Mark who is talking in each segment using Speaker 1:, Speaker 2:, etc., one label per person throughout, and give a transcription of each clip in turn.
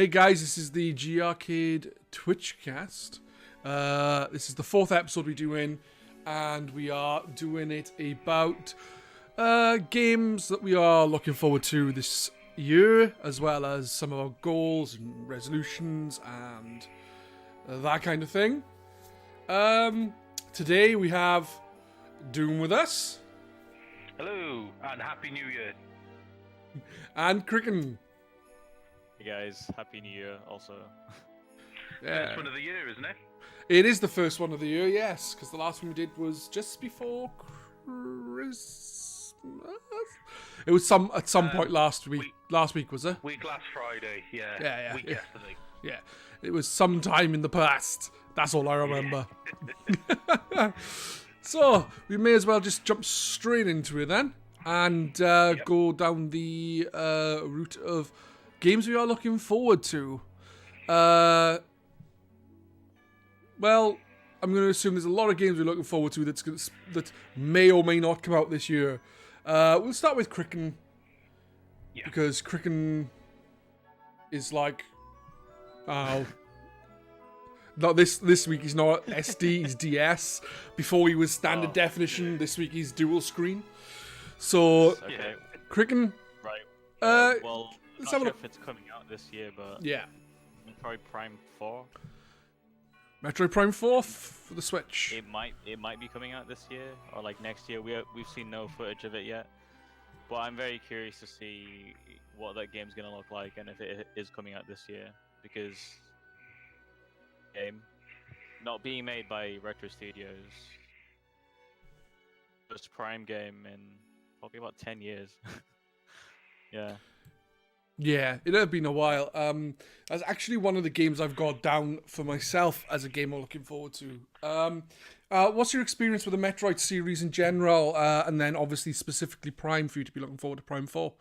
Speaker 1: Hey guys, this is the GRcade Twitchcast. This is the 4th episode we're doing, and we are doing it about games that we are looking forward to this year, as well as some of our goals and resolutions and that kind of thing. Today we have Doom with us.
Speaker 2: Hello, and Happy New Year.
Speaker 1: And Kriken.
Speaker 3: Hey guys, Happy New Year also.
Speaker 1: Yeah.
Speaker 2: First one of the year, isn't it?
Speaker 1: It is the first one of the year, yes, because the last one we did was just before Christmas. It was at some point last week. Last week, was it?
Speaker 2: Week last Friday, yeah.
Speaker 1: Yeah.
Speaker 2: Week yesterday.
Speaker 1: Yeah, it was sometime in the past. That's all I remember. So, we may as well just jump straight into it then, and go down the route of games we are looking forward to. Well, I'm going to assume there's a lot of games we're looking forward to that may or may not come out this year. We'll start with Kriken, because Kriken is like, not this week he's not SD, he's DS. Before he was standard definition, this week he's dual screen. So,
Speaker 3: okay.
Speaker 1: Kriken.
Speaker 3: Right. Well,
Speaker 1: let's
Speaker 3: not
Speaker 1: have
Speaker 3: sure if it's coming out this year, but
Speaker 1: yeah.
Speaker 3: Metroid Prime 4.
Speaker 1: Metroid Prime 4 for the Switch.
Speaker 3: It might be coming out this year or like next year. We've seen no footage of it yet, but I'm very curious to see what that game's gonna look like and if it is coming out this year, because game not being made by Retro Studios, first Prime game in probably about 10 years. Yeah.
Speaker 1: Yeah, it had been a while. That's actually one of the games I've got down for myself as a game I'm looking forward to. What's your experience with the Metroid series in general, and then obviously specifically Prime for you to be looking forward to Prime 4?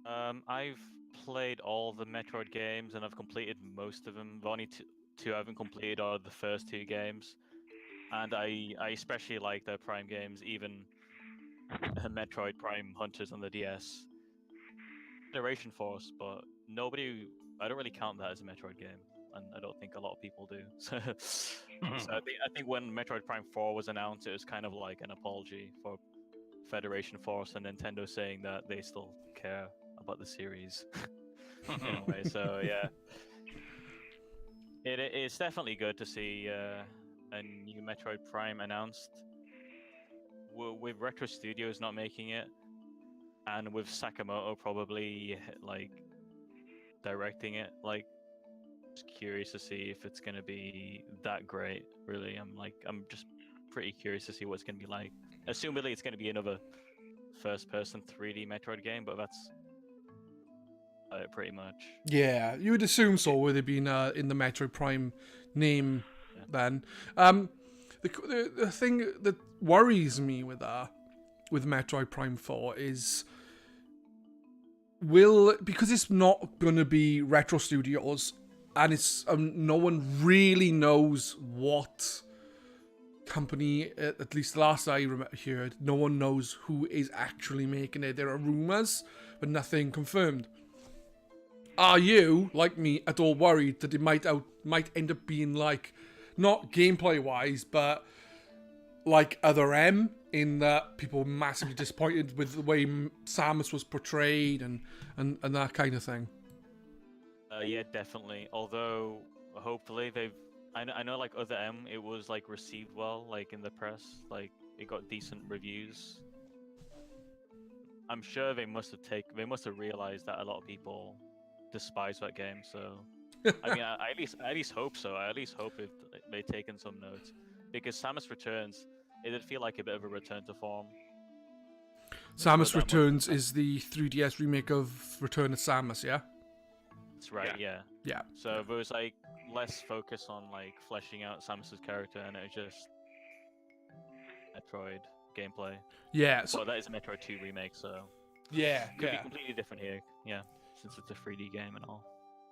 Speaker 3: I've played all the Metroid games and I've completed most of them. The only two I haven't completed are the first 2 games, and I especially like the Prime games, even Metroid Prime Hunters on the DS. Federation Force, but I don't really count that as a Metroid game, and I don't think a lot of people do. So I think when Metroid Prime 4 was announced, it was kind of like an apology for Federation Force and Nintendo saying that they still care about the series in a way. So yeah, it's definitely good to see a new Metroid Prime announced. With Retro Studios not making it, and with Sakamoto probably like directing it, like just curious to see if it's gonna be that great. Really, I'm just pretty curious to see what it's gonna be like. Assumedly, it's gonna be another first-person 3D Metroid game, but that's pretty much.
Speaker 1: Yeah, you would assume so, with it being in the Metroid Prime name. Yeah. Then, the thing that worries me with Metroid Prime 4 is, because it's not going to be Retro Studios, and it's no one really knows what company, at least the last I heard, no one knows who is actually making it. There are rumors, but nothing confirmed. Are you, like me, at all worried that it might end up being like, not gameplay-wise, but like Other M, in that people were massively disappointed with the way Samus was portrayed and that kind of thing?
Speaker 3: Yeah, definitely. Although, hopefully I know like Other M, it was like received well, like in the press, like it got decent reviews. I'm sure they must have realized that a lot of people despise that game. So, I mean, I at least hope so. I at least hope they've taken some notes, because Samus Returns, it did feel like a bit of a return to form.
Speaker 1: Samus Returns is the 3DS remake of Return of Samus, yeah?
Speaker 3: That's right, yeah. So there was like less focus on like fleshing out Samus's character, and it was just Metroid gameplay.
Speaker 1: Yeah.
Speaker 3: So that is a Metroid 2 remake, so
Speaker 1: yeah,
Speaker 3: could be completely different here. Yeah, since it's a 3D game and all.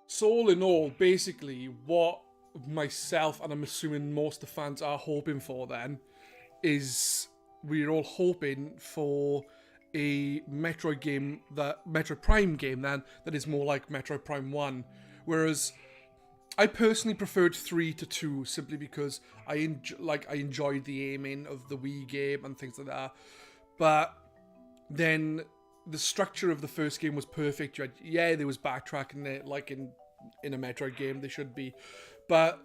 Speaker 1: So all in all, basically, what myself and I'm assuming most of the fans are hoping for then is we're all hoping for a Metroid Prime game then that is more like Metroid Prime 1, Whereas I personally preferred 3 to 2 simply because I enjoyed the aiming of the Wii game and things like that. But then the structure of the first game was perfect. There was backtracking there, like in a Metroid game, there should be, but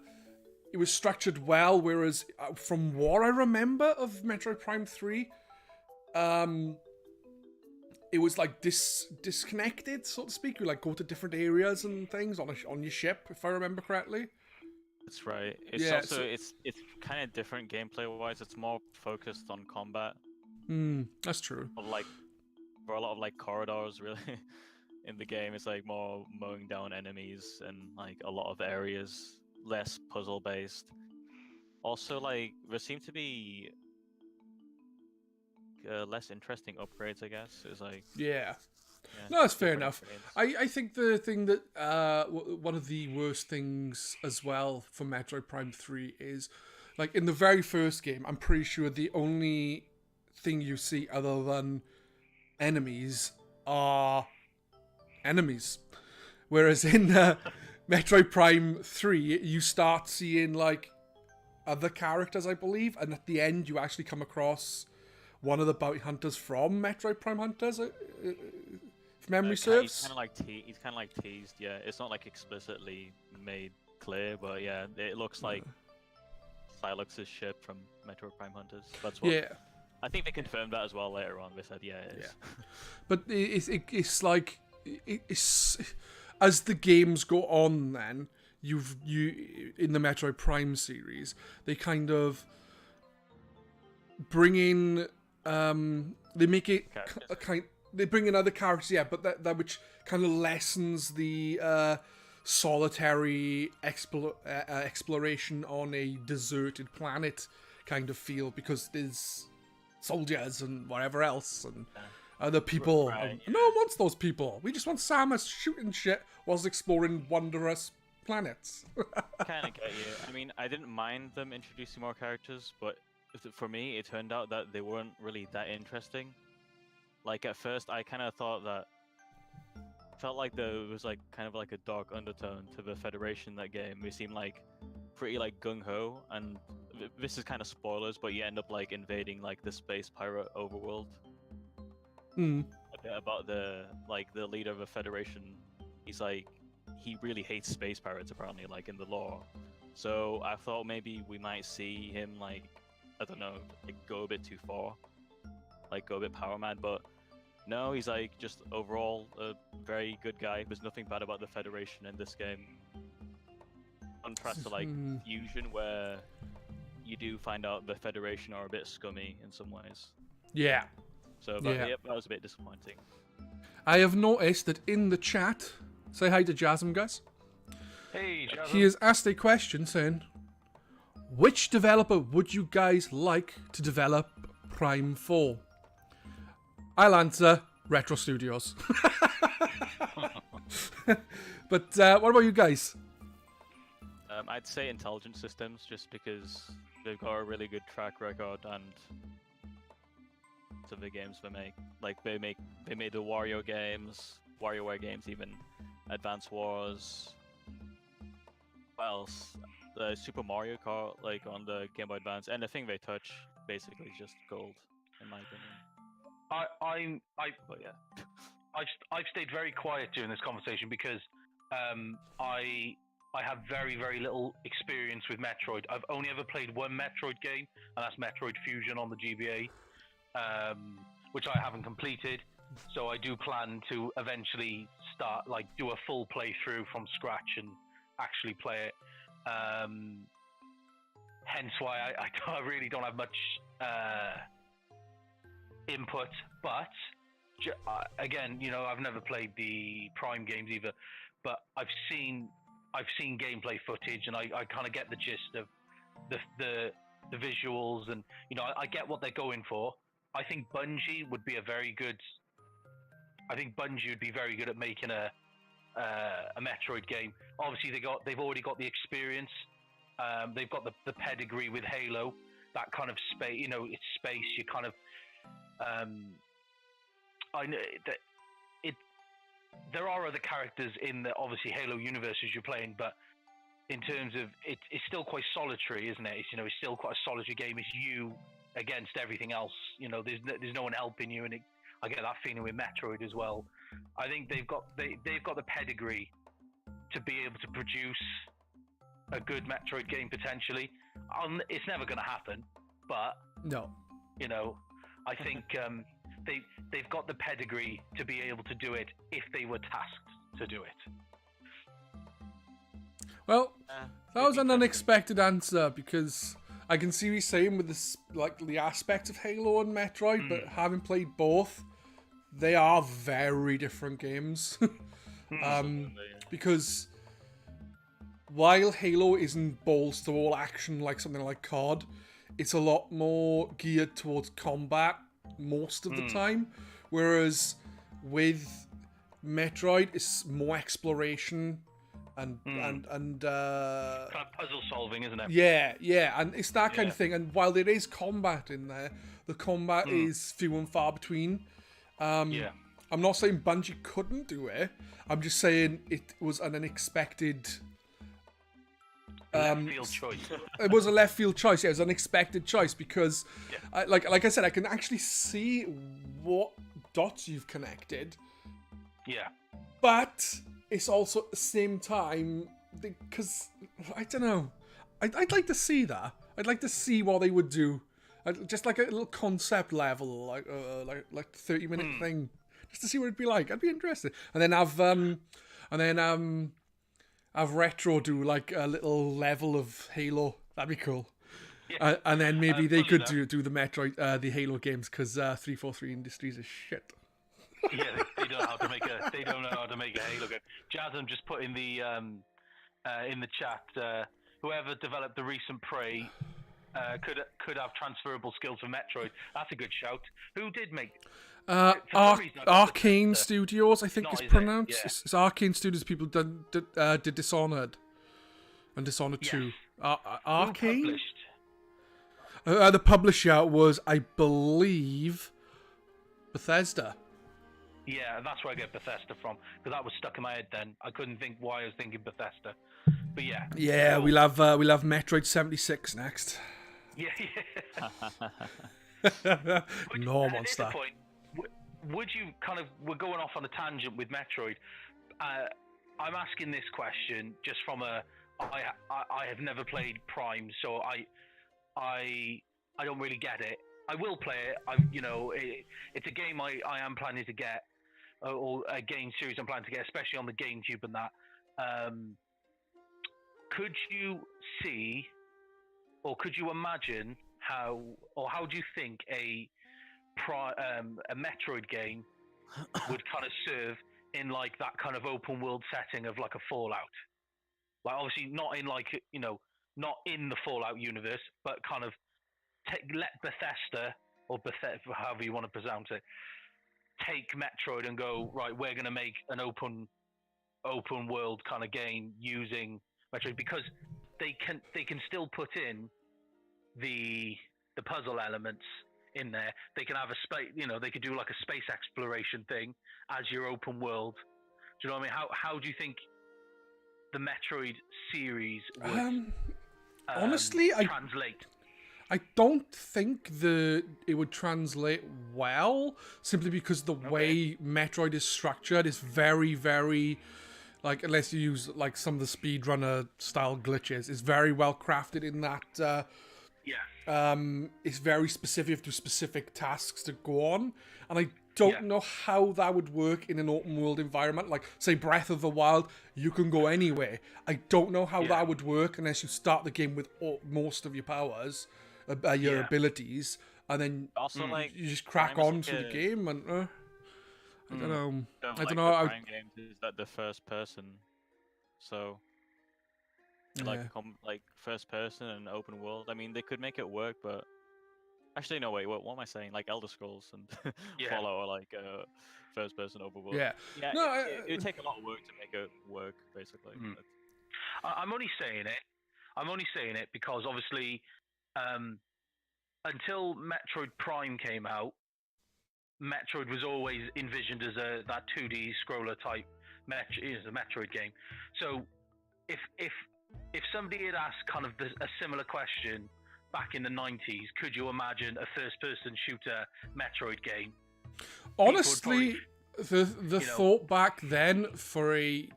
Speaker 1: it was structured well. Whereas from what I remember of Metroid Prime 3, it was like disconnected, so to speak. You like go to different areas and things on your ship, if I remember correctly.
Speaker 3: That's right. It's it's kind of different gameplay wise. It's more focused on combat.
Speaker 1: That's true.
Speaker 3: For a lot of like corridors, really, in the game, it's like more mowing down enemies and like a lot of areas, less puzzle based. Also, like there seem to be less interesting upgrades, I guess. It's like
Speaker 1: no, that's fair enough.
Speaker 3: upgrades.
Speaker 1: I think the thing that one of the worst things as well for Metroid Prime 3 is, like, in the very first game, I'm pretty sure the only thing you see other than enemies are enemies. Whereas in Metroid Prime 3, you start seeing, like, other characters, I believe, and at the end you actually come across one of the bounty hunters from Metroid Prime Hunters, if memory serves.
Speaker 3: He's kind of like teased. Yeah, it's not like explicitly made clear, but yeah, it looks like Silux's ship from Metroid Prime Hunters. That's what.
Speaker 1: Yeah.
Speaker 3: I think they confirmed that as well later on. They said, yeah, it is.
Speaker 1: But it's like it's as the games go on. Then you in the Metroid Prime series, they kind of bring in they make it they bring in other characters, but that which kind of lessens the solitary exploration on a deserted planet kind of feel, because there's soldiers and whatever else and other people.
Speaker 3: Right,
Speaker 1: No one wants those people. We just want Samus shooting shit whilst exploring wondrous planets.
Speaker 3: Kind of get you. I mean, I didn't mind them introducing more characters, but for me, it turned out that they weren't really that interesting. Like, at first, I kind of thought that... felt like there was, like, kind of like a dark undertone to the Federation in that game. They seemed, like, pretty, like, gung-ho, and this is kind of spoilers, but you end up, like, invading, like, the space pirate overworld. A bit about the leader of the Federation. He's, like, he really hates space pirates, apparently, like, in the lore. So I thought maybe we might see him, like, I don't know, like, go a bit too far, like go a bit power mad, but no, he's like just overall a very good guy. There's nothing bad about the Federation in this game. Contrast to like Fusion, where you do find out the Federation are a bit scummy in some ways.
Speaker 1: Yeah.
Speaker 3: So that was a bit disappointing.
Speaker 1: I have noticed that in the chat, say hi to Jasm, guys.
Speaker 2: Hey, Jasm.
Speaker 1: He has asked a question saying, which developer would you guys like to develop Prime 4? I'll answer Retro Studios. But what about you guys?
Speaker 3: I'd say Intelligent Systems, just because they've got a really good track record and some of the games they make. Like they made the WarioWare games, even Advance Wars. What else? The Super Mario Kart, like on the Game Boy Advance, anything they touch basically is just gold, in my opinion.
Speaker 2: I've stayed very quiet during this conversation because I have very, very little experience with Metroid. I've only ever played one Metroid game, and that's Metroid Fusion on the GBA, which I haven't completed. So I do plan to eventually start, like, do a full playthrough from scratch and actually play it. Hence why I really don't have much input, but again, you know, I've never played the Prime games either, but I've seen gameplay footage, and I kind of get the gist of the visuals, and you know, I get what they're going for. I think Bungie would be very good at making a Metroid game. Obviously, they've already got the experience. They've got the pedigree with Halo. That kind of space, you know, it's space. You kind of, I know that there are other characters in the obviously Halo universe as you're playing, but in terms of it's still quite solitary, isn't it? It's it's still quite a solitary game. It's you against everything else. There's no one helping you, and I get that feeling with Metroid as well. I think they've got the pedigree to be able to produce a good Metroid game potentially. It's never going to happen, but
Speaker 1: No.
Speaker 2: I think they've got the pedigree to be able to do it if they were tasked to do it.
Speaker 1: Well, that was an unexpected answer because I can see what you're saying with this, like the aspects of Halo and Metroid, but having played both, they are very different games. Because while Halo isn't balls to all action like something like COD, it's a lot more geared towards combat most of the time, whereas with Metroid, it's more exploration and
Speaker 2: kind of puzzle solving, isn't it?
Speaker 1: Yeah, and it's that kind of thing. And while there is combat in there, the combat is few and far between. I'm not saying Bungie couldn't do it. I'm just saying it was an unexpected
Speaker 2: left field choice.
Speaker 1: It was a left field choice. Yeah, it was an unexpected choice because, like I said, I can actually see what dots you've connected.
Speaker 2: Yeah.
Speaker 1: But it's also at the same time because I don't know. I'd like to see that. I'd like to see what they would do, just like a little concept level, like 30-minute thing, just to see what it'd be like. I'd be interested. And then have Retro do like a little level of Halo. That'd be cool. Yeah. And then maybe they could do the Metroid, the Halo games, because 343 Industries is shit.
Speaker 2: Yeah, they don't know how to make a Halo game. Jasm just put in the chat. Whoever developed the recent Prey could have transferable skills for Metroid. That's a good shout. Who did make?
Speaker 1: Arcane Studios, I think it's pronounced. Yeah. It's Arcane Studios. People did Dishonored and Dishonored 2. Arcane. The publisher was, I believe, Bethesda.
Speaker 2: Yeah, that's where I get Bethesda from, because that was stuck in my head then. I couldn't think why I was thinking Bethesda. But yeah.
Speaker 1: Yeah, so, we'll have Metroid 76 next.
Speaker 2: Yeah.
Speaker 1: No monster.
Speaker 2: Would you we're going off on a tangent with Metroid. I'm asking this question just from I have never played Prime, so I don't really get it. I will play it. It's a game I am planning to get, or a game series I'm planning to get, especially on the GameCube and that. Could you see, or could you imagine how do you think a Metroid game would kind of serve in like that kind of open world setting of like a Fallout? Like obviously not in like not in the Fallout universe, but kind of let Bethesda, or Bethesda, however you want to pronounce it, take Metroid and go, right, we're going to make an open world kind of game using Metroid, because they can still put in the puzzle elements in there. They can have a space, they could do like a space exploration thing as your open world. Do you know what I mean? How do you think the Metroid series would
Speaker 1: honestly
Speaker 2: translate?
Speaker 1: I don't think it would translate well, simply because the way Metroid is structured is very, very, like, unless you use like some of the speedrunner style glitches, it's very well crafted in that it's very specific to specific tasks to go on, and I don't know how that would work in an open world environment. Like, say, Breath of the Wild, you can go anywhere. I don't know how that would work unless you start the game with most of your powers. Your abilities, and then
Speaker 3: also like
Speaker 1: you just crack on through the game, and I don't know. I don't know.
Speaker 3: The Prime games is that the first person, so like first person and open world. I mean, they could make it work, but actually, no. Wait, what am I saying? Like Elder Scrolls and Fallout are like first person open world.
Speaker 1: Yeah.
Speaker 3: No, it would take a lot of work to make it work, basically.
Speaker 2: I'm only saying it because obviously. Until Metroid Prime came out, Metroid was always envisioned as that 2D scroller type is a Metroid game. So if somebody had asked kind of a similar question back in the 90s, could you imagine a first-person shooter Metroid game?
Speaker 1: Honestly, the thought back then for a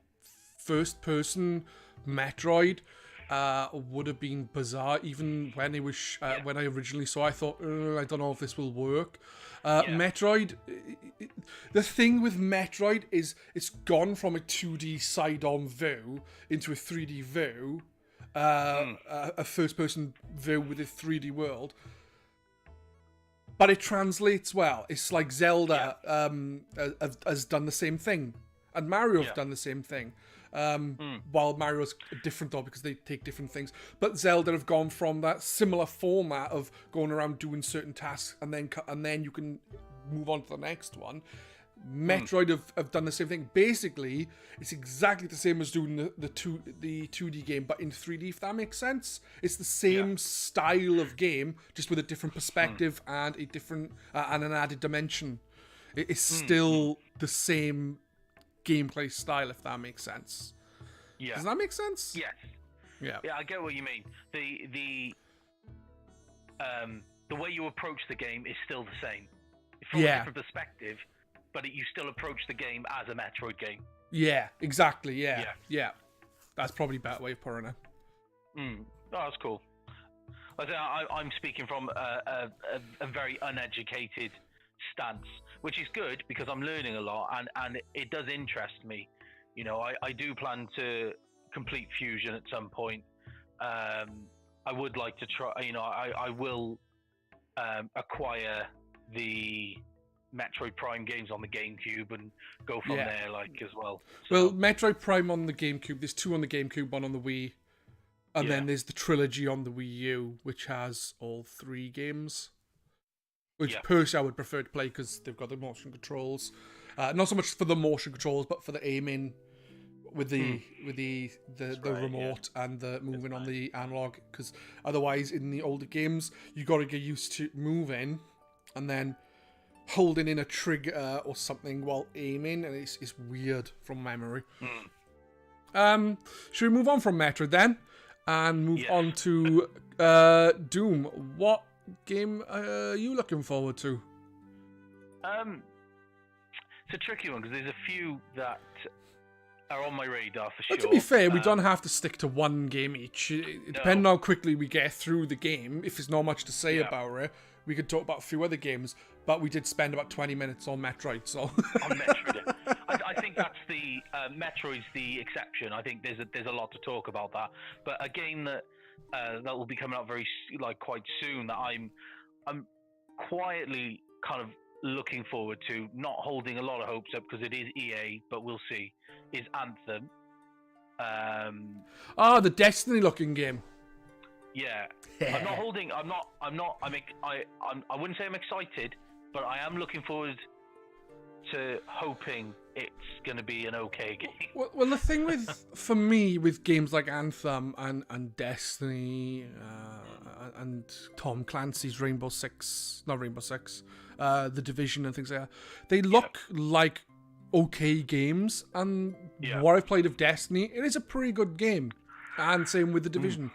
Speaker 1: first-person Metroid would have been bizarre. Even when it was when I originally saw, I thought, I don't know if this will work. Metroid, the thing with Metroid is it's gone from a 2D side-on view into a 3D view, a first-person view with a 3D world. But it translates well. It's like Zelda has done the same thing, and Mario have done the same thing. While Mario's different though because they take different things, but Zelda have gone from that similar format of going around doing certain tasks and then you can move on to the next one. Metroid have done the same thing. Basically, it's exactly the same as doing the 2D game, but in 3D. If that makes sense, it's the same style of game, just with a different perspective and a different and an added dimension. It's still the same gameplay style, if that makes sense. Yeah. Does that make sense?
Speaker 2: Yes. Yeah. Yeah, I get what you mean. The way you approach the game is still the same. From a different perspective, but you still approach the game as a Metroid game. Yeah,
Speaker 1: exactly. Yeah. That's probably a better way of putting it.
Speaker 2: Oh, that's cool. I'm speaking from a very uneducated stance, which is good because I'm learning a lot and it does interest me. You know, I do plan to complete Fusion at some point. I would like to try, you know, I will acquire the Metroid Prime games on the GameCube and go from there, like, as well. So,
Speaker 1: well, Metroid Prime on the GameCube, there's 2 on the GameCube, 1 on the Wii, and then there's the trilogy on the Wii U, which has all 3 games. Which personally I would prefer to play because they've got the motion controls. Not so much for the motion controls, but for the aiming with the remote and the moving on the analog. Because otherwise, in the older games, you got to get used to moving and then holding in a trigger or something while aiming, and it's weird from memory. Should we move on from Metroid then and move on to Doom? What game are you looking forward to?
Speaker 2: It's a tricky one because there's a few that are on my radar for sure.
Speaker 1: To be fair, we don't have to stick to one game each. Depending on how quickly we get through the game, if there's not much to say about it, we could talk about a few other games. But we did spend about 20 minutes on Metroid, so.
Speaker 2: On Metroid, I think that's the Metroid's the exception. I think there's a lot to talk about that. But a game that will be coming out quite soon that I'm quietly kind of looking forward to, not holding a lot of hopes up because it is EA, but we'll see, is Anthem.
Speaker 1: The Destiny looking game.
Speaker 2: Yeah. I'm not holding, I wouldn't say I'm excited, but I am looking forward to hoping it's going to be an okay game.
Speaker 1: Well, the thing for me with games like Anthem and Destiny and Tom Clancy's The Division and things like that, they look like okay games, and what I've played of Destiny, it is a pretty good game, and same with The Division.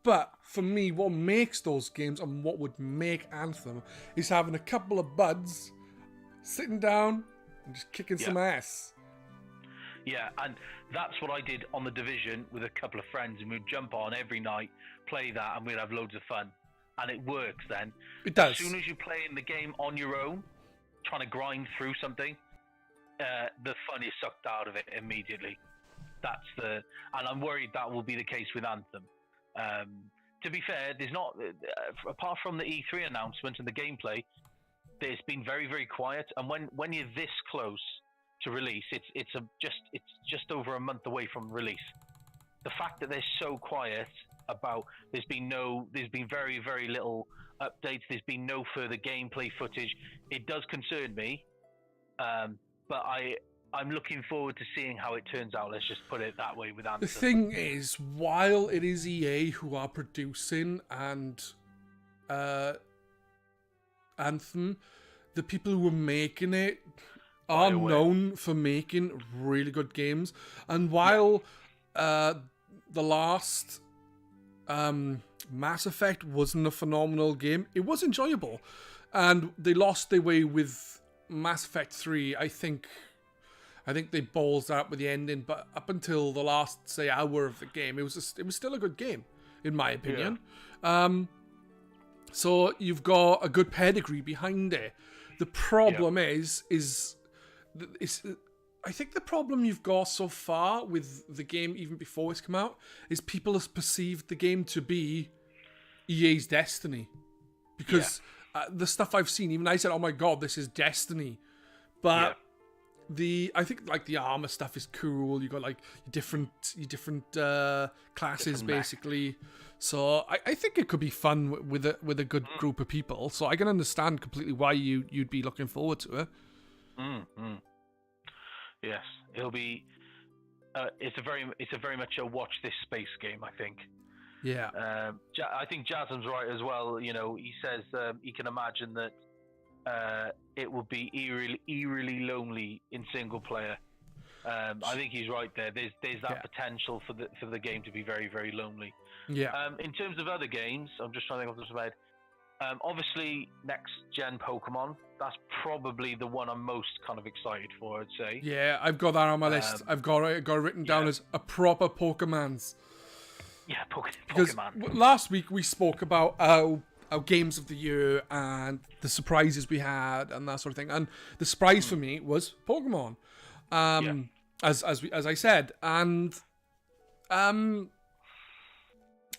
Speaker 1: But for me, what makes those games and what would make Anthem is having a couple of buds sitting down and just kicking some ass.
Speaker 2: Yeah, and that's what I did on The Division with a couple of friends, and we'd jump on every night, play that, and we'd have loads of fun. And it works then.
Speaker 1: It does.
Speaker 2: As soon as you play in the game on your own, trying to grind through something, the fun is sucked out of it immediately. And I'm worried that will be the case with Anthem. To be fair, there's not, apart from the E3 announcement and the gameplay, it's been very, very quiet. And when you're this close to release, it's just over a month away from release. The fact that they're so quiet about, there's been very, very little updates. There's been no further gameplay footage. It does concern me, but I'm looking forward to seeing how it turns out. Let's just put it that way with Anthem.
Speaker 1: The thing is, while it is EA who are producing and Anthem, the people who were making it are known for making really good games. And while the last Mass Effect wasn't a phenomenal game, it was enjoyable. And they lost their way with Mass Effect 3. I think they balls out with the ending, but up until the last, say, hour of the game, it was still a good game, in my opinion. Yeah. So you've got a good pedigree behind it. The problem is I think the problem you've got so far with the game, even before it's come out, is people have perceived the game to be EA's Destiny. Because the stuff I've seen, even I said, oh my god, this is Destiny. But I think like the armor stuff is cool. You got like your different classes basically. So I think it could be fun with a good group of people. So I can understand completely why you'd be looking forward to it.
Speaker 2: Yes, it'll be. It's a very much a watch this space game, I think.
Speaker 1: Yeah.
Speaker 2: I think Jasm's right as well. You know, he says he can imagine that it would be eerily lonely in single player. I think he's right there. There's that potential for the game to be very, very lonely.
Speaker 1: Yeah.
Speaker 2: In terms of other games, I'm just trying to think off the top of my head. Obviously, next gen Pokemon. That's probably the one I'm most kind of excited for, I'd say.
Speaker 1: Yeah, I've got that on my list. I've got it written down as a proper Pokemans.
Speaker 2: Yeah, Pokemon.
Speaker 1: Because last week we spoke about our games of the year and the surprises we had and that sort of thing. And the surprise for me was Pokemon. As I said. And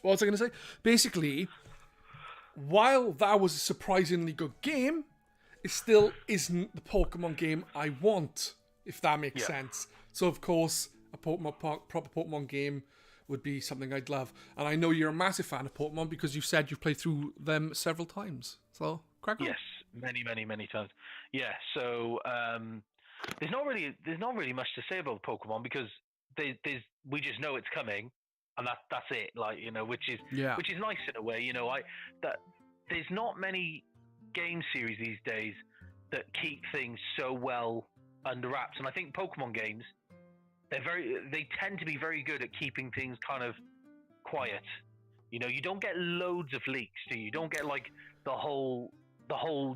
Speaker 1: what was I going to say? Basically, while that was a surprisingly good game, it still isn't the Pokemon game I want, if that makes sense. So, of course, a proper Pokemon game would be something I'd love. And I know you're a massive fan of Pokemon because you've said you've played through them several times. So, crack on.
Speaker 2: Yes, many times. Yeah, so there's not really much to say about Pokemon because we just know it's coming. And that's it, like, you know, which is nice in a way, you know. There's not many game series these days that keep things so well under wraps, and I think Pokemon games they tend to be very good at keeping things kind of quiet. You know, you don't get loads of leaks, do you? You don't get like the whole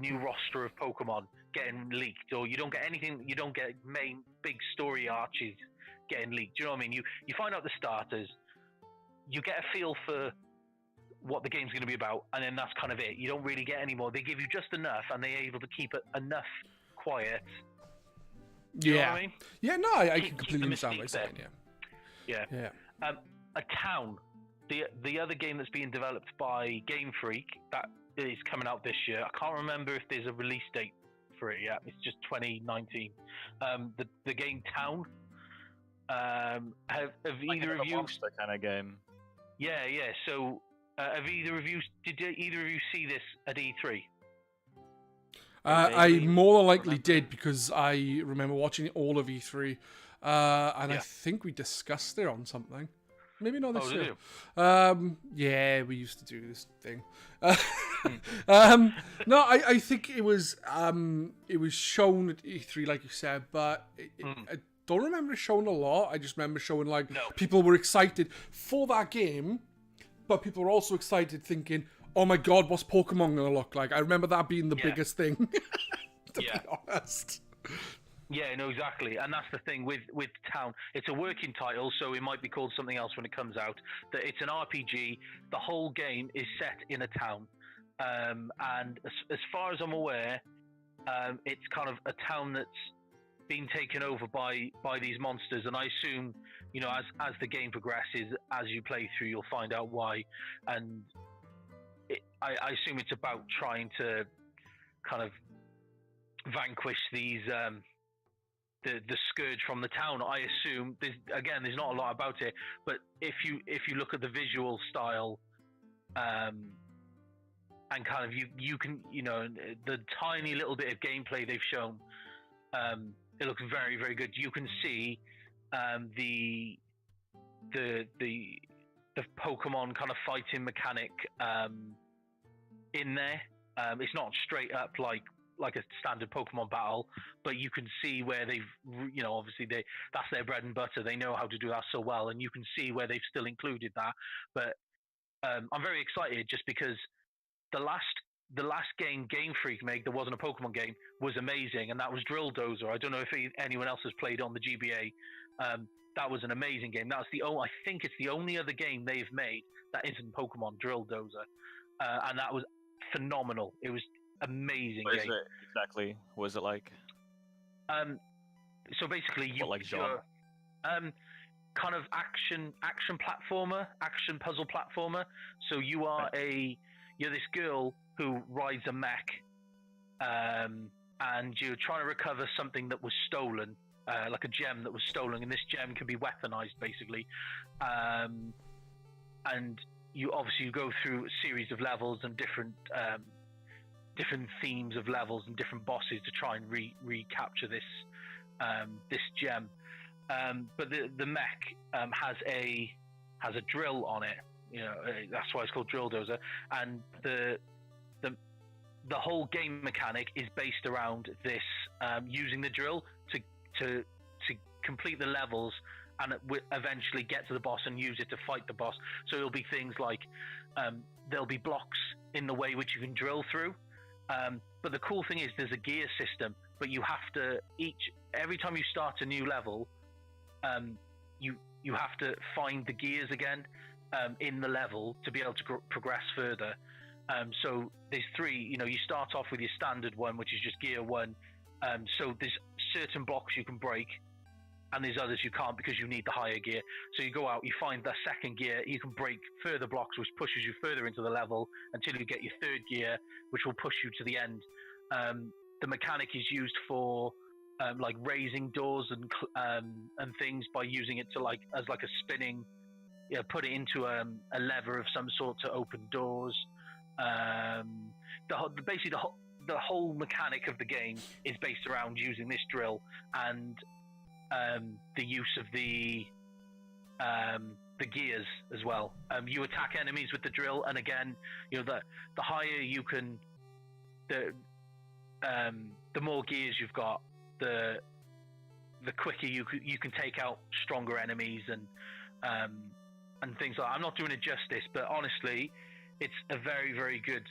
Speaker 2: new roster of Pokemon getting leaked, or you don't get anything. You don't get main big story arches getting leaked. Do you know what I mean? You find out the starters. You get a feel for what the game's going to be about, and then that's kind of it. You don't really get any more. They give you just enough, and they're able to keep it enough quiet. Do you know what I mean?
Speaker 1: Yeah, no, I can completely understand what you're saying,
Speaker 2: Yeah. A Town, the other game that's being developed by Game Freak, that is coming out this year. I can't remember if there's a release date for it yet. It's just 2019. The game Town. Have either of you
Speaker 3: monster kind of game?
Speaker 2: Yeah. So, did either of you see this at E3?
Speaker 1: I more than likely did because I remember watching all of E3, and I think we discussed it on something. Maybe not this year. Yeah, we used to do this thing. No, I think it was shown at E3, like you said, but I don't remember it showing a lot. I just remember showing people were excited for that game, but people were also excited thinking, oh my god, what's Pokemon gonna look like? I remember that being the biggest thing, to be honest.
Speaker 2: Yeah, no, exactly. And that's the thing with Town. It's a working title, so it might be called something else when it comes out. That it's an RPG. The whole game is set in a town. And as far as I'm aware, it's kind of a town that's been taken over by these monsters. And I assume, you know, as the game progresses, as you play through, you'll find out why. And I assume it's about trying to kind of vanquish these the scourge from the town. I assume there's not a lot about it, but if you look at the visual style, and kind of you can, you know, the tiny little bit of gameplay they've shown, it looks very, very good. You can see the Pokemon kind of fighting mechanic in there. It's not straight up like like a standard Pokemon battle, but you can see where they've, obviously that's their bread and butter. They know how to do that so well, and you can see where they've still included that. But I'm very excited just because the last game Game Freak made that wasn't a Pokemon game was amazing, and that was Drill Dozer. I don't know if anyone else has played on the GBA. That was an amazing game. I think it's the only other game they've made that isn't Pokemon, Drill Dozer, and that was phenomenal. It was amazing.
Speaker 3: What
Speaker 2: game.
Speaker 3: is it exactly? What is it like?
Speaker 2: So basically,
Speaker 3: genre?
Speaker 2: Kind of action platformer, action puzzle platformer. So you're this girl who rides a mech, and you're trying to recover something that was stolen, like a gem that was stolen, and this gem can be weaponized, basically. And you go through a series of levels and different themes of levels and different bosses to try and recapture this gem. But the mech has a drill on it. That's why it's called Drill Dozer. And the whole game mechanic is based around this, using the drill to complete the levels and eventually get to the boss and use it to fight the boss. So it'll be things like there'll be blocks in the way which you can drill through. But the cool thing is there's a gear system, but you have to every time you start a new level, you have to find the gears again in the level to be able to progress further. So there's 3. You start off with your standard one, which is just gear 1. So there's certain blocks you can break, and there's others you can't because you need the higher gear. So you go out, you find the second gear, you can break further blocks, which pushes you further into the level until you get your 3rd gear, which will push you to the end. The mechanic is used for like raising doors and things by using it as a spinning, put it into a lever of some sort to open doors. The whole mechanic of the game is based around using this drill and the use of the gears as well. You attack enemies with the drill, and again, the higher you can, the more gears you've got, the quicker you can take out stronger enemies and things like that. I'm not doing it justice, but honestly, it's a very, very good,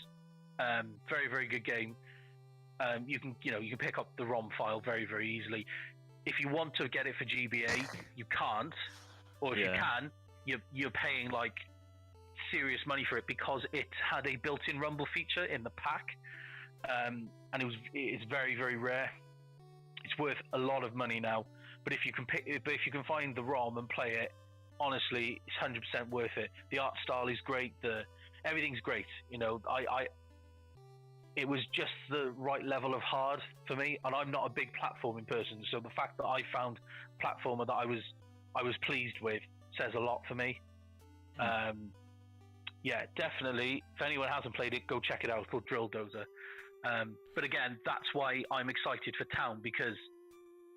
Speaker 2: very, very good game. You can pick up the ROM file very, very easily. If you want to get it for GBA, you can't, or if you can, you're paying like serious money for it because it had a built-in rumble feature in the pack, and it's very, very rare. It's worth a lot of money now, but if you can find the ROM and play it, honestly, it's 100% worth it. The art style is great. Everything's great. It was just the right level of hard for me, and I'm not a big platforming person, so the fact that I found a platformer that I was pleased with says a lot for me. Yeah, definitely. If anyone hasn't played it, go check it out. It's called Drill Dozer. But again, that's why I'm excited for Town, because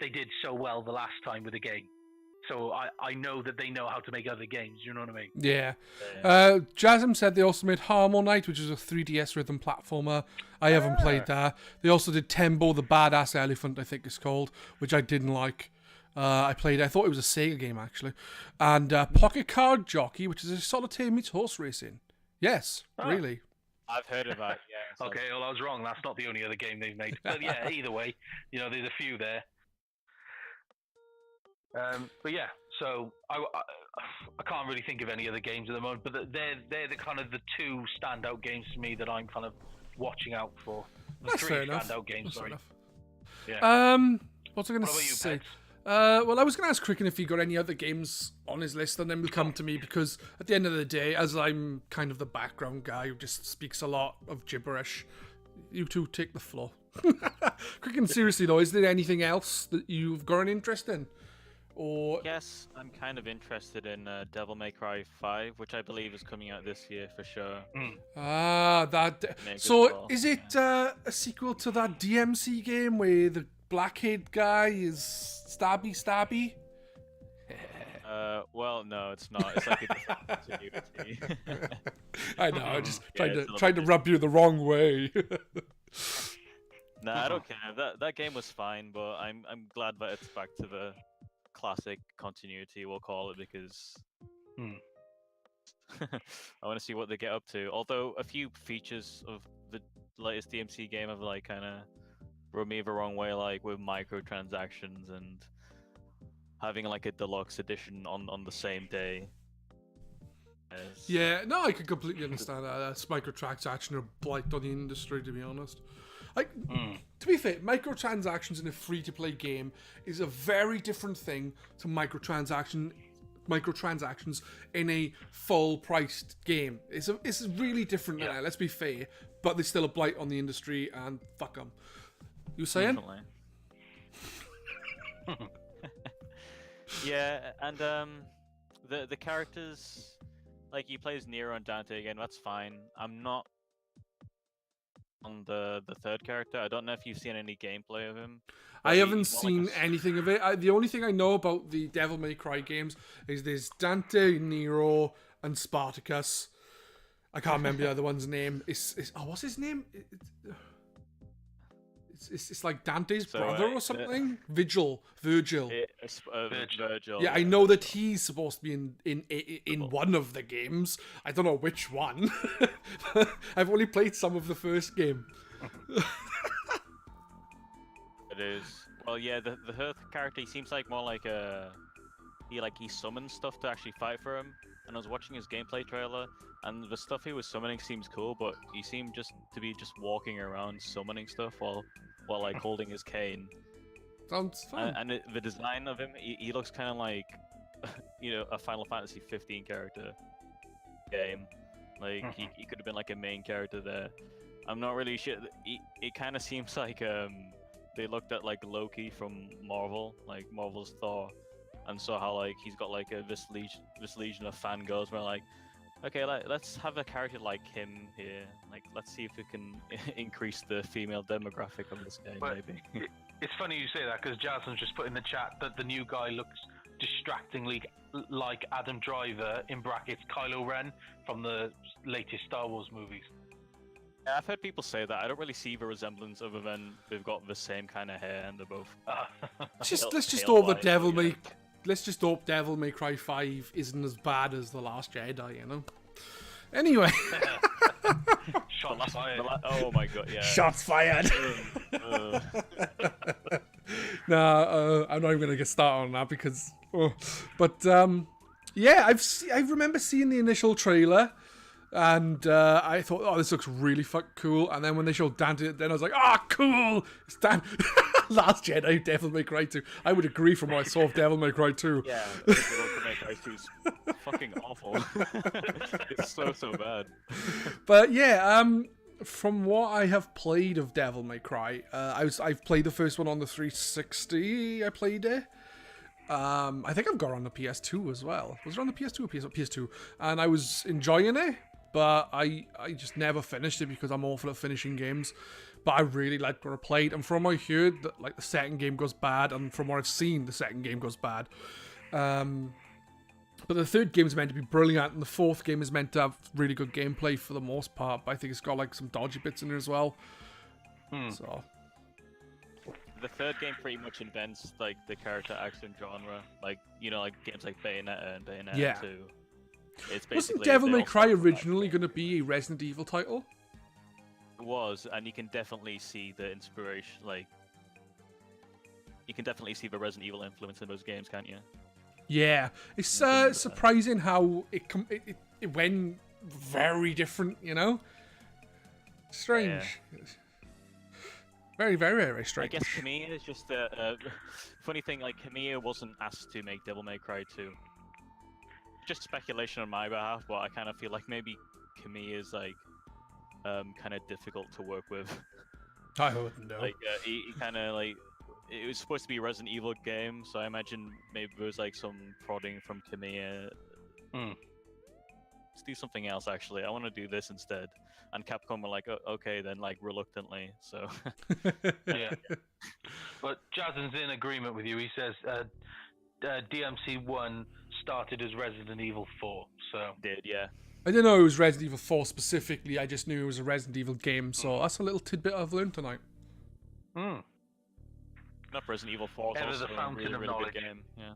Speaker 2: they did so well the last time with the game. So I know that they know how to make other games, you know what I mean?
Speaker 1: Yeah. Jasm said they also made Harmo Knight, which is a 3DS rhythm platformer. I haven't played that. They also did Tembo the Badass Elephant, I think it's called, which I didn't like. I played it. I thought it was a Sega game, actually. And Pocket Card Jockey, which is a solitaire meets horse racing. Yes, really.
Speaker 3: I've heard of that, yeah.
Speaker 2: Okay, well, I was wrong. That's not the only other game they've made. But yeah, either way, there's a few there. But yeah, so I can't really think of any other games at the moment, but they're the kind of the 2 standout games to me that I'm kind of watching out for.
Speaker 1: That's
Speaker 2: 3
Speaker 1: fair enough.
Speaker 2: standout games,
Speaker 1: That's
Speaker 2: sorry.
Speaker 3: Yeah.
Speaker 1: What's I going to say?
Speaker 2: Pedz?
Speaker 1: Well, I was going to ask Kriken if he got any other games on his list, and then we'll come to me, because at the end of the day, as I'm kind of the background guy who just speaks a lot of gibberish, you two take the floor. Kriken, seriously though, is there anything else that you've got an interest in? Or
Speaker 3: yes, I'm kind of interested in Devil May Cry 5, which I believe is coming out this year for sure.
Speaker 1: So is it a sequel to that DMC game where the black-haired guy is stabby?
Speaker 3: Well, no, it's not. It's like a different continuity.
Speaker 1: I know. I just tried to rub you the wrong way.
Speaker 3: Nah, I don't care. That game was fine, but I'm glad that it's back to the classic continuity, we'll call it, because I want to see what they get up to. Although a few features of the latest DMC game have like kind of rubbed me the wrong way, like with microtransactions and having like a deluxe edition on the same day.
Speaker 1: Yeah, no, I can completely understand that. That's microtransaction are blight on the industry, to be honest. Like, to be fair, microtransactions in a free-to-play game is a very different thing to microtransactions in a full-priced game. It's really different now, let's be fair, but there's still a blight on the industry, and fuck them. You saying?
Speaker 3: Yeah, and the characters, like you play as Nero and Dante again, that's fine. I'm not on the third character. I don't know if you've seen any gameplay of him.
Speaker 1: I haven't seen anything of it. The only thing I know about the Devil May Cry games is there's Dante, Nero, and Spartacus. I can't remember the other one's name. What's his name? It's like Dante's brother or something. Virgil.
Speaker 3: Virgil.
Speaker 1: Yeah, I know that he's supposed to be in one of the games. I don't know which one. I've only played some of the first game.
Speaker 3: It is. Well, yeah, the third character, he seems like more like he summons stuff to actually fight for him. And I was watching his gameplay trailer, and the stuff he was summoning seems cool, but he seemed to be walking around summoning stuff while like holding his cane.
Speaker 1: Sounds fun.
Speaker 3: And the design of him, he looks kind of like, a Final Fantasy 15 character game. Like he could have been like a main character there. I'm not really sure. It kind of seems like they looked at like Loki from Marvel, like Marvel's Thor, and saw how like he's got like this legion of fangirls where like, okay, let's have a character like him here. Like, let's see if we can increase the female demographic of this game, maybe.
Speaker 2: It's funny you say that, because Jasmine's just put in the chat that the new guy looks distractingly like Adam Driver, in brackets, Kylo Ren, from the latest Star Wars movies.
Speaker 3: Yeah, I've heard people say that. I don't really see the resemblance other than they've got the same kind of hair and they're both...
Speaker 1: Let's just hope that Let's just hope Devil May Cry 5 isn't as bad as The Last Jedi, you know? Anyway.
Speaker 2: Shots fired.
Speaker 3: Oh my god, yeah.
Speaker 1: Shots fired. Nah, I'm not even going to get started on that because... yeah, I remember seeing the initial trailer and I thought, oh, this looks really fucking cool. And then when they showed Dante, then I was like, cool! It's Dante. Last Jedi, Devil May Cry 2. I would agree from what I saw of Devil May Cry 2.
Speaker 3: Yeah, Devil May Cry 2 is fucking awful. It's so bad.
Speaker 1: But yeah, from what I have played of Devil May Cry, I've played the first one on the 360. I played it. I think I've got it on the PS2 as well. Was it on the PS2 or PS2? And I was enjoying it, but I just never finished it because I'm awful at finishing games. But I really liked what I played, and from what I heard, that like the second game goes bad, and from what I've seen, the second game goes bad. But the third game is meant to be brilliant, and the fourth game is meant to have really good gameplay for the most part. But I think it's got like some dodgy bits in it as well. So
Speaker 3: the third game pretty much invents like the character action genre, like like games like Bayonetta and Bayonetta 2. It's basically
Speaker 1: wasn't Devil May Cry originally going to be a Resident Evil title?
Speaker 3: It was, and you can definitely see the inspiration. Like, you can definitely see the Resident Evil influence in those games, can't you?
Speaker 1: Yeah, it's surprising how it went very different. Strange. Yeah. Very, very, very strange.
Speaker 3: I guess Kamiya is just a funny thing. Like, Kamiya wasn't asked to make Devil May Cry 2. Just speculation on my behalf, but I kind of feel like maybe Kamiya is like kind of difficult to work with.
Speaker 1: I wouldn't know.
Speaker 3: Like, he kind of like, it was supposed to be a Resident Evil game, so I imagine maybe there was like some prodding from Kamiya. Let's do something else. Actually, I want to do this instead. And Capcom were like, okay, then, like, reluctantly. So.
Speaker 2: Yeah. But Jason's in agreement with you. He says DMC 1 started as Resident Evil 4. So.
Speaker 3: Did, yeah.
Speaker 1: I didn't know it was Resident Evil 4 specifically. I just knew it was a Resident Evil game. So that's a little tidbit I've learned tonight.
Speaker 2: Mm.
Speaker 3: Not Resident Evil 4 is
Speaker 2: Ever
Speaker 3: also
Speaker 2: the
Speaker 3: a
Speaker 2: fountain
Speaker 3: really,
Speaker 2: of
Speaker 3: really
Speaker 2: knowledge.
Speaker 3: good game. Yeah.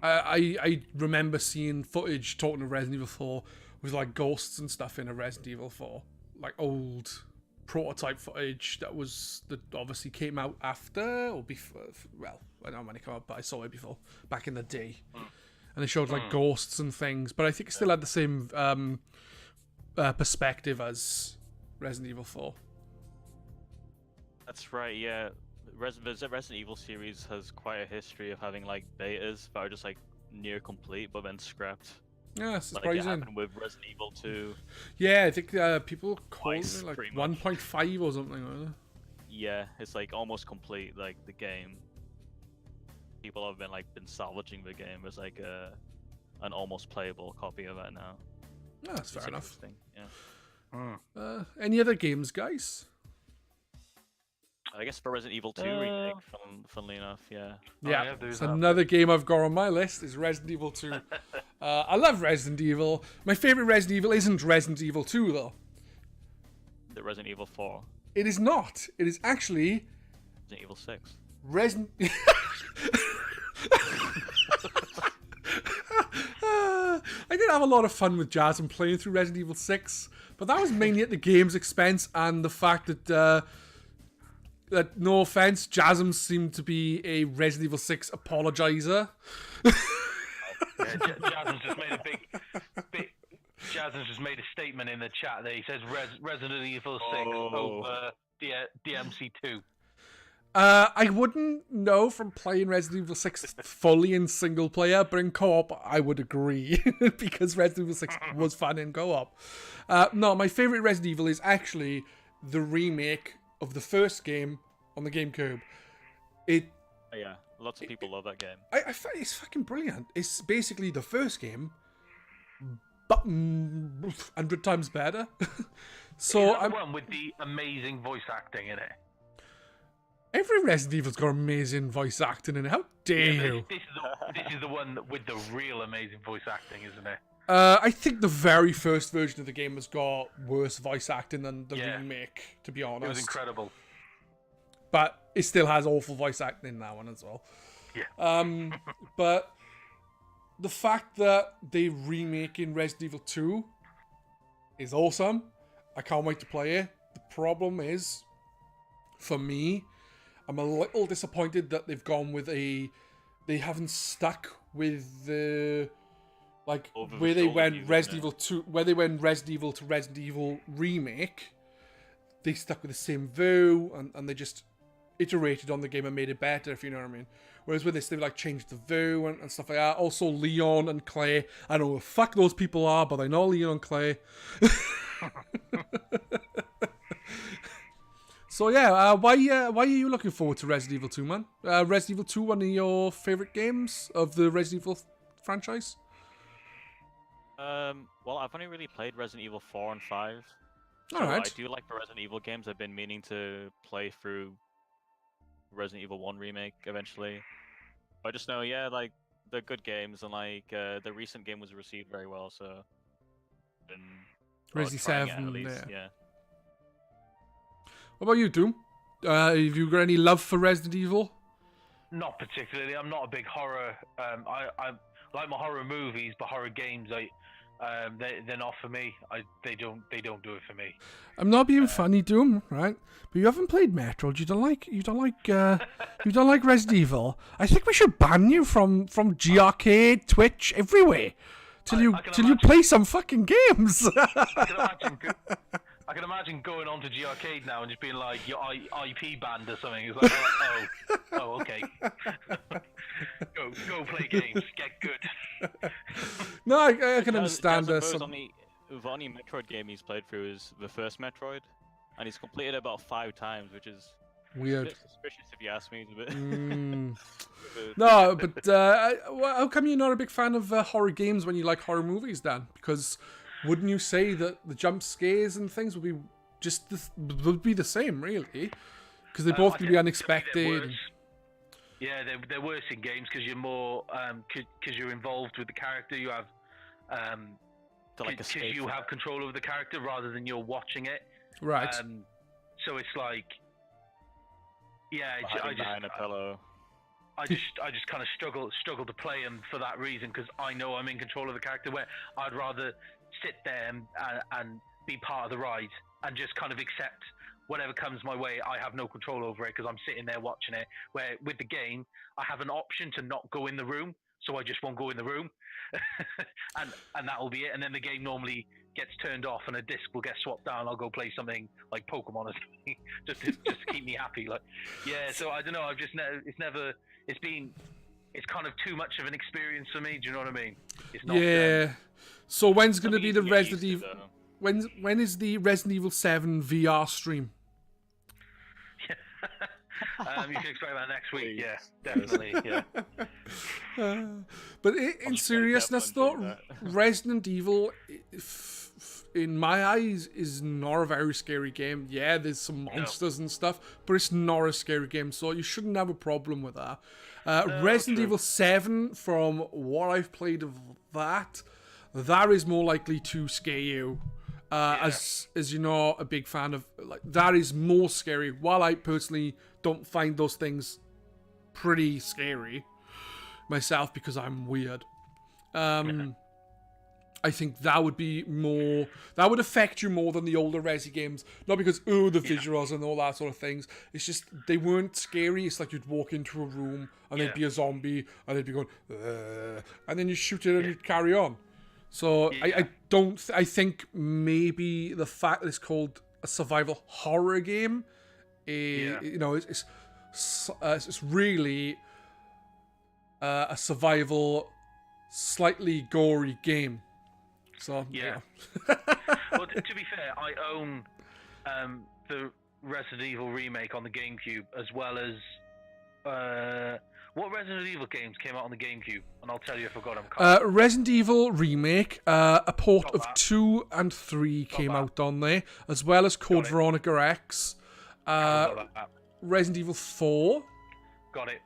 Speaker 1: I remember seeing footage talking to Resident Evil 4 with like ghosts and stuff in a Resident Evil 4, like old prototype footage that obviously came out after or before. Well, I don't know when it came out, but I saw it before back in the day, and it showed like ghosts and things. But I think it still had the same perspective as Resident Evil 4.
Speaker 3: That's right, yeah. The Resident Evil series has quite a history of having like betas that are just like near complete but then scrapped.
Speaker 1: Yeah, it's
Speaker 3: Like it
Speaker 1: surprising.
Speaker 3: happened with Resident Evil 2.
Speaker 1: Yeah, I think people call it
Speaker 3: Twice,
Speaker 1: like
Speaker 3: pretty much.
Speaker 1: 1.5 or something like that.
Speaker 3: Yeah, it's like almost complete, like the game. People have been salvaging the game as like an almost playable copy of it now.
Speaker 1: Yeah, that's fair
Speaker 3: It's
Speaker 1: enough.
Speaker 3: interesting, Yeah.
Speaker 1: Any other games, guys?
Speaker 3: I guess for Resident Evil 2 remake, funnily enough, yeah.
Speaker 1: Yeah,
Speaker 2: yeah, there's
Speaker 1: it's
Speaker 2: that.
Speaker 1: another game I've got on my list is Resident Evil 2. I love Resident Evil. My favorite Resident Evil isn't Resident Evil 2 though.
Speaker 3: The Resident Evil 4,
Speaker 1: It is not. It is actually
Speaker 3: Resident Evil 6.
Speaker 1: Resident. I did have a lot of fun with Jasmine playing through Resident Evil 6, but that was mainly at the game's expense and the fact that no offense, Jasmine seemed to be a Resident Evil 6 apologizer.
Speaker 2: Yeah, Jasmine's just made a big. Jasmine's just made a statement in the chat that he says Resident Evil 6 over DMC2.
Speaker 1: I wouldn't know from playing Resident Evil 6 fully in single player, but in co-op, I would agree because Resident Evil 6 was fun in co-op. No, my favorite Resident Evil is actually the remake of the first game on the GameCube.
Speaker 3: Yeah, lots of people love that game.
Speaker 1: I find it's fucking brilliant. It's basically the first game, but 100 times better. So
Speaker 2: I'm one with the amazing voice acting in it.
Speaker 1: Every Resident Evil's got amazing voice acting in it. How dare you?
Speaker 2: This is the one with the real amazing voice acting, isn't it?
Speaker 1: I think the very first version of the game has got worse voice acting than the remake, to be honest.
Speaker 2: It was incredible.
Speaker 1: But it still has awful voice acting in that one as well.
Speaker 2: Yeah.
Speaker 1: But the fact that they're remaking Resident Evil 2 is awesome. I can't wait to play it. The problem is, for me, I'm a little disappointed that they've gone with they haven't stuck with the where they went Resident Evil 2, where they went Resident Evil to Resident Evil remake. They stuck with the same view and they just iterated on the game and made it better, if you know what I mean. Whereas with this, they've like changed the view and stuff like that. Also, Leon and Clay. I don't know who the fuck those people are, but I know Leon and Clay. So yeah, why are you looking forward to Resident Evil 2, man? Resident Evil 2, one of your favorite games of the Resident Evil franchise?
Speaker 3: Well, I've only really played Resident Evil 4 and 5.
Speaker 1: All right.
Speaker 3: I do like the Resident Evil games. I've been meaning to play through Resident Evil 1 remake eventually. I just know, yeah, like they're good games, and like the recent game was received very well, so.
Speaker 1: Resident 7,
Speaker 3: yeah.
Speaker 1: What about you, Doom? Have you got any love for Resident Evil?
Speaker 2: Not particularly. I'm not a big horror. I like my horror movies, but horror games, they're not for me. They don't do it for me.
Speaker 1: I'm not being funny, Doom, right? But you haven't played Metroid. You don't like Resident Evil. I think we should ban you from GRcade, Twitch, everywhere till you play some fucking games.
Speaker 2: I can imagine going on to GRcade now and just being like, your IP banned or something. It's like, oh, okay. go play games, get good.
Speaker 1: No, I can understand this.
Speaker 3: The only Metroid game he's played through is the first Metroid, and he's completed it about 5 times, which is
Speaker 1: weird.
Speaker 3: A bit suspicious if you ask me. It's a bit...
Speaker 1: No, but how come you're not a big fan of horror games when you like horror movies, Dan? Because wouldn't you say that the jump scares and things would be would be the same, really? Because they both could be unexpected.
Speaker 2: Yeah, they're worse in games because you're more because you're involved with the character. You have because you have control over the character rather than you're watching it.
Speaker 1: Right.
Speaker 2: So it's like Yeah,
Speaker 3: hiding behind a pillow.
Speaker 2: I just kind of struggle to play him for that reason, because I know I'm in control of the character. Where I'd rather sit there and be part of the ride and just kind of accept whatever comes my way. I have no control over it because I'm sitting there watching it. Where with the game, I have an option to not go in the room, so I just won't go in the room, and that will be it. And then the game normally gets turned off, and a disc will get swapped down. I'll go play something like Pokemon or something, just to keep me happy. Like, yeah. So I don't know. I've just it's kind of too much of an experience for me. Do you know what I mean? It's not.
Speaker 1: Yeah. So when's going to be the
Speaker 3: You get
Speaker 1: Resident
Speaker 3: used to
Speaker 1: Evil?
Speaker 3: though.
Speaker 1: When is the Resident Evil 7 VR stream?
Speaker 2: You can expect that next week. Yeah, definitely. Yeah.
Speaker 1: But in seriousness, though,
Speaker 3: doing that.
Speaker 1: Resident Evil, in my eyes, is not a very scary game. Yeah, there's some monsters and stuff, but it's not a scary game, so you shouldn't have a problem with that. Resident
Speaker 2: true.
Speaker 1: Evil 7, from what I've played of that is more likely to scare you. As you're not a big fan of, like, that is more scary. While I personally don't find those things pretty scary myself because I'm weird. I think that would be more, that would affect you more than the older Resi games. Not because, the visuals and all that sort of things. It's just, they weren't scary. It's like you'd walk into a room and there'd be a zombie and they'd be going, and then you shoot it and you'd carry on. So I think maybe the fact that it's called a survival horror game, you know, it's really a survival, slightly gory game. So
Speaker 2: Yeah. Well, to be fair, I own the Resident Evil remake on the GameCube, as well as what Resident Evil games came out on the GameCube, and I'll tell you if I got them.
Speaker 1: Resident Evil remake, a port
Speaker 2: Got
Speaker 1: of
Speaker 2: that.
Speaker 1: 2 and 3 came out on there, as well as Code
Speaker 2: it.
Speaker 1: Veronica X, Resident Evil 4,
Speaker 2: Got it.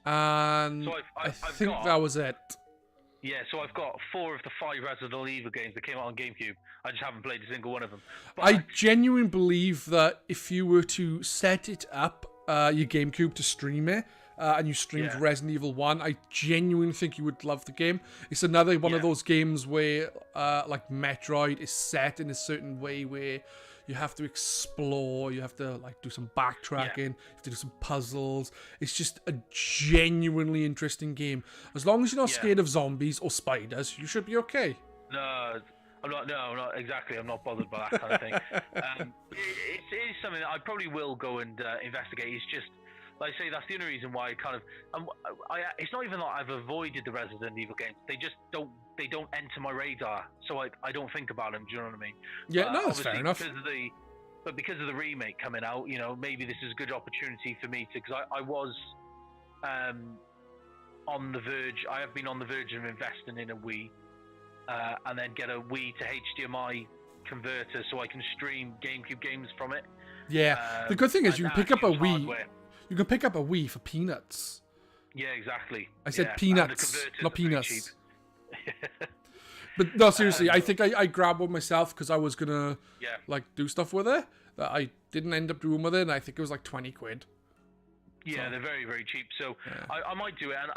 Speaker 1: and
Speaker 2: So
Speaker 1: I
Speaker 2: I've
Speaker 1: think
Speaker 2: got-
Speaker 1: that was it.
Speaker 2: Yeah, so I've got 4 of the 5 Resident Evil games that came out on GameCube. I just haven't played a single one of them. But
Speaker 1: I genuinely believe that if you were to set it up, your GameCube, to stream it, and you streamed Resident Evil 1, I genuinely think you would love the game. It's another one of those games where, like Metroid, is set in a certain way where you have to explore, you have to like do some backtracking, you have to do some puzzles. It's just a genuinely interesting game. As long as you're not scared of zombies or spiders, you should be okay.
Speaker 2: No, I'm not. No, I'm not exactly. I'm not bothered by that kind of thing. It is something that I probably will go and investigate. It's just, like I say, that's the only reason why I kind of. It's not even that I've avoided the Resident Evil games. They just don't. They don't enter my radar, so I don't think about them. Do you know what I mean?
Speaker 1: Yeah, no, that's fair enough.
Speaker 2: Because of the remake coming out, you know, maybe this is a good opportunity for me to, because I was on the verge. I have been on the verge of investing in a Wii, and then get a Wii to HDMI converter so I can stream GameCube games from it.
Speaker 1: Yeah, the good thing is you can pick up a Wii.
Speaker 2: Hardware.
Speaker 1: You can pick up a Wii for peanuts.
Speaker 2: Yeah, exactly.
Speaker 1: I said
Speaker 2: and the
Speaker 1: peanuts,
Speaker 2: converters
Speaker 1: not
Speaker 2: are very
Speaker 1: peanuts.
Speaker 2: cheap.
Speaker 1: But no, seriously, I think I grabbed one myself because I was gonna
Speaker 2: Yeah.
Speaker 1: like do stuff with it that I didn't end up doing with it, and I think it was like 20 quid.
Speaker 2: Yeah,
Speaker 1: So-
Speaker 2: they're very, very cheap. So
Speaker 1: Yeah.
Speaker 2: I might do it, and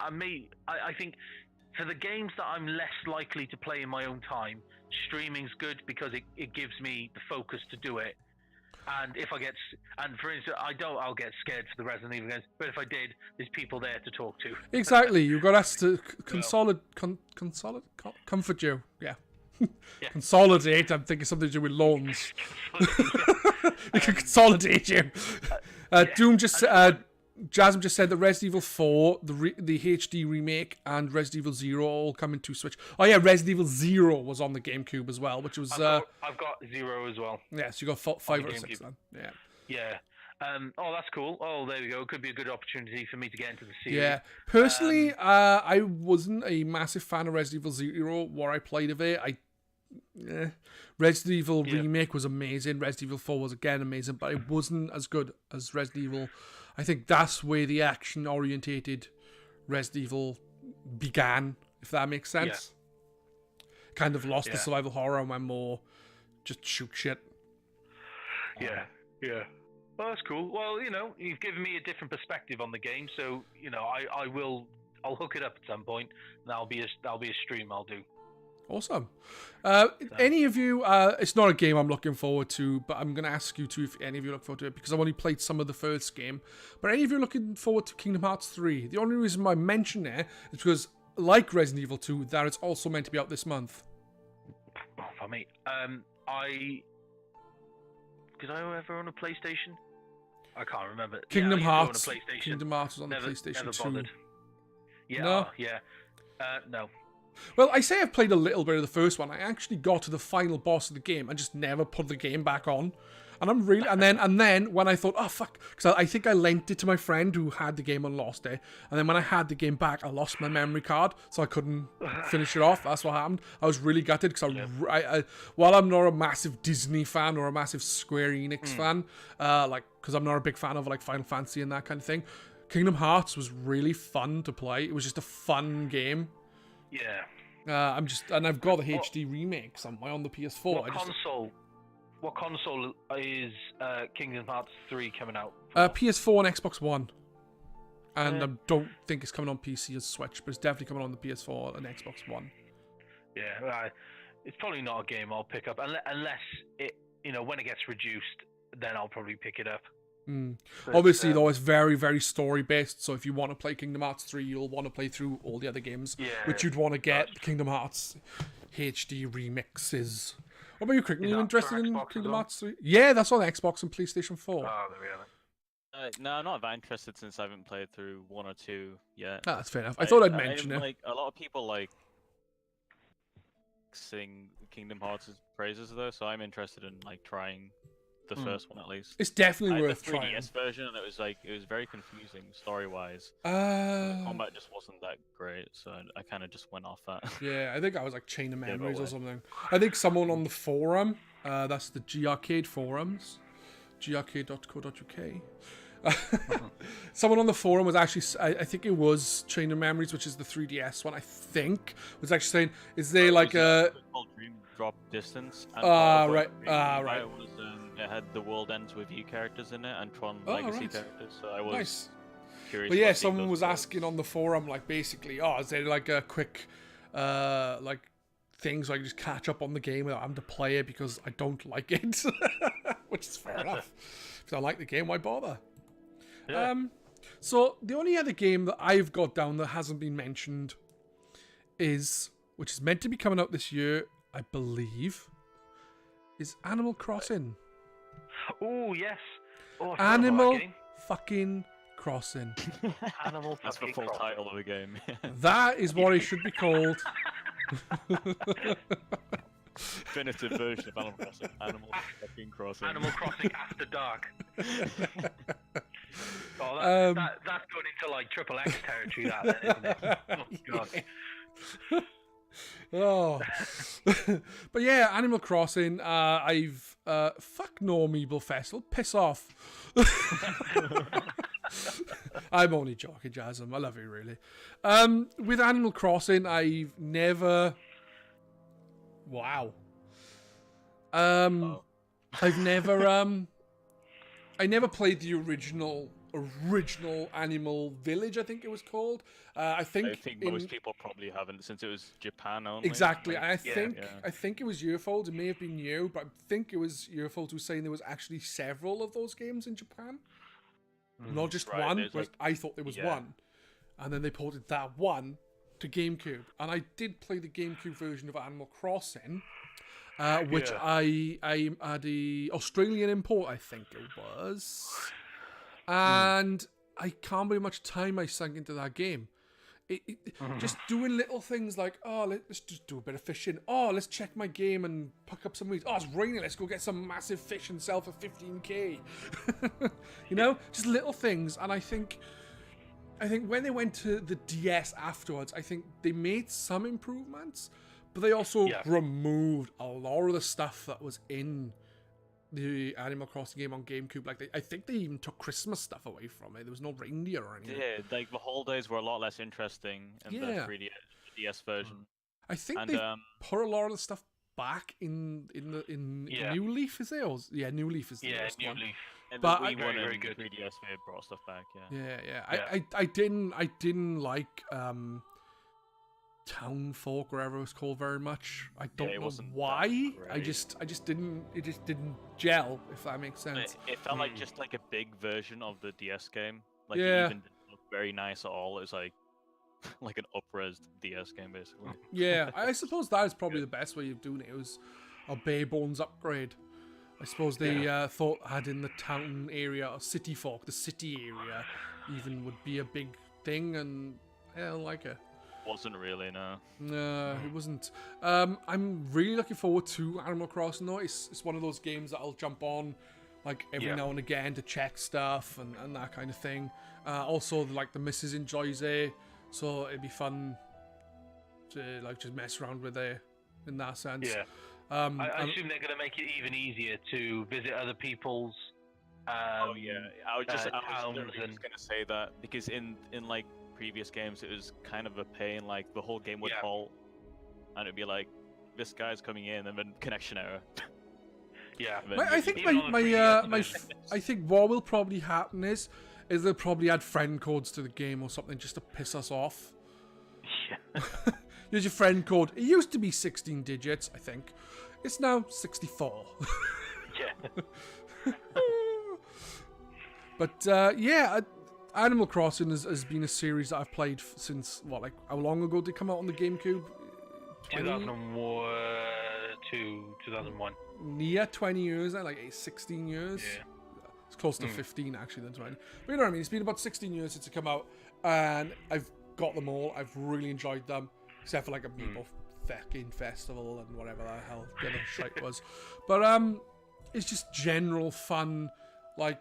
Speaker 2: I think for the games that I'm less likely to play in my own time, streaming's good because it gives me the focus to do it. And if I get, and for instance, I'll get scared for the Resident Evil games. But if I did, there's people there to talk to.
Speaker 1: Exactly, you got us to comfort you. Yeah.
Speaker 2: Yeah.
Speaker 1: Consolidate. I'm thinking something to do with loans. We can consolidate you. Doom just Jasmine just said that Resident Evil 4, the HD remake, and Resident Evil 0 all coming to Switch. Oh yeah, Resident Evil 0 was on the GameCube as well, which was
Speaker 2: I've got 0 as well.
Speaker 1: yeah, so you got 5
Speaker 2: the
Speaker 1: or 6
Speaker 2: GameCube.
Speaker 1: then. Yeah.
Speaker 2: Yeah. Oh, that's cool. Oh, there we go. Could be a good opportunity for me to get into the series.
Speaker 1: Yeah. Personally, I wasn't a massive fan of Resident Evil 0. What I played of it, Resident Evil remake was amazing. Resident Evil 4 was again amazing, but it wasn't as good as Resident Evil. I think that's where the action-orientated Resident Evil began, if that makes sense. Kind of lost the survival horror and went more just shoot shit.
Speaker 2: Yeah. Oh, that's cool. Well, you've given me a different perspective on the game, so I'll hook it up at some point. And that'll be a stream I'll do.
Speaker 1: Awesome. Any of you, it's not a game I'm looking forward to, but I'm going to ask you to if any of you look forward to it, because I've only played some of the first game. But any of you looking forward to Kingdom Hearts 3? The only reason I mention it is because, like Resident Evil 2, that it's also meant to be out this month.
Speaker 2: Oh, for me. Did I ever own a PlayStation? I can't remember.
Speaker 1: Kingdom
Speaker 2: I
Speaker 1: Hearts.
Speaker 2: used to own a PlayStation.
Speaker 1: Kingdom Hearts was on the PlayStation
Speaker 2: never
Speaker 1: 2.
Speaker 2: bothered. Yeah,
Speaker 1: No?
Speaker 2: yeah. No.
Speaker 1: Well, I say I've played a little bit of the first one. I actually got to the final boss of the game and just never put the game back on. And I'm really, and then when I thought, oh fuck, because I think I lent it to my friend who had the game and lost it. And then when I had the game back, I lost my memory card, so I couldn't finish it off. That's what happened. I was really gutted because I while I'm not a massive Disney fan or a massive Square Enix fan, because I'm not a big fan of like Final Fantasy and that kind of thing, Kingdom Hearts was really fun to play. It was just a fun game.
Speaker 2: Yeah.
Speaker 1: I've got the HD remake somewhere on the PS4.
Speaker 2: What console is Kingdom Hearts 3 coming out?
Speaker 1: PS4 and Xbox One. And I don't think it's coming on PC or Switch, but it's definitely coming on the PS4 and Xbox One.
Speaker 2: Yeah, it's probably not a game I'll pick up unless it, when it gets reduced, then I'll probably pick it up. But,
Speaker 1: obviously, though, it's very, very story-based, so if you want to play Kingdom Hearts 3, you'll want to play through all the other games, which you'd want to get Kingdom Hearts HD remixes. What about you, Kriken? Are you interested in Kingdom Hearts 3? Yeah, that's on Xbox and PlayStation 4.
Speaker 2: Oh, there we have it.
Speaker 3: No, I'm not that interested since I haven't played through 1 or 2 yet.
Speaker 1: Ah, that's fair enough. I thought I'd mention it.
Speaker 3: Like, a lot of people sing Kingdom Hearts' praises though, so I'm interested in trying the first one at least.
Speaker 1: It's definitely worth
Speaker 3: the 3DS
Speaker 1: trying.
Speaker 3: version, and it was very confusing story-wise. The combat just wasn't that great, so I kind of just went off that.
Speaker 1: Yeah, I think I was like Chain of Memories or something. I think someone on the forum, that's the GRcade forums, grcade.co.uk. Someone on the forum was actually, I think it was Chain of Memories, which is the 3DS one, I think, was actually saying, is there like a...
Speaker 3: Dream Drop Distance.
Speaker 1: Right.
Speaker 3: It had the World Ends With You characters in it, and Tron Legacy characters, so I was curious.
Speaker 1: But yeah, someone was asking on the forum, basically, is there like a quick, thing so I can just catch up on the game without having to play it because I don't like it? Which is fair enough. If I like the game, why bother? Yeah. So the only other game that I've got down that hasn't been mentioned which is meant to be coming out this year, I believe, is Animal Crossing.
Speaker 2: Oh yes. Oh,
Speaker 1: Animal fucking Crossing.
Speaker 2: Animal.
Speaker 3: That's the full title of the game.
Speaker 1: That is what it should be called.
Speaker 3: Definitive version of Animal Crossing. Animal fucking Crossing.
Speaker 2: Animal Crossing After Dark. Oh, that's going into Triple X territory, that then, isn't it? Oh god.
Speaker 1: Oh. But yeah, Animal Crossing, I've fuck no Amiibo Festival, piss off. I'm only joking, Jasmine, I love you really. With Animal Crossing, I've never I've never I never played the original Animal Village, I think it was called. I think
Speaker 3: most people probably haven't, since it was Japan only.
Speaker 1: Exactly. I think it was your fault. It may have been you, but I think it was your fault who was saying there was actually several of those games in Japan. Not just one, whereas I thought there was one. And then they ported that one to GameCube. And I did play the GameCube version of Animal Crossing, which I had the Australian import, I think it was. And I can't believe how much time I sunk into that game. Just doing little things like, let's just do a bit of fishing. Let's check my game and pick up some weeds. It's raining. Let's go get some massive fish and sell for 15k. Just little things. And I think when they went to the DS afterwards, I think they made some improvements, but they also removed a lot of the stuff that was in the Animal Crossing game on GameCube. I think they even took Christmas stuff away from it. There was no reindeer or anything.
Speaker 3: Yeah, the holidays were a lot less interesting in the 3DS version.
Speaker 1: I think they put a lot of the stuff back in
Speaker 2: Yeah.
Speaker 1: New Leaf, is it? Or, yeah, New Leaf is the
Speaker 2: Yeah,
Speaker 1: newest
Speaker 2: New
Speaker 1: one.
Speaker 2: Leaf.
Speaker 3: And
Speaker 1: But
Speaker 3: the
Speaker 1: I-
Speaker 3: Wii one
Speaker 2: very
Speaker 3: and
Speaker 2: good.
Speaker 3: 3DS they brought stuff back. Yeah.
Speaker 1: Yeah. I didn't like Town Folk, whatever it was called, very much. I don't
Speaker 3: it
Speaker 1: know
Speaker 3: wasn't that
Speaker 1: why. I
Speaker 3: great.
Speaker 1: just didn't. It just didn't gel, if that makes sense.
Speaker 3: It felt like just like a big version of the DS game. Like
Speaker 1: Yeah.
Speaker 3: it even didn't look very nice at all. It was like like an up-res DS game basically.
Speaker 1: Yeah, I suppose that is probably the best way of doing it. It was a bare bones upgrade. I suppose they thought adding the town area or city folk, the city area, even would be a big thing, and I don't like it.
Speaker 3: Wasn't really, no.
Speaker 1: No, it wasn't. I'm really looking forward to Animal Crossing though. It's one of those games that I'll jump on like every now and again to check stuff and that kind of thing. Also, like the missus enjoys it, so it'd be fun to like just mess around with it in that sense.
Speaker 2: Yeah. I assume they're going to make it even easier to visit other people's.
Speaker 3: Oh yeah, I was
Speaker 2: towns
Speaker 3: literally
Speaker 2: and
Speaker 3: just gonna say that because in like previous games it was kind of a pain. Like the whole game would
Speaker 2: Yeah.
Speaker 3: halt, and it'd be like, this guy's coming in, and then connection error.
Speaker 2: yeah.
Speaker 3: And then
Speaker 1: I think
Speaker 2: Even on the 3DS version.
Speaker 1: I think what will probably happen is they'll probably add friend codes to the game or something just to piss us off.
Speaker 2: Yeah.
Speaker 1: Here's your friend code. It used to be 16 digits, I think. It's now 64.
Speaker 2: Yeah.
Speaker 1: But yeah, Animal Crossing has been a series that I've played since like how long ago did it come out on the GameCube?
Speaker 2: 2001 to 2001.
Speaker 1: Near 20 years, like 16 years.
Speaker 2: Yeah.
Speaker 1: It's close to 15 actually than 20. But you know what I mean? It's been about 16 years since it came out, and I've got them all. I've really enjoyed them, except for like a Meeple fucking festival and whatever the hell the other shite was. But it's just general fun, like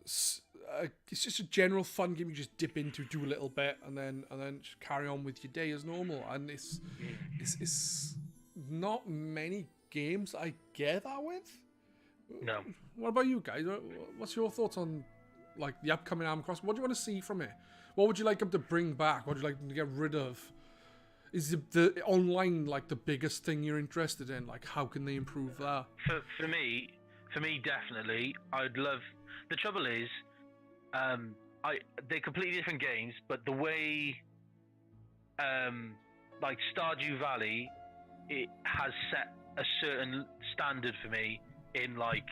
Speaker 1: it's just a general fun game you just dip into, do a little bit, and then just carry on with your day as normal. And it's not many games I get that with.
Speaker 2: No.
Speaker 1: What about you guys? What's your thoughts on like the upcoming Animal Crossing? What do you want to see from it? What would you like them to bring back? What would you like them to get rid of? Is the online like the biggest thing you're interested in? Like, how can they improve that?
Speaker 2: For me, definitely. I'd love. The trouble is, they're completely different games, but the way, like Stardew Valley, it has set a certain standard for me in like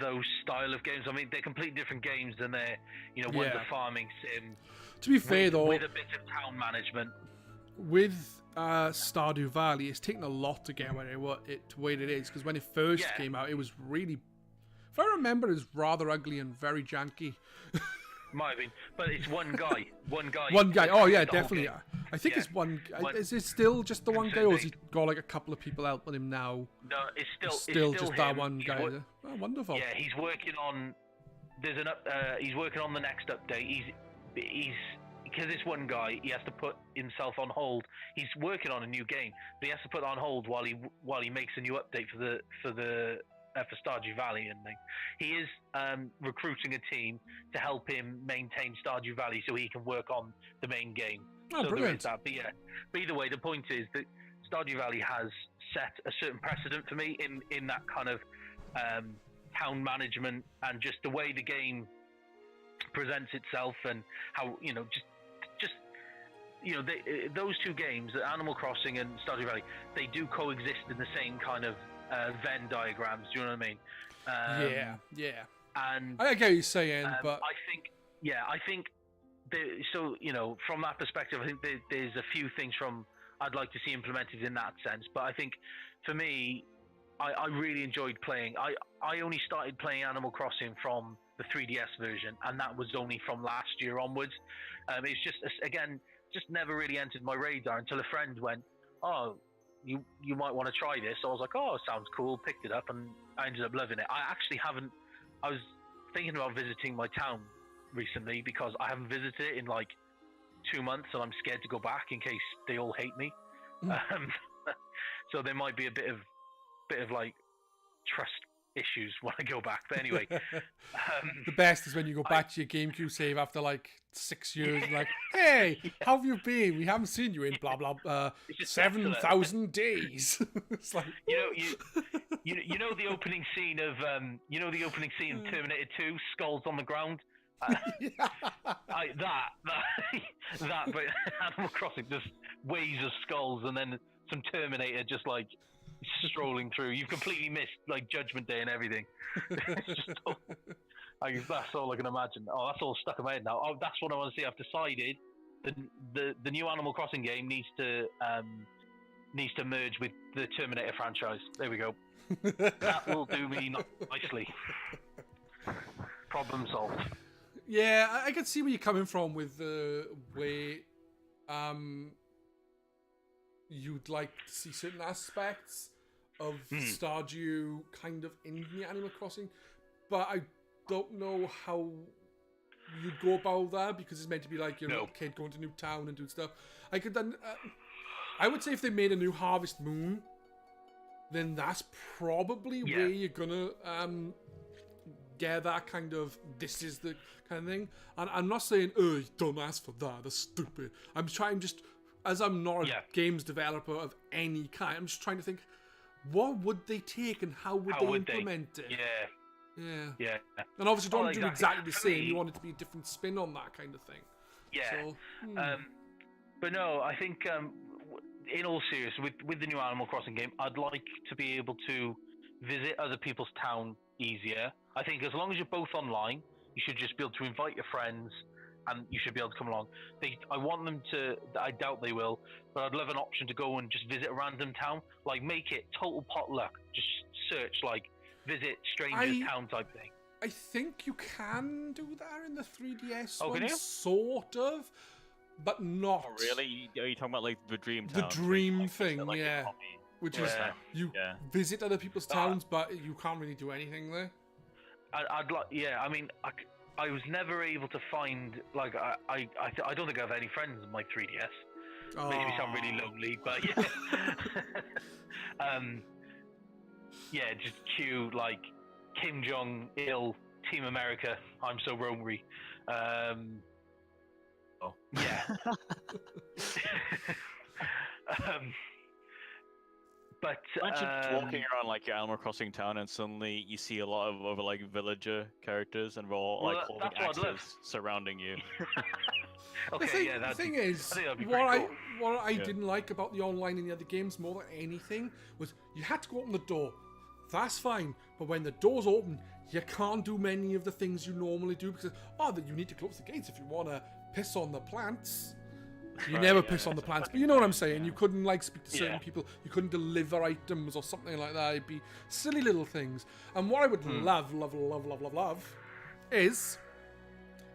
Speaker 2: those style of games. I mean, they're completely different games than they're, one's a farming sim.
Speaker 1: To be fair though,
Speaker 2: with a bit of town management.
Speaker 1: With Stardew Valley, it's taken a lot to get it to where it is. Because when it first came out, it was really, if I remember, it was rather ugly and very janky.
Speaker 2: Might have been, but it's one guy. One guy.
Speaker 1: One guy. Oh yeah,
Speaker 2: the whole
Speaker 1: definitely.
Speaker 2: game.
Speaker 1: I think
Speaker 2: Yeah.
Speaker 1: it's one.
Speaker 2: One-
Speaker 1: Is it still just the one guy, or has he
Speaker 2: Consolidate.
Speaker 1: got like a couple of people helping him now?
Speaker 2: No, it's still
Speaker 1: Still
Speaker 2: it's
Speaker 1: just
Speaker 2: him.
Speaker 1: that one
Speaker 2: He's
Speaker 1: guy.
Speaker 2: wo-
Speaker 1: Oh, wonderful.
Speaker 2: Yeah, he's working on. There's he's working on the next update. He's because this one guy, he has to put himself on hold. He's working on a new game, but he has to put it on hold while he makes a new update for Stardew Valley and things. He is recruiting a team to help him maintain Stardew Valley so he can work on the main game.
Speaker 1: Oh,
Speaker 2: so
Speaker 1: brilliant.
Speaker 2: there is that. But yeah, but either way, the point is that Stardew Valley has set a certain precedent for me in that kind of town management and just the way the game presents itself and how those two games, Animal Crossing and Stardew Valley, they do coexist in the same kind of Venn diagrams. Do you know what I mean?
Speaker 1: Yeah.
Speaker 2: And
Speaker 1: I get what you're saying, but
Speaker 2: I think from that perspective, I think there's a few things I'd like to see implemented in that sense. But I think for me, I really enjoyed playing. I only started playing Animal Crossing from the 3DS version, and that was only from last year onwards. It's just never really entered my radar until a friend went, "Oh, you might want to try this." So I was like, "Oh, sounds cool." Picked it up, and I ended up loving it. I actually haven't. I was thinking about visiting my town recently because I haven't visited it in like 2 months, and I'm scared to go back in case they all hate me. So there might be a bit of like trust issues when I go back. But anyway,
Speaker 1: The best is when you go back to your GameCube save after like 6 years and like, hey, how have you been? We haven't seen you in blah blah
Speaker 2: It's just
Speaker 1: 7,000 days. It's like,
Speaker 2: you know the opening scene of Terminator 2, skulls on the ground.
Speaker 1: yeah.
Speaker 2: That, but Animal Crossing, just waves of skulls, and then some Terminator just like strolling through. You've completely missed like Judgment Day and everything. It's just that's all I can imagine. Oh, that's all stuck in my head now. Oh, that's what I want to see. I've decided the new Animal Crossing game needs to merge with the Terminator franchise. There we go. That will do me nicely. Problem solved.
Speaker 1: Yeah, I can see where you're coming from with the way you'd like to see certain aspects of Stardew kind of in the Animal Crossing, but I don't know how you'd go about that because it's meant to be like you're a little kid going to a new town and doing stuff. I would say if they made a new Harvest Moon, then that's probably where you're gonna get that kind of, this is the kind of thing. And I'm not saying, oh, don't ask for that, that's stupid. I'm trying just, as I'm not a games developer of any kind, I'm just trying to think, what would they take and how would they implement it? Yeah. And obviously don't do exactly the same. You want it to be a different spin on that kind of thing. Yeah. So,
Speaker 2: but no, I think in all seriousness, with the new Animal Crossing game, I'd like to be able to visit other people's town easier. I think as long as you're both online, you should just be able to invite your friends and you should be able to come along. I want them to, I doubt they will, but I'd love an option to go and just visit a random town. Like, make it total potluck. Just search, like, visit stranger's town type thing.
Speaker 1: I think you can do that in the 3DS
Speaker 2: can
Speaker 1: one,
Speaker 2: you?
Speaker 1: sort of, but not.
Speaker 3: Oh, really? Are you talking about like the Dream Town?
Speaker 1: The dream
Speaker 3: like,
Speaker 1: thing,
Speaker 3: like
Speaker 1: yeah. Which is, you visit other people's towns, but you can't really do anything there.
Speaker 2: I'd like, I mean, I was never able to find, like, I don't think I have any friends on my 3DS. Makes me sound really lonely, but yeah. Just cue, like, Kim Jong-il, Team America, I'm so roamery. Yeah. But
Speaker 3: imagine walking around like your Animal Crossing town and suddenly you see a lot of other like villager characters and we're all like holding axes surrounding you.
Speaker 2: Okay,
Speaker 1: the thing is, what I didn't like about the online in the other games more than anything was you had to go open the door. That's fine, but when the door's open, you can't do many of the things you normally do because you need to close the gates if you want to piss on the plants. You never piss on the plants, but you know what I'm saying. You couldn't like speak to certain people. You couldn't deliver items or something like that. It'd be silly little things. And what I would love is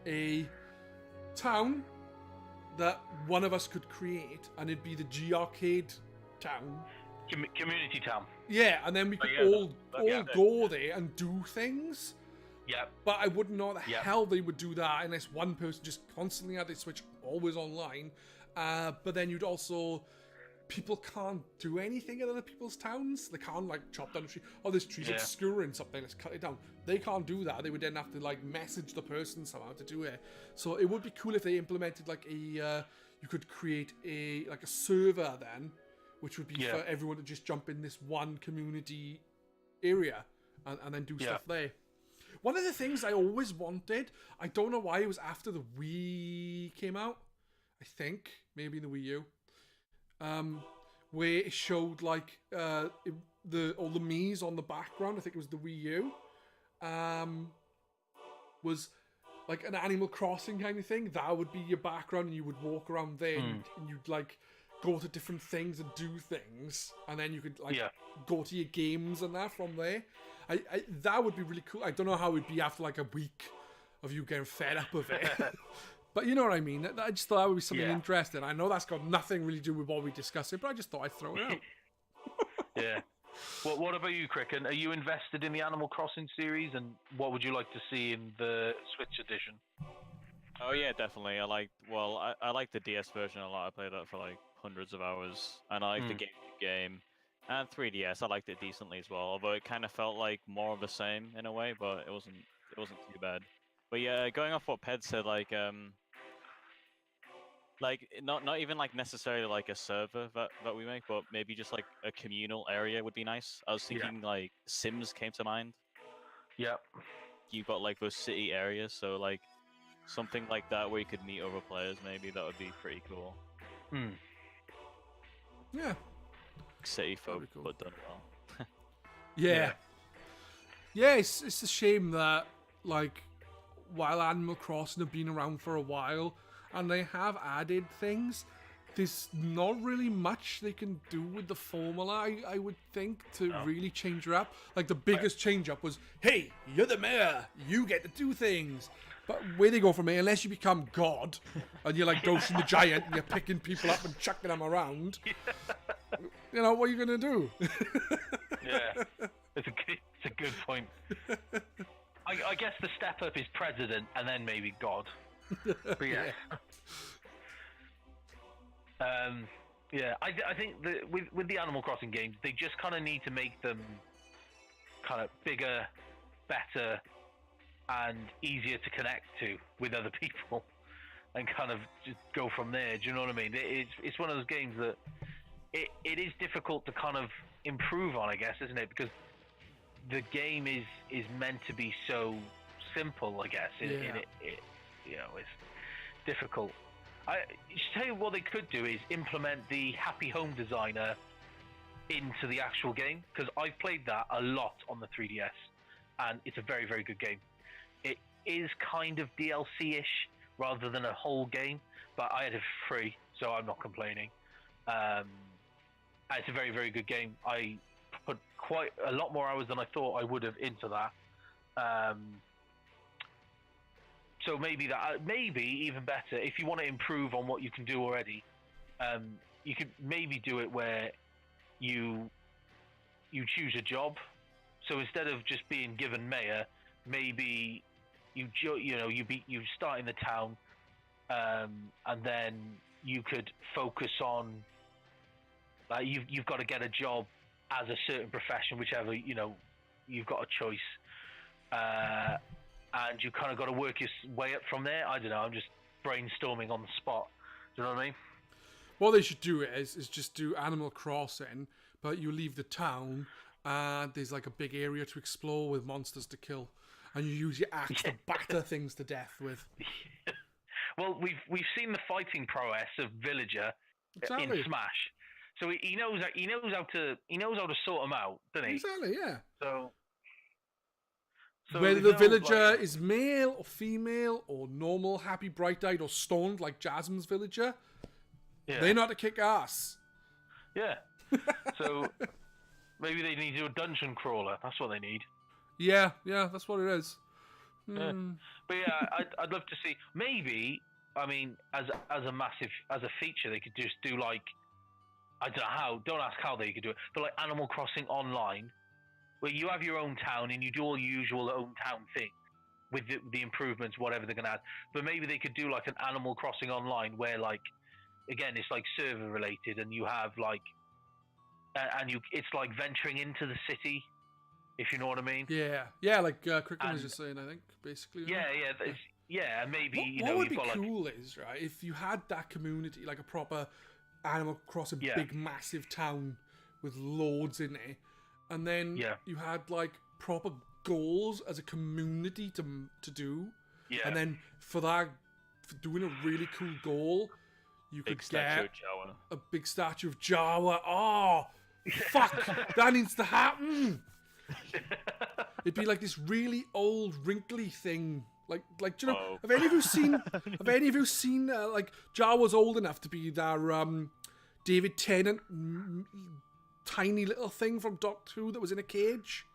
Speaker 1: a town that one of us could create, and it'd be the GRcade town.
Speaker 2: Community town.
Speaker 1: Yeah, and then we could all go there and do things.
Speaker 2: Yeah.
Speaker 1: But I wouldn't know how the hell they would do that unless one person just constantly had their Switch always online. But then you'd also... People can't do anything in other people's towns. They can't, like, chop down a tree. Oh, this tree's obscuring something. Let's cut it down. They can't do that. They would then have to, like, message the person somehow to do it. So it would be cool if they implemented, like, a... you could create a server then, which would be for everyone to just jump in this one community area and then do stuff there. One of the things I always wanted, I don't know why, it was after the Wii came out, I think, maybe the Wii U, where it showed like all the Mii's on the background. I think it was the Wii U, was like an Animal Crossing kind of thing. That would be your background, and you would walk around there, and you'd like go to different things and do things, and then you could like go to your games and that from there. That would be really cool. I don't know how it would be after like a week of you getting fed up of it. But you know what I mean? I just thought that would be something interesting. I know that's got nothing really to do with what we discussed, but I just thought I'd throw it out.
Speaker 2: Yeah. Well, what about you, Kriken? Are you invested in the Animal Crossing series, and what would you like to see in the Switch edition?
Speaker 3: Oh yeah, definitely. I like the DS version a lot. I played that for like hundreds of hours, and I like the GameCube game. And 3DS, I liked it decently as well. Although it kind of felt like more of the same in a way, but it wasn't too bad. But yeah, going off what Ped said, like not even like necessarily like a server that we make, but maybe just like a communal area would be nice. I was thinking like Sims came to mind.
Speaker 2: Yep.
Speaker 3: You've got like those city areas, so like something like that where you could meet other players. Maybe that would be pretty cool.
Speaker 1: Yeah.
Speaker 3: City folk,
Speaker 1: cool.
Speaker 3: but done well.
Speaker 1: Yeah. Yeah, it's a shame that, like, while Animal Crossing have been around for a while, and they have added things, there's not really much they can do with the formula, I would think, to really change it up. Like, the biggest change up was, hey, you're the mayor, you get to do things. But where they go from here, unless you become God, and you're like Ghost and the Giant, and you're picking people up and chucking them around, you know, what are you going to do?
Speaker 2: Yeah, it's a good point. I guess the step up is president, and then maybe God. But yeah. I think that with the Animal Crossing games, they just kind of need to make them kind of bigger, better, and easier to connect to with other people, and kind of just go from there. Do you know what I mean? It's one of those games that it is difficult to kind of improve on, I guess, isn't it? Because the game is meant to be so simple, I guess. It you know, it's difficult. I just tell you what they could do is implement the Happy Home Designer into the actual game, because I've played that a lot on the 3DS, and it's a very, very good game. It is kind of DLC-ish rather than a whole game, but I had it for free, so I'm not complaining. It's a very, very good game. I put quite a lot more hours than I thought I would have into that. So maybe even better, if you want to improve on what you can do already, you could maybe do it where you choose a job. So instead of just being given mayor, maybe you start in the town, and then you could focus on you've got to get a job as a certain profession, whichever you've got a choice. And you kind of got to work your way up from there. I don't know. I'm just brainstorming on the spot. Do you know what I mean?
Speaker 1: What they should do is just do Animal Crossing, but you leave the town, and there's like a big area to explore with monsters to kill, and you use your axe to batter things to death with.
Speaker 2: Well, we've seen the fighting prowess of Villager in Smash, so he knows how to sort them out, doesn't he?
Speaker 1: Exactly. Yeah.
Speaker 2: So
Speaker 1: whether the villager is male or female or normal, happy, bright-eyed, or stoned like Jasmine's villager, they know how to kick ass.
Speaker 2: Yeah. So maybe they need to do a dungeon crawler. That's what they need.
Speaker 1: Yeah, that's what it is.
Speaker 2: Yeah. But yeah, I'd love to see. Maybe, I mean, as a feature, they could just do like, I don't know how. Don't ask how they could do it, but like Animal Crossing Online, where you have your own town and you do all your usual own town things with the improvements, whatever they're going to add. But maybe they could do like an Animal Crossing Online where, like, again, it's like server related, and you have like, it's like venturing into the city, if you know what I mean.
Speaker 1: Yeah, like Kriken was just saying, I think, basically.
Speaker 2: Yeah, maybe
Speaker 1: what would be cool is, right, if you had that community, like a proper Animal Crossing big massive town with loads in it. And then you had like proper goals as a community to do. Yeah. And then for doing a really cool goal, you could get a big statue of Jawa. Oh, fuck! That needs to happen. It'd be like this really old, wrinkly thing. Like, do you know? Have any of you seen? Like, Jawa's old enough to be that David Tennant. Tiny little thing from Doctor Who that was in a cage.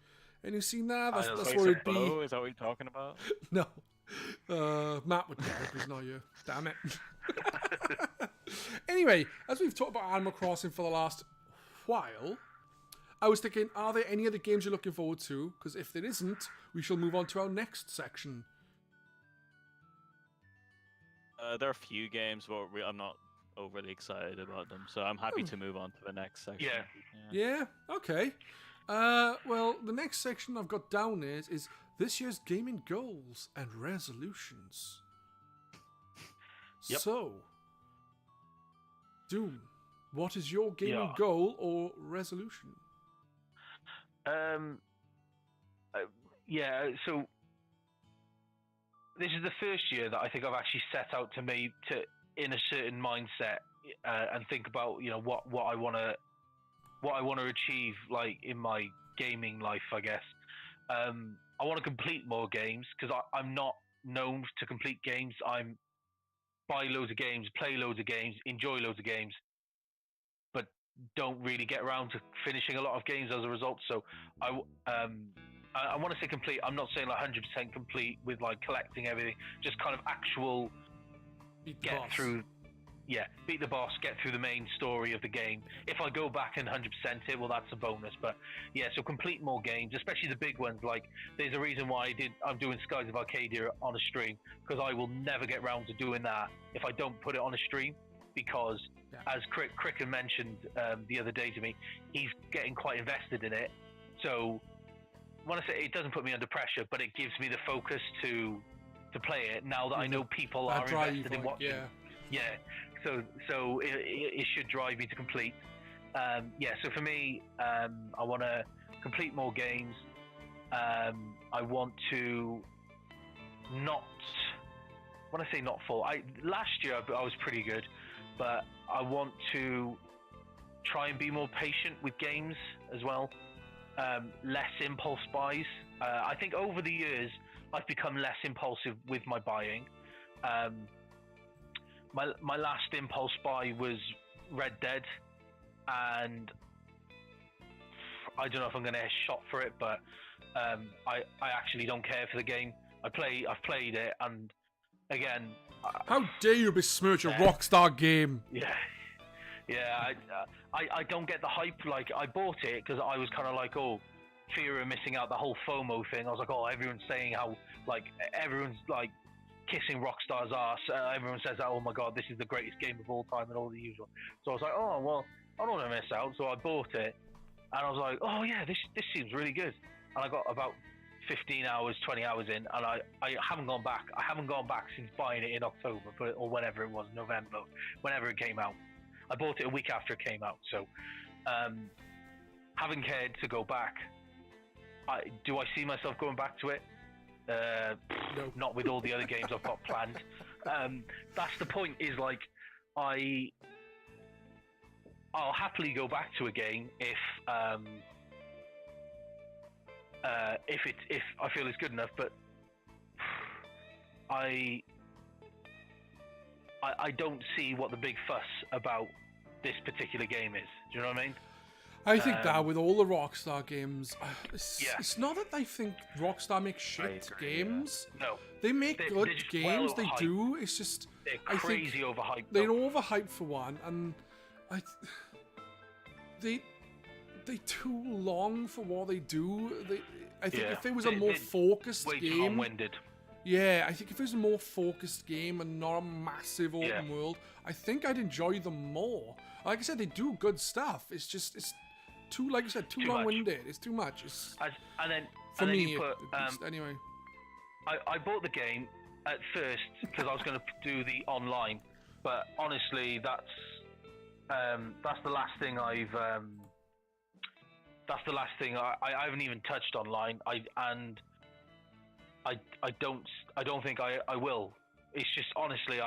Speaker 1: And you seen that? That's what it'd be.
Speaker 3: Is that what you're talking about?
Speaker 1: No. Matt would get it, but he's not you. Damn it. Anyway, as we've talked about Animal Crossing for the last while, I was thinking, are there any other games you're looking forward to? Because if there isn't, we shall move on to our next section.
Speaker 3: There are a few games, but I'm not overly excited about them. So I'm happy to move on to the next section.
Speaker 1: Yeah. Okay. Well, the next section I've got down is this year's gaming goals and resolutions.
Speaker 2: Yep.
Speaker 1: So, Doom, what is your gaming goal or resolution?
Speaker 2: So this is the first year that I think I've actually set out to in a certain mindset and think about what I want to achieve like in my gaming life. I guess I want to complete more games because I'm not known to complete games. I'm buy loads of games, play loads of games, enjoy loads of games, but don't really get around to finishing a lot of games as a result. So I want to say complete. I'm not saying like 100% complete with like collecting everything. Just kind of actual beat the boss, get through the main story of the game. If I go back and 100% it, well, that's a bonus. But yeah, so complete more games, especially the big ones. Like there's a reason why I'm doing Skies of Arcadia on a stream, because I will never get round to doing that if I don't put it on a stream. Because as Kriken mentioned the other day to me, he's getting quite invested in it. So when I say it doesn't put me under pressure, but it gives me the focus to play it now that I know people are invested in watching. Yeah. So it should drive me to complete. So for me, I want to complete more games. I want to not. When I say not fall, last year I was pretty good, but I want to try and be more patient with games as well. Less impulse buys. I think over the years I've become less impulsive with my buying. My last impulse buy was Red Dead, and I don't know if I'm going to shot for it, but I actually don't care for the game. I've played it, and again,
Speaker 1: how dare you besmirch a Rockstar game?
Speaker 2: I don't get the hype. Like I bought it because I was kind of like, fear of missing out, the whole FOMO thing. I was like, everyone's saying how like everyone's like kissing Rockstar's ass. Everyone says that, oh my god, this is the greatest game of all time and all the usual. So I was like, well, I don't want to miss out. So I bought it, and I was like, this seems really good. And I got about 15 hours, 20 hours in, and I haven't gone back. I haven't gone back since buying it in October, or whenever it was, November, whenever it came out. I bought it a week after it came out. So haven't cared to go back. Do I see myself going back to it? No. Not with all the other games I've got planned. That's the point. Is like I'll happily go back to a game if I feel it's good enough. But I don't see what the big fuss about this particular game is. Do you know what I mean?
Speaker 1: I think that with all the Rockstar games, it's not that I think Rockstar makes shit games.
Speaker 2: No.
Speaker 1: They make good games, they do. It's just...
Speaker 2: They're crazy overhyped.
Speaker 1: They're overhyped for one, and they're too long for what they do. I think if it was a more focused
Speaker 2: way
Speaker 1: game...
Speaker 2: Too long-winded.
Speaker 1: Yeah, I think if it was a more focused game and not a massive open world, I think I'd enjoy them more. Like I said, they do good stuff. It's just... too, like you said, too long-winded. It's too much. Anyway.
Speaker 2: I bought the game at first because I was going to do the online, but honestly, that's the last thing I haven't even touched online. I don't think I will. It's just honestly,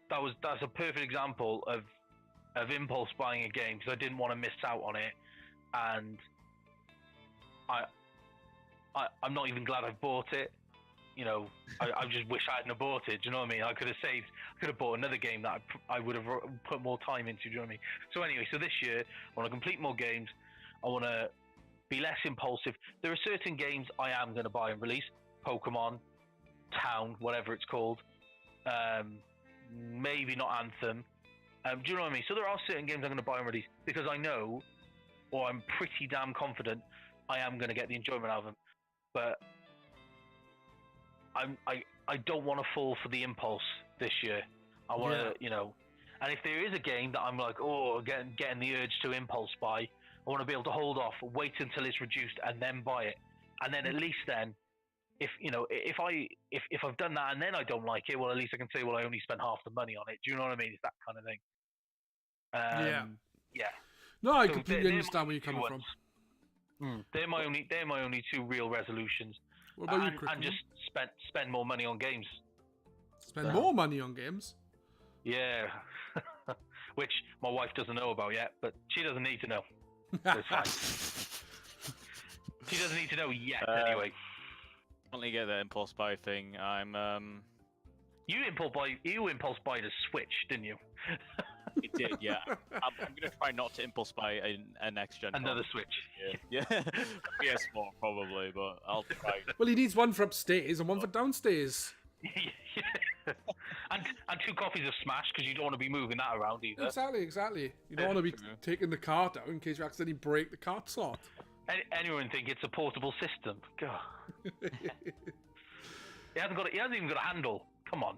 Speaker 2: that's a perfect example of impulse buying a game because I didn't want to miss out on it. And I'm not even glad I bought it. I just wish I hadn't bought it. Do you know what I mean? I could have bought another game that I would have put more time into. Do you know what I mean? So anyway, this year I want to complete more games. I want to be less impulsive. There are certain games I am going to buy and release. Pokemon, Town, whatever it's called. Maybe not Anthem. Do you know what I mean? So there are certain games I'm going to buy and release because I know, or I'm pretty damn confident, I am going to get the enjoyment out of them. But I don't want to fall for the impulse this year. I want to, And if there is a game that I'm like, oh, getting the urge to impulse buy, I want to be able to hold off, wait until it's reduced, and then buy it. And then at least then, if I've done that and then I don't like it, well, at least I can say, well, I only spent half the money on it. Do you know what I mean? It's that kind of thing. Yeah.
Speaker 1: No, I
Speaker 2: So
Speaker 1: completely understand where you're coming from.
Speaker 2: They're my only two real resolutions.
Speaker 1: What about you, Kriken?
Speaker 2: And just spend more money on games.
Speaker 1: Spend more money on games?
Speaker 2: Yeah. Which my wife doesn't know about yet, but she doesn't need to know. So it's fine. She doesn't need to know yet, anyway.
Speaker 3: Only get the impulse buy thing.
Speaker 2: You impulse buy the Switch, didn't you?
Speaker 3: It did, yeah. I'm gonna try not to impulse buy a next gen.
Speaker 2: Another Switch.
Speaker 3: Yeah. PS4 probably, but I'll try.
Speaker 1: Well, he needs one for upstairs and one for downstairs.
Speaker 2: and two copies of Smash, because you don't want to be moving that around either.
Speaker 1: Exactly. You don't want to be taking the cart out in case you accidentally break the cart slot.
Speaker 2: Anyone think it's a portable system? God. He hasn't even got a handle. Come on.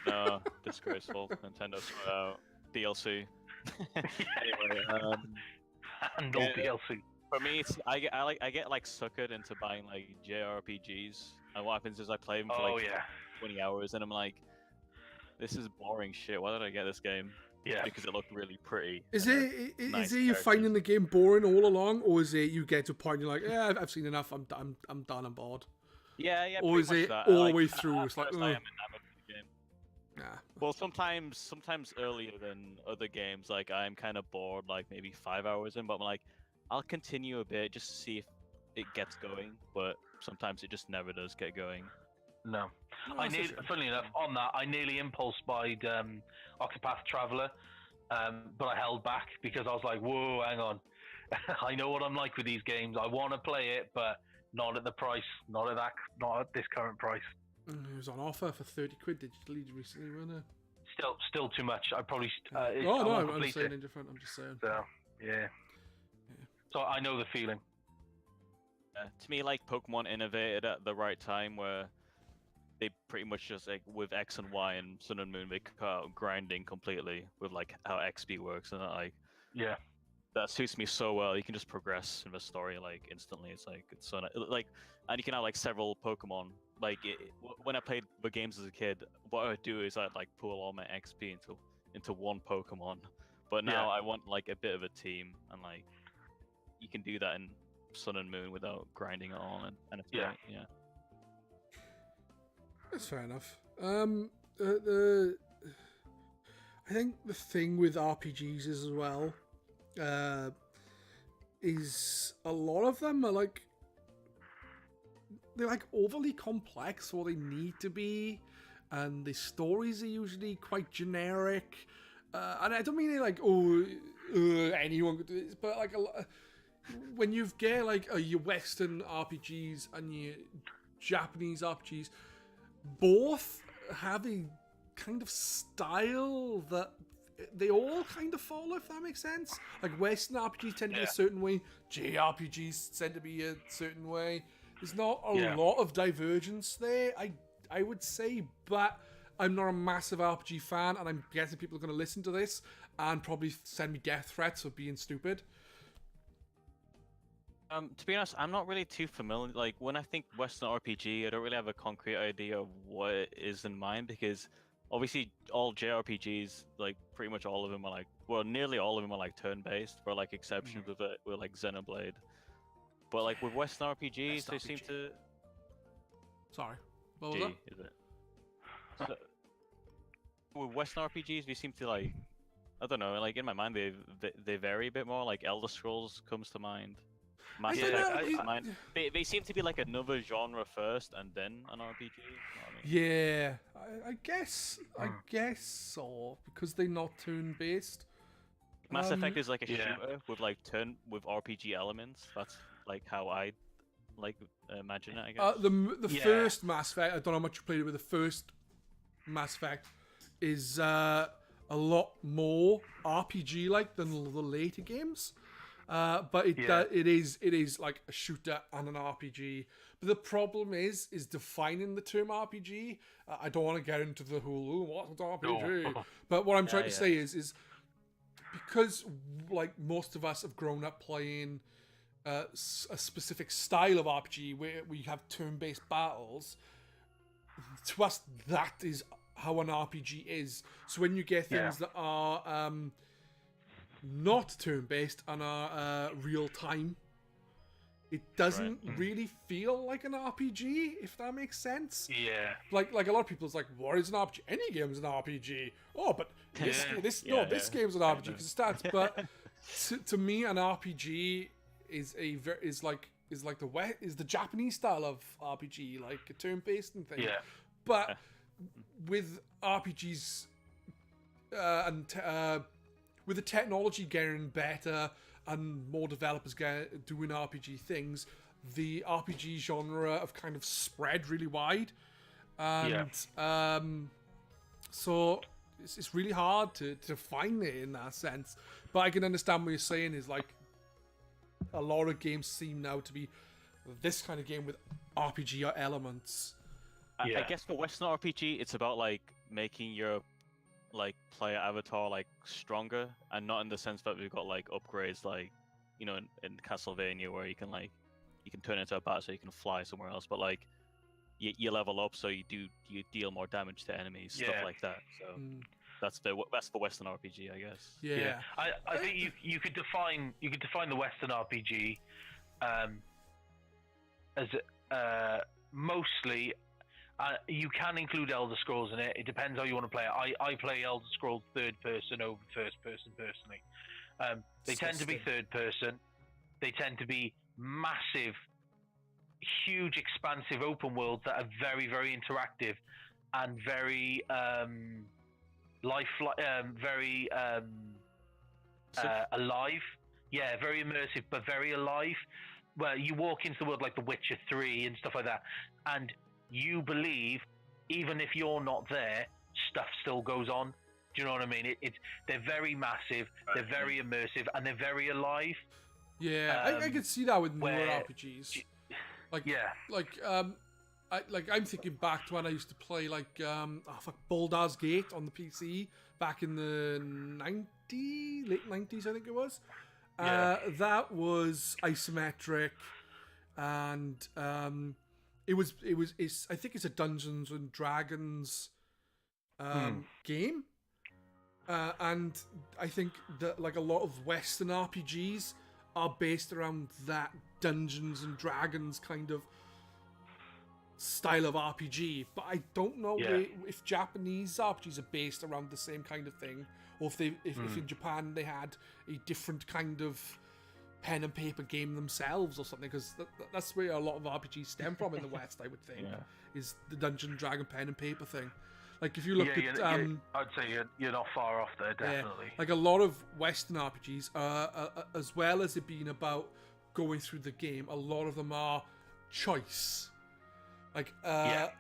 Speaker 3: No, disgraceful. Nintendo DLC. Anyway,
Speaker 2: handle DLC.
Speaker 3: For me, it's I get like suckered into buying like JRPGs, and what happens is I play them for 20 hours, and I'm like, this is boring shit. Why did I get this game?
Speaker 2: Yeah,
Speaker 3: because it looked really pretty.
Speaker 1: Is it you finding the game boring all along, or is it you get to a point you're like, yeah, I've seen enough. I'm done. I'm bored.
Speaker 3: Yeah.
Speaker 1: Or is it all the way through? It's like,
Speaker 3: I am enamored with the game.
Speaker 1: Nah.
Speaker 3: Well, sometimes earlier than other games, like I'm kind of bored, like maybe 5 hours in, but I'm like, I'll continue a bit just to see if it gets going. But sometimes it just never does get going.
Speaker 2: No. Funnily enough, on that, I nearly impulse buyed Octopath Traveler, but I held back because I was like, whoa, hang on. I know what I'm like with these games. I want to play it, but not at the price. Not at this current price.
Speaker 1: It was on offer for 30 quid digitally recently, wasn't it?
Speaker 2: Still too much. I probably.
Speaker 1: I'm just saying indifferent. I'm just saying.
Speaker 2: So yeah. So I know the feeling.
Speaker 3: To me, like Pokemon innovated at the right time, where they pretty much just like with X and Y and Sun and Moon, they cut out grinding completely with like how XP works, and that suits me so well. You can just progress in the story like instantly. It's like it's so like, and you can have like several Pokemon. Like when I played the games as a kid, what I would do is I'd like pull all my XP into one Pokemon. But now I want like a bit of a team, and like you can do that in Sun and Moon without grinding it all, and it's great. Yeah.
Speaker 1: That's fair enough. I think the thing with RPGs as well is a lot of them are like they're like overly complex for what they need to be, and the stories are usually quite generic. And I don't mean like anyone could do this, but like when you get like your Western RPGs and your Japanese RPGs, both have a kind of style that they all kind of follow, if that makes sense. Like Western RPGs tend to be a certain way, JRPGs tend to be a certain way. There's not a lot of divergence there, I would say, but I'm not a massive RPG fan, and I'm guessing people are going to listen to this and probably send me death threats for being stupid.
Speaker 3: To be honest, I'm not really too familiar. Like when I think Western RPG, I don't really have a concrete idea of what it is in mind, because obviously all JRPGs, like pretty much all of them are like, well, nearly all of them are like turn-based, for like exceptions with it, with like Xenoblade. But like with Western RPGs, they seem to. Sorry,
Speaker 1: what was that?
Speaker 3: Is it? So, with Western RPGs, we seem to like, I don't know, like in my mind they vary a bit more. Like Elder Scrolls comes to mind. Mass Effect comes to mind. They seem to be like another genre first and then an RPG. You know what I mean?
Speaker 1: Yeah, I guess so, because they're not turn-based.
Speaker 3: Mass Effect is like a shooter with like with RPG elements. That's like how I like imagine it, I guess.
Speaker 1: The first Mass Effect, I don't know how much you played it with. The first Mass Effect is a lot more RPG-like than the later games. But it is like a shooter and an RPG. But the problem is defining the term RPG. I don't want to get into the whole what's an RPG.
Speaker 2: No.
Speaker 1: But what I'm trying to say is because like most of us have grown up playing a specific style of RPG where we have turn-based battles. To us, that is how an RPG is. So when you get things that are not turn-based and are real-time, it doesn't really feel like an RPG, if that makes sense.
Speaker 2: Yeah.
Speaker 1: Like a lot of people is like, what is an RPG? Any game is an RPG. Oh, but this game's an RPG because it starts. But to me, an RPG is the Japanese style of RPG, like a turn-based and thing.
Speaker 2: Yeah.
Speaker 1: But with RPGs with the technology getting better and more developers doing RPG things, the RPG genre have kind of spread really wide, and so it's really hard to define it in that sense. But I can understand what you're saying is like a lot of games seem now to be this kind of game with RPG elements.
Speaker 3: I guess for Western RPG, it's about like making your like player avatar like stronger, and not in the sense that we've got like upgrades like, you know, in Castlevania where you can turn into a bat so you can fly somewhere else, but like you level up so you deal more damage to enemies, stuff like that. So that's for Western RPG, I guess.
Speaker 2: Yeah. I think you could define the Western RPG as mostly. You can include Elder Scrolls in it. It depends how you want to play it. I play Elder Scrolls third person over first person personally. They tend to be third person. They tend to be massive, huge, expansive open worlds that are very, very interactive and very very alive. Yeah, very immersive, but very alive. Well, you walk into the world like The Witcher 3 and stuff like that, and you believe, even if you're not there, stuff still goes on. Do you know what I mean? They're very massive, they're very immersive, and they're very alive.
Speaker 1: Yeah, I could see that with more RPGs. I'm thinking back to when I used to play like Baldur's Gate on the PC back in the late 90s, I think it was. That was isometric, and I think it's a Dungeons and Dragons game, and I think that like a lot of Western RPGs are based around that Dungeons and Dragons kind of style of RPG. But I don't know if Japanese RPGs are based around the same kind of thing, or if in Japan they had a different kind of pen and paper game themselves or something, because that's where a lot of RPGs stem from in the West, I would think, is the Dungeon and Dragon pen and paper thing. Like if you look at,
Speaker 2: I'd say you're not far off there, definitely.
Speaker 1: Like a lot of Western RPGs, as well as it being about going through the game, a lot of them are choice. Like a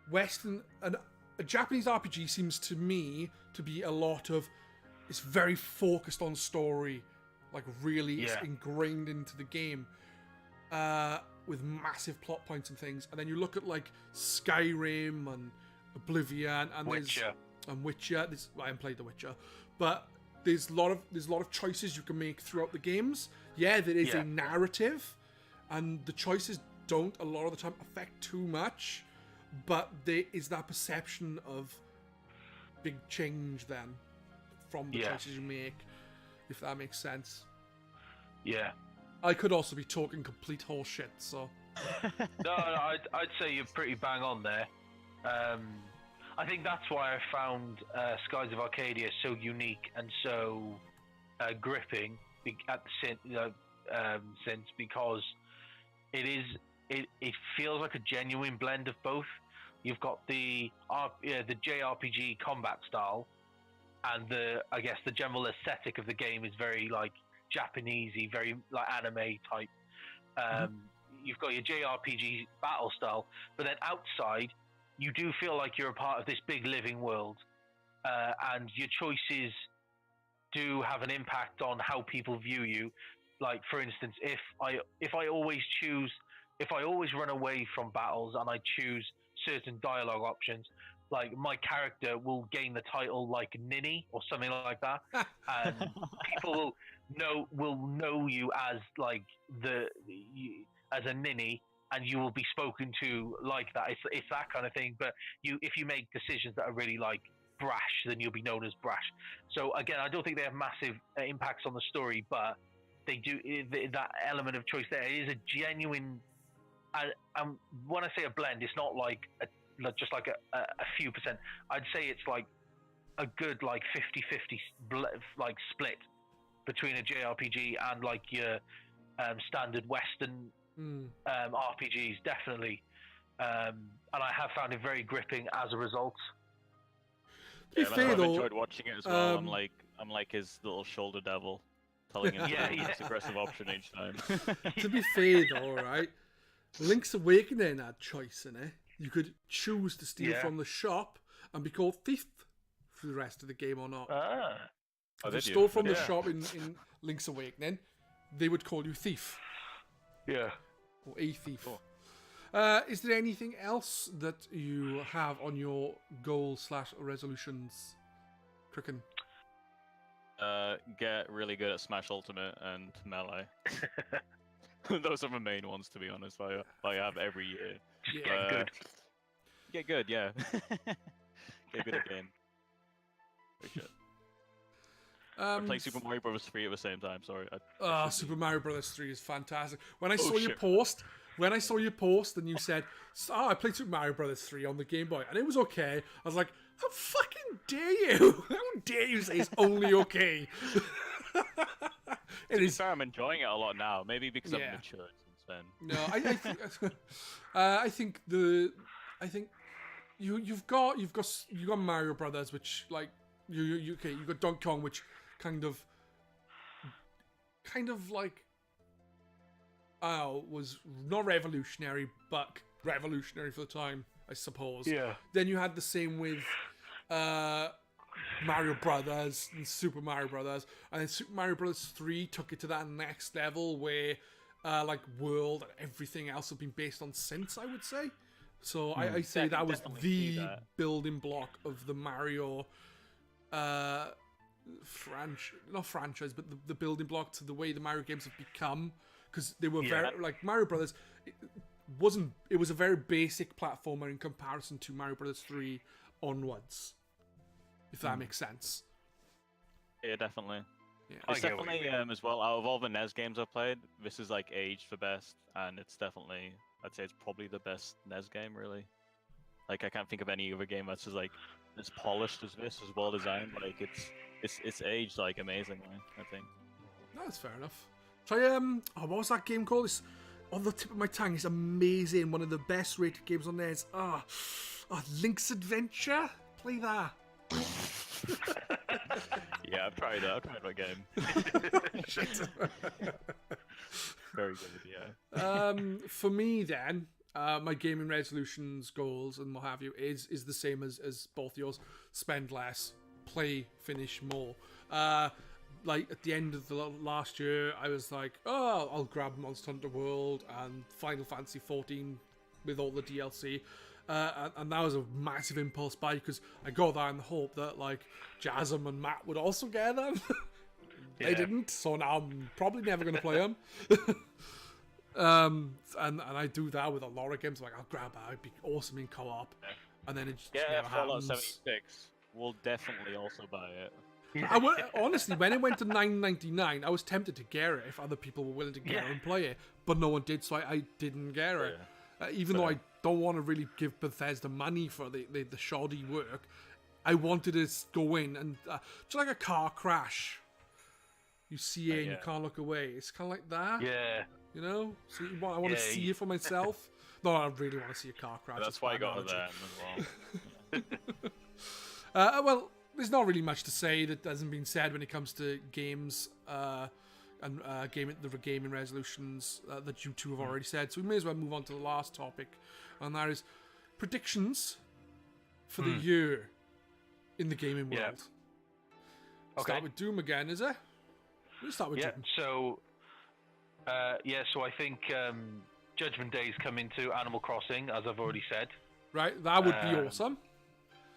Speaker 1: Western, a Japanese RPG seems to me to be a lot of, it's very focused on story, like really it's ingrained into the game, with massive plot points and things. And then you look at like Skyrim and Oblivion and
Speaker 2: Witcher.
Speaker 1: Witcher. I haven't played The Witcher, but there's a lot of choices you can make throughout the games. Yeah, there is a narrative, and the choices don't a lot of the time affect too much, but there is that perception of big change then from the choices you make, if that makes sense. Yeah. I could also be talking complete horseshit, so.
Speaker 2: No, I'd say you're pretty bang on there. I think that's why I found Skies of Arcadia so unique and so gripping since because it feels like a genuine blend of both. You've got the JRPG combat style, and I guess the general aesthetic of the game is very like Japanesey, very like anime type. You've got your JRPG battle style, but then outside you do feel like you're a part of this big living world, and your choices do have an impact on how people view you. Like, for instance, if I always run away from battles and I choose certain dialogue options, like my character will gain the title like Ninny or something like that, and people will know you as like as a Ninny, and you will be spoken to like that. It's that kind of thing. But if you make decisions that are really like brash, then you'll be known as brash. So again, I don't think they have massive impacts on the story, but they do that element of choice there. It is a genuine. And when I say a blend, it's not like just like a few percent. I'd say it's like a good like 50-50 like split between a JRPG and like your standard Western RPGs, definitely. And I have found it very gripping as a result.
Speaker 1: To be fair,
Speaker 3: I've
Speaker 1: though,
Speaker 3: enjoyed watching it as well. I'm like his little shoulder devil, telling him the most aggressive option each time.
Speaker 1: To be fair, though, right? Link's Awakening had choice in it. You could choose to steal from the shop and be called thief for the rest of the game or not. If you stole from the shop in Link's Awakening, they would call you thief.
Speaker 2: Yeah.
Speaker 1: Or a thief. Cool. Is there anything else that you have on your goals/resolutions, Kriken?
Speaker 3: Get really good at Smash Ultimate and Melee. Those are my main ones, to be honest. I have every year.
Speaker 2: Get good.
Speaker 3: Get good, yeah. Get good at game. Appreciate it. I'm playing Super Mario Bros. 3 at the same time. Sorry.
Speaker 1: Super Mario Bros. 3 is fantastic. When I saw your post, and you said, "I played Super Mario Bros. 3 on the Game Boy, and it was okay," I was like, "How fucking dare you? How dare you say it's only okay?"
Speaker 3: To be fair, I'm enjoying it a lot now. Maybe because I've matured since then.
Speaker 1: No, I think you've got Mario Brothers, which like you've got Donkey Kong, which kind of like was not revolutionary, but revolutionary for the time, I suppose.
Speaker 2: Yeah.
Speaker 1: Then you had the same with Mario Brothers and Super Mario Brothers, and then Super Mario Brothers 3 took it to that next level where like world and everything else have been based on since, I would say. So I say that was the building block of the Mario not franchise, but the building block to the way the Mario games have become, because they were very like Mario Brothers. It was a very basic platformer in comparison to Mario Brothers 3 onwards, if that makes sense.
Speaker 3: Yeah, definitely.
Speaker 1: Yeah.
Speaker 3: It's definitely as well, out of all the NES games I've played, this is like aged the best, and it's definitely, I'd say it's probably the best NES game, really. Like, I can't think of any other game that's just like as polished as this, as well designed. Like, it's aged like amazingly, I think.
Speaker 1: No, that's fair enough. Try what was that game called? It's on the tip of my tongue. It's amazing. One of the best rated games on NES. Link's Adventure. Play that.
Speaker 3: Yeah, I've tried that game.
Speaker 1: Shit.
Speaker 3: Very good, yeah.
Speaker 1: For me then, my gaming resolutions, goals, and what have you is the same as both yours. Spend less, play, finish more. Like at the end of the last year, I was like, "Oh, I'll grab Monster Hunter World and Final Fantasy 14 with all the DLC." And that was a massive impulse buy, because I got that in the hope that like Jasm and Matt would also get them. They didn't, so now I'm probably never going to play them. And I do that with a lot of games. Like, I'll grab that, it'd be awesome in co-op, and then it just never
Speaker 3: Fallout
Speaker 1: happens.
Speaker 3: 76. We'll definitely also buy it.
Speaker 1: Honestly, when it went to $9.99, I was tempted to get it if other people were willing to get it and play it, but no one did, so I didn't get it. Even though I don't want to really give Bethesda money for the shoddy work, I wanted to go in and just like a car crash. You see it and you can't look away. It's kind of like that.
Speaker 2: Yeah.
Speaker 1: You know? So I want to see it for myself. No, I really want to see a car crash.
Speaker 3: That's why I got them as well.
Speaker 1: Well, there's not really much to say that hasn't been said when it comes to games and the gaming resolutions that you two have already said. So we may as well move on to the last topic, and that is predictions for the year in the gaming world. Start with Doom again, is it? We'll start with Doom.
Speaker 2: So, so I think Judgment Day's coming to Animal Crossing, as I've already said.
Speaker 1: Right, that would be awesome.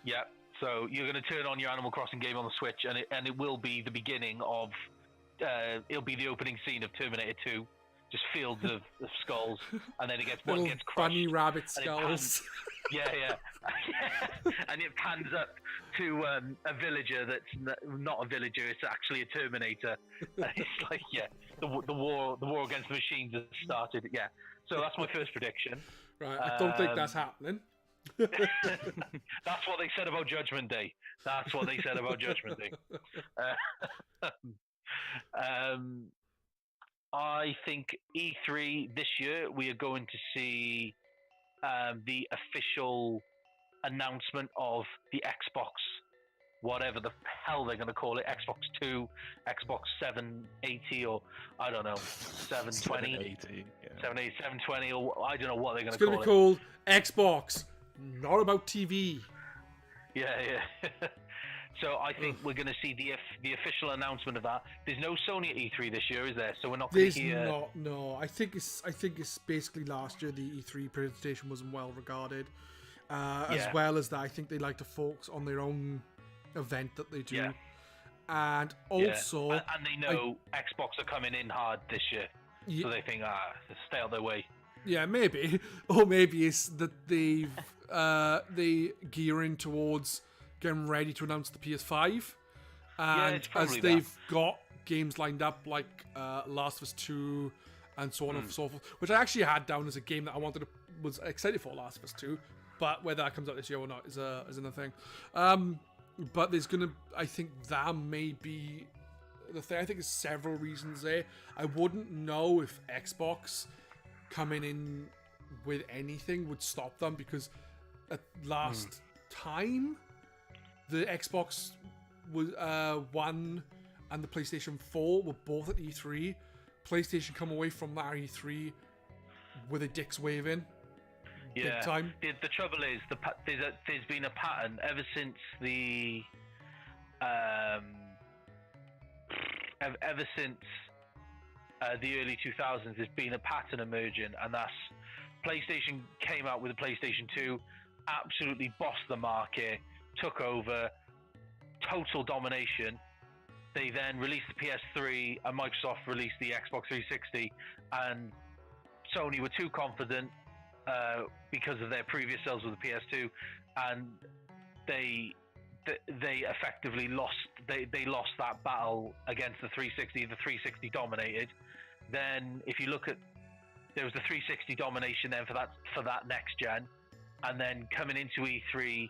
Speaker 2: Yeah, so you're going to turn on your Animal Crossing game on the Switch, and it will be the beginning of, it'll be the opening scene of Terminator 2. Just fields of skulls, and then one gets crushed.
Speaker 1: Bunny rabbit skulls.
Speaker 2: Yeah. And it pans up to a villager that's not a villager; it's actually a Terminator. And it's like, the war against the machines has started. Yeah, so that's my first prediction.
Speaker 1: Right, I don't think that's happening.
Speaker 2: That's what they said about Judgment Day. I think E3 this year we are going to see the official announcement of the Xbox, whatever the hell they're going to call it, Xbox 2, Xbox 780, or I don't know, 720, 780, 720, or I don't know what they're going to call it.
Speaker 1: It's going to be called Xbox, not about TV.
Speaker 2: Yeah. So I think we're going to see the official announcement of that. There's no Sony at E3 this year, is there? So we're not going to hear...
Speaker 1: No. I think it's basically last year the E3 presentation wasn't well regarded. As well as that, I think they like to focus on their own event that they do.
Speaker 2: Yeah.
Speaker 1: And also...
Speaker 2: And they know Xbox are coming in hard this year. So they think, stay out their way.
Speaker 1: Yeah, maybe. Or maybe it's that they gearing towards getting ready to announce the PS5, and as they've got games lined up like Last of Us 2 and so on and so forth, which I actually had down as a game that I was excited for, Last of Us 2, but whether that comes out this year or not is another thing. But there's I think that may be the thing. I think there's several reasons there. I wouldn't know if Xbox coming in with anything would stop them, because at last time the Xbox One and the PlayStation 4 were both at E3. PlayStation come away from that E3 with their dicks waving.
Speaker 2: Yeah.
Speaker 1: Big time.
Speaker 2: The trouble is, there's been a pattern ever since the early 2000s. There's been a pattern emerging, and that's PlayStation came out with a PlayStation 2, absolutely bossed the market, took over, total domination. They then released the PS3 and Microsoft released the Xbox 360, and Sony were too confident because of their previous sales with the PS2, and they effectively lost. They lost that battle against the 360. The 360 dominated. Then, if you look at, there was the 360 domination then for that next gen, and then coming into E3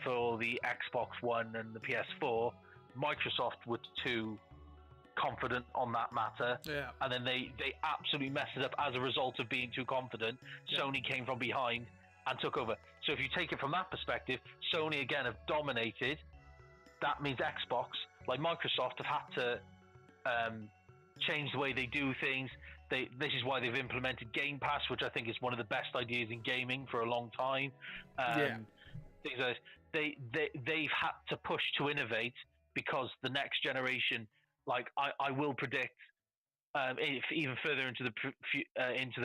Speaker 2: for the Xbox One and the PS4, Microsoft were too confident on that matter, and then they absolutely messed it up as a result of being too confident. Sony came from behind and took over. So if you take it from that perspective, Sony again have dominated. That means Xbox, like Microsoft, have had to change the way they do things. This is why they've implemented Game Pass, which I think is one of the best ideas in gaming for a long time. Things like this. They've had to push to innovate, because the next generation, like I will predict, if even further into the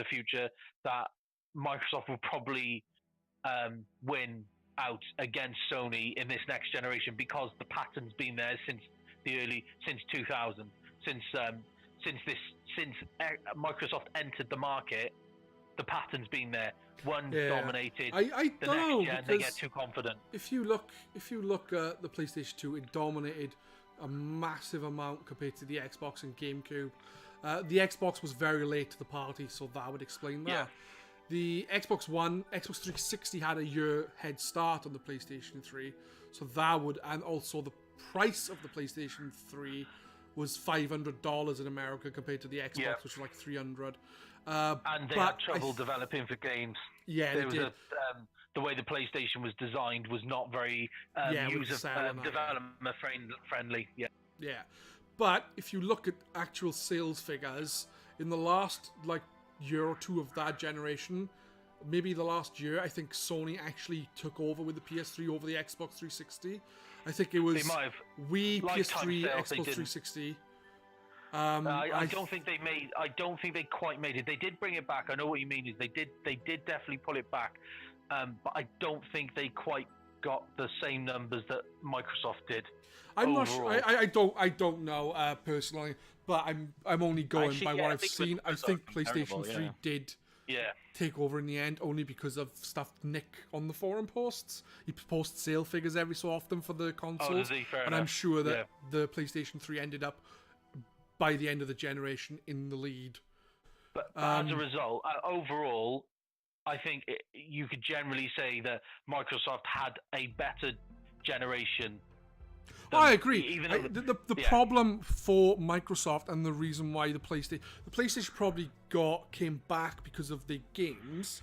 Speaker 2: future, that Microsoft will probably win out against Sony in this next generation, because the pattern's been there since 2000, since Microsoft entered the market. The pattern's been there. One dominated.
Speaker 1: I
Speaker 2: the
Speaker 1: don't
Speaker 2: next gen, they get too confident.
Speaker 1: If you look at the PlayStation 2, it dominated a massive amount compared to the Xbox and GameCube. The Xbox was very late to the party, so that would explain that.
Speaker 2: Yeah.
Speaker 1: The Xbox One, Xbox 360 had a year head start on the PlayStation 3, so that would, and also the price of the PlayStation 3 was $500 in America compared to the Xbox, which was like $300.
Speaker 2: And they had trouble developing for games.
Speaker 1: Yeah,
Speaker 2: there was the way the PlayStation was designed was not very development friendly.
Speaker 1: Yeah, but if you look at actual sales figures in the last year or two of that generation, maybe the last year, I think Sony actually took over with the PS3 over the Xbox 360. I think it was
Speaker 2: They might have.
Speaker 1: Wii,
Speaker 2: Lifetime
Speaker 1: PS3,
Speaker 2: sales, they
Speaker 1: Xbox
Speaker 2: didn't.
Speaker 1: 360.
Speaker 2: I don't think they made. I don't think they quite made it. They did bring it back. I know what you mean. Is they did definitely pull it back, but I don't think they quite got the same numbers that Microsoft did.
Speaker 1: I'm not
Speaker 2: overall.
Speaker 1: sure. I don't know personally, but I'm only going
Speaker 3: Actually,
Speaker 1: by
Speaker 3: yeah,
Speaker 1: what
Speaker 3: I
Speaker 1: I've
Speaker 3: think
Speaker 1: seen. I
Speaker 3: Microsoft
Speaker 1: think
Speaker 3: was
Speaker 1: PlayStation
Speaker 3: terrible,
Speaker 1: 3
Speaker 3: yeah.
Speaker 1: did
Speaker 2: Yeah.
Speaker 1: take over in the end, only because of stuff Nick on the forum posts. He posts sale figures every so often for the consoles,
Speaker 2: does he? Fair
Speaker 1: and I'm
Speaker 2: enough.
Speaker 1: sure that
Speaker 2: Yeah.
Speaker 1: the PlayStation 3 ended up by the end of the generation in the lead.
Speaker 2: But as a result, overall, I think you could generally say that Microsoft had a better generation.
Speaker 1: I agree.
Speaker 2: Even though
Speaker 1: The problem for Microsoft and the reason why the PlayStation probably came back because of the games,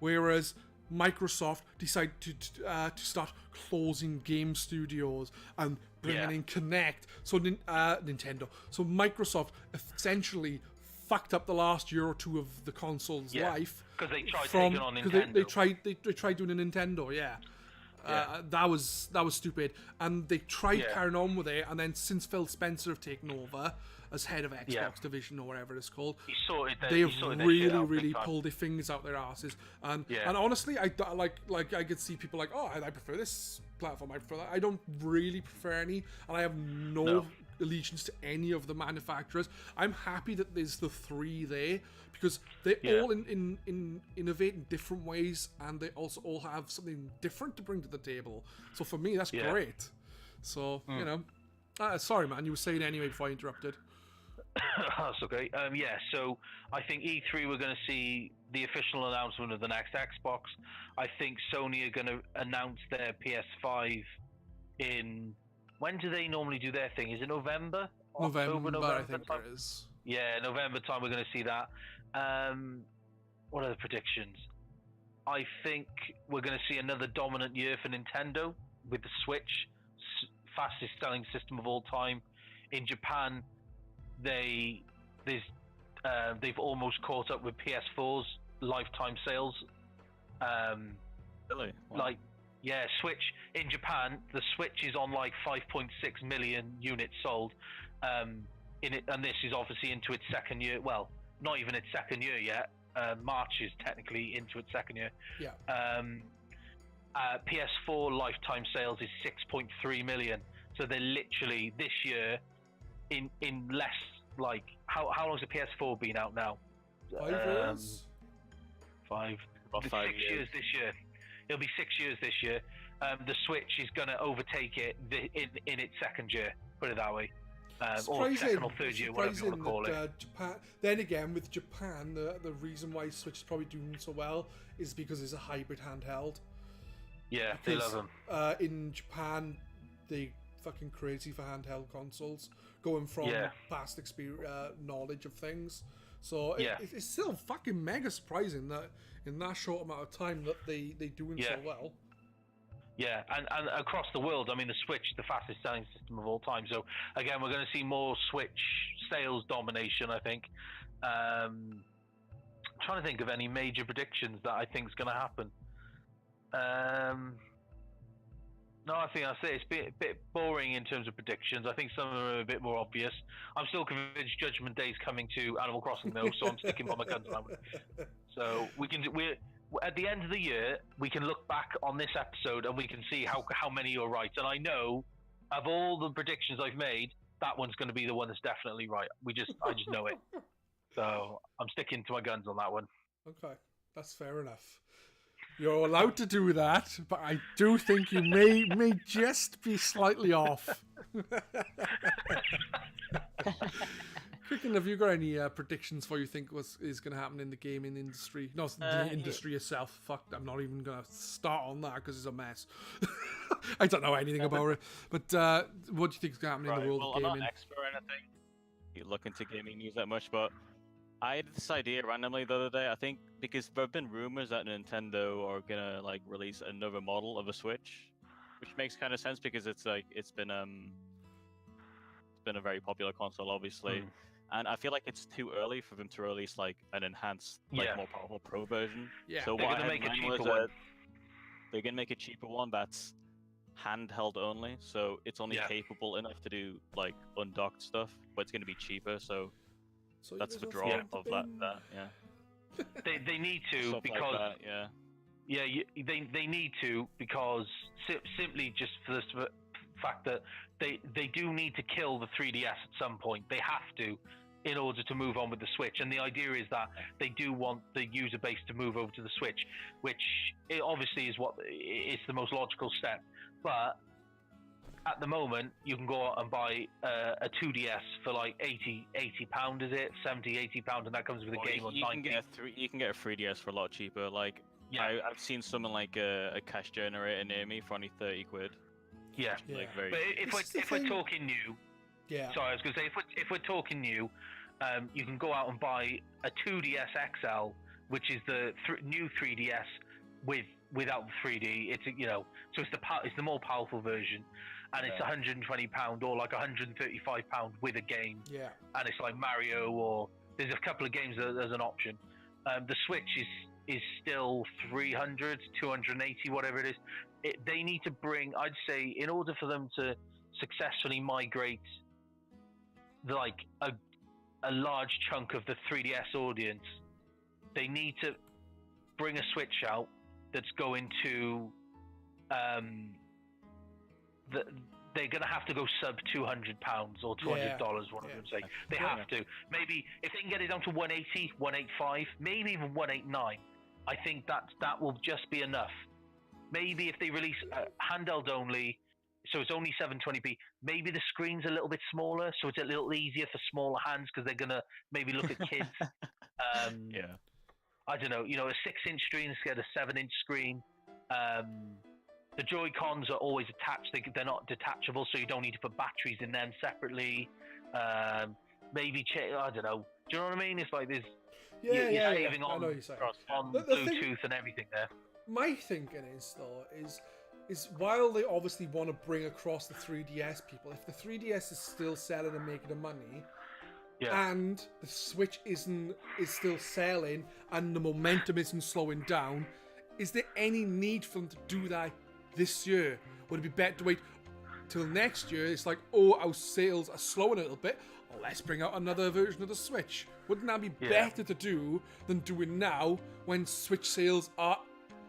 Speaker 1: whereas Microsoft decided to start closing game studios and bringing in Kinect. So Nintendo. So Microsoft essentially fucked up the last year or two of the console's life
Speaker 2: because they tried taking on Nintendo.
Speaker 1: They tried doing a Nintendo. Yeah. That was stupid, and they tried carrying on with it, and then since Phil Spencer have taken over as head of Xbox division or whatever it's called, they have really pulled their fingers out their asses, and honestly, I could see people like, oh, I prefer this platform, I prefer that. I don't really prefer any, and I have no allegiance to any of the manufacturers. I'm happy that there's the three there, because they all innovate in different ways, and they also all have something different to bring to the table. So for me, that's great. So, you know, sorry man, you were saying anyway before I interrupted.
Speaker 2: That's okay. So I think E3 we're going to see the official announcement of the next Xbox. I think Sony are going to announce their PS5 in... When do they normally do their thing? Is it November?
Speaker 1: November I think
Speaker 2: time?
Speaker 1: it is.
Speaker 2: Yeah, November time we're going to see that. What are the predictions? I think we're going to see another dominant year for Nintendo with the Switch, fastest selling system of all time. In Japan, they've almost caught up with PS4's lifetime sales.
Speaker 3: Really? Wow.
Speaker 2: Switch in Japan, the Switch is on like 5.6 million units sold. In it, and this is obviously into its second year. Well, not even its second year yet. March is technically into its second year.
Speaker 1: Yeah.
Speaker 2: PS4 lifetime sales is 6.3 million. So they're literally this year in less like how long has the PS4 been out now?
Speaker 1: 5 years.
Speaker 3: About 5
Speaker 2: 6 years this year. It'll be 6 years this year. The Switch is going to overtake it in its second year. Put it that way. Or second or third year, whatever you want to call it.
Speaker 1: Japan. Then again, with Japan, the reason why Switch is probably doing so well is because it's a hybrid handheld.
Speaker 2: Yeah, they love them.
Speaker 1: In Japan, they fucking crazy for handheld consoles, going from past experience, knowledge of things. So it's still fucking mega surprising that in that short amount of time that they doing so well.
Speaker 2: Yeah, and across the world, I mean, the Switch is the fastest selling system of all time. So, again, we're going to see more Switch sales domination, I think. I'm trying to think of any major predictions that I think is going to happen. No, I think that's it. It's a bit boring in terms of predictions. I think some of them are a bit more obvious. I'm still convinced Judgment Day is coming to Animal Crossing, though, so I'm sticking by my guns on that one. So, we're at the end of the year, we can look back on this episode and we can see how many you're right. And I know, of all the predictions I've made, that one's going to be the one that's definitely right. I just know it. So I'm sticking to my guns on that one.
Speaker 1: Okay, that's fair enough. You're allowed to do that, but I do think you may just be slightly off. Kriken, have you got any predictions for you think is going to happen in the gaming industry? No, the industry itself. Fuck, I'm not even going to start on that because it's a mess. I don't know anything about it. But what do you think is going to happen in the world of gaming?
Speaker 3: I'm not an expert or anything. You look into gaming news that much, but I had this idea randomly the other day. I think because there have been rumors that Nintendo are gonna like release another model of a Switch, which makes kind of sense because it's been a very popular console, obviously. And I feel like it's too early for them to release like an enhanced, like
Speaker 2: Yeah.
Speaker 3: more powerful Pro version.
Speaker 1: Yeah.
Speaker 3: So
Speaker 2: They're
Speaker 3: what I
Speaker 2: gonna
Speaker 3: had
Speaker 2: make a
Speaker 3: in mind
Speaker 2: cheaper
Speaker 3: was,
Speaker 2: one.
Speaker 3: they're gonna make a cheaper one that's handheld only, so it's only
Speaker 2: Yeah.
Speaker 3: capable enough to do like undocked stuff, but it's gonna be cheaper. So
Speaker 1: So
Speaker 3: that's the
Speaker 1: you
Speaker 3: draw
Speaker 1: guys
Speaker 3: of
Speaker 1: all
Speaker 3: that. Yeah.
Speaker 2: They need to
Speaker 3: Stuff
Speaker 2: because
Speaker 3: like that, yeah.
Speaker 2: yeah, they need to because simply just for the fact that they do need to kill the 3DS at some point. They have to in order to move on with the Switch. And the idea is that they do want the user base to move over to the Switch, which it obviously is what it's the most logical step. But at the moment, you can go out and buy a 2DS for like £80, is it? £70, £80, and that comes with a game on
Speaker 3: you can
Speaker 2: 90.
Speaker 3: get you can get a 3DS for a lot cheaper. Like
Speaker 2: Yeah.
Speaker 3: I've seen something like a cash generator near me for only 30 quid.
Speaker 2: Yeah.
Speaker 1: Yeah.
Speaker 3: Like very.
Speaker 2: But
Speaker 1: This is the
Speaker 2: if we're
Speaker 1: thing.
Speaker 2: talking new,
Speaker 1: Yeah.
Speaker 2: sorry, I was going to say if we're talking new, you can go out and buy a 2DS XL, which is the new 3DS without the 3D. It's so it's the more powerful version, and it's £120 or like £135 with a game,
Speaker 1: Yeah.
Speaker 2: and it's like Mario or there's a couple of games that there's an option. The Switch is still 300, 280, whatever it is. They need to bring, I'd say, in order for them to successfully migrate like a large chunk of the 3DS audience, they need to bring a Switch out that's going to they're going to have to go sub £200 or $200, one of them say. They have to. Maybe if they can get it down to 180, 185, maybe even 189, I think that will just be enough. Maybe if they release handheld only, so it's only 720p, maybe the screen's a little bit smaller, so it's a little easier for smaller hands because they're going to maybe look at kids.
Speaker 3: Yeah.
Speaker 2: I don't know, a 6-inch screen instead of a 7-inch screen. The Joy-Cons are always attached. They're not detachable, so you don't need to put batteries in them separately. Maybe, I don't know. Do you know what I mean? It's like there's you're saving
Speaker 1: I
Speaker 2: on
Speaker 1: know what you're saying.
Speaker 2: on
Speaker 1: The
Speaker 2: Bluetooth
Speaker 1: thing-
Speaker 2: and everything there.
Speaker 1: My thinking is though is while they obviously want to bring across the 3DS people, if the 3DS is still selling and making the money,
Speaker 2: Yeah.
Speaker 1: and the Switch is still selling and the momentum isn't slowing down, is there any need for them to do that this year? Would it be better to wait till next year? It's like, oh, our sales are slowing a little bit. Oh, let's bring out another version of the Switch. Wouldn't that be better to do than doing now when Switch sales are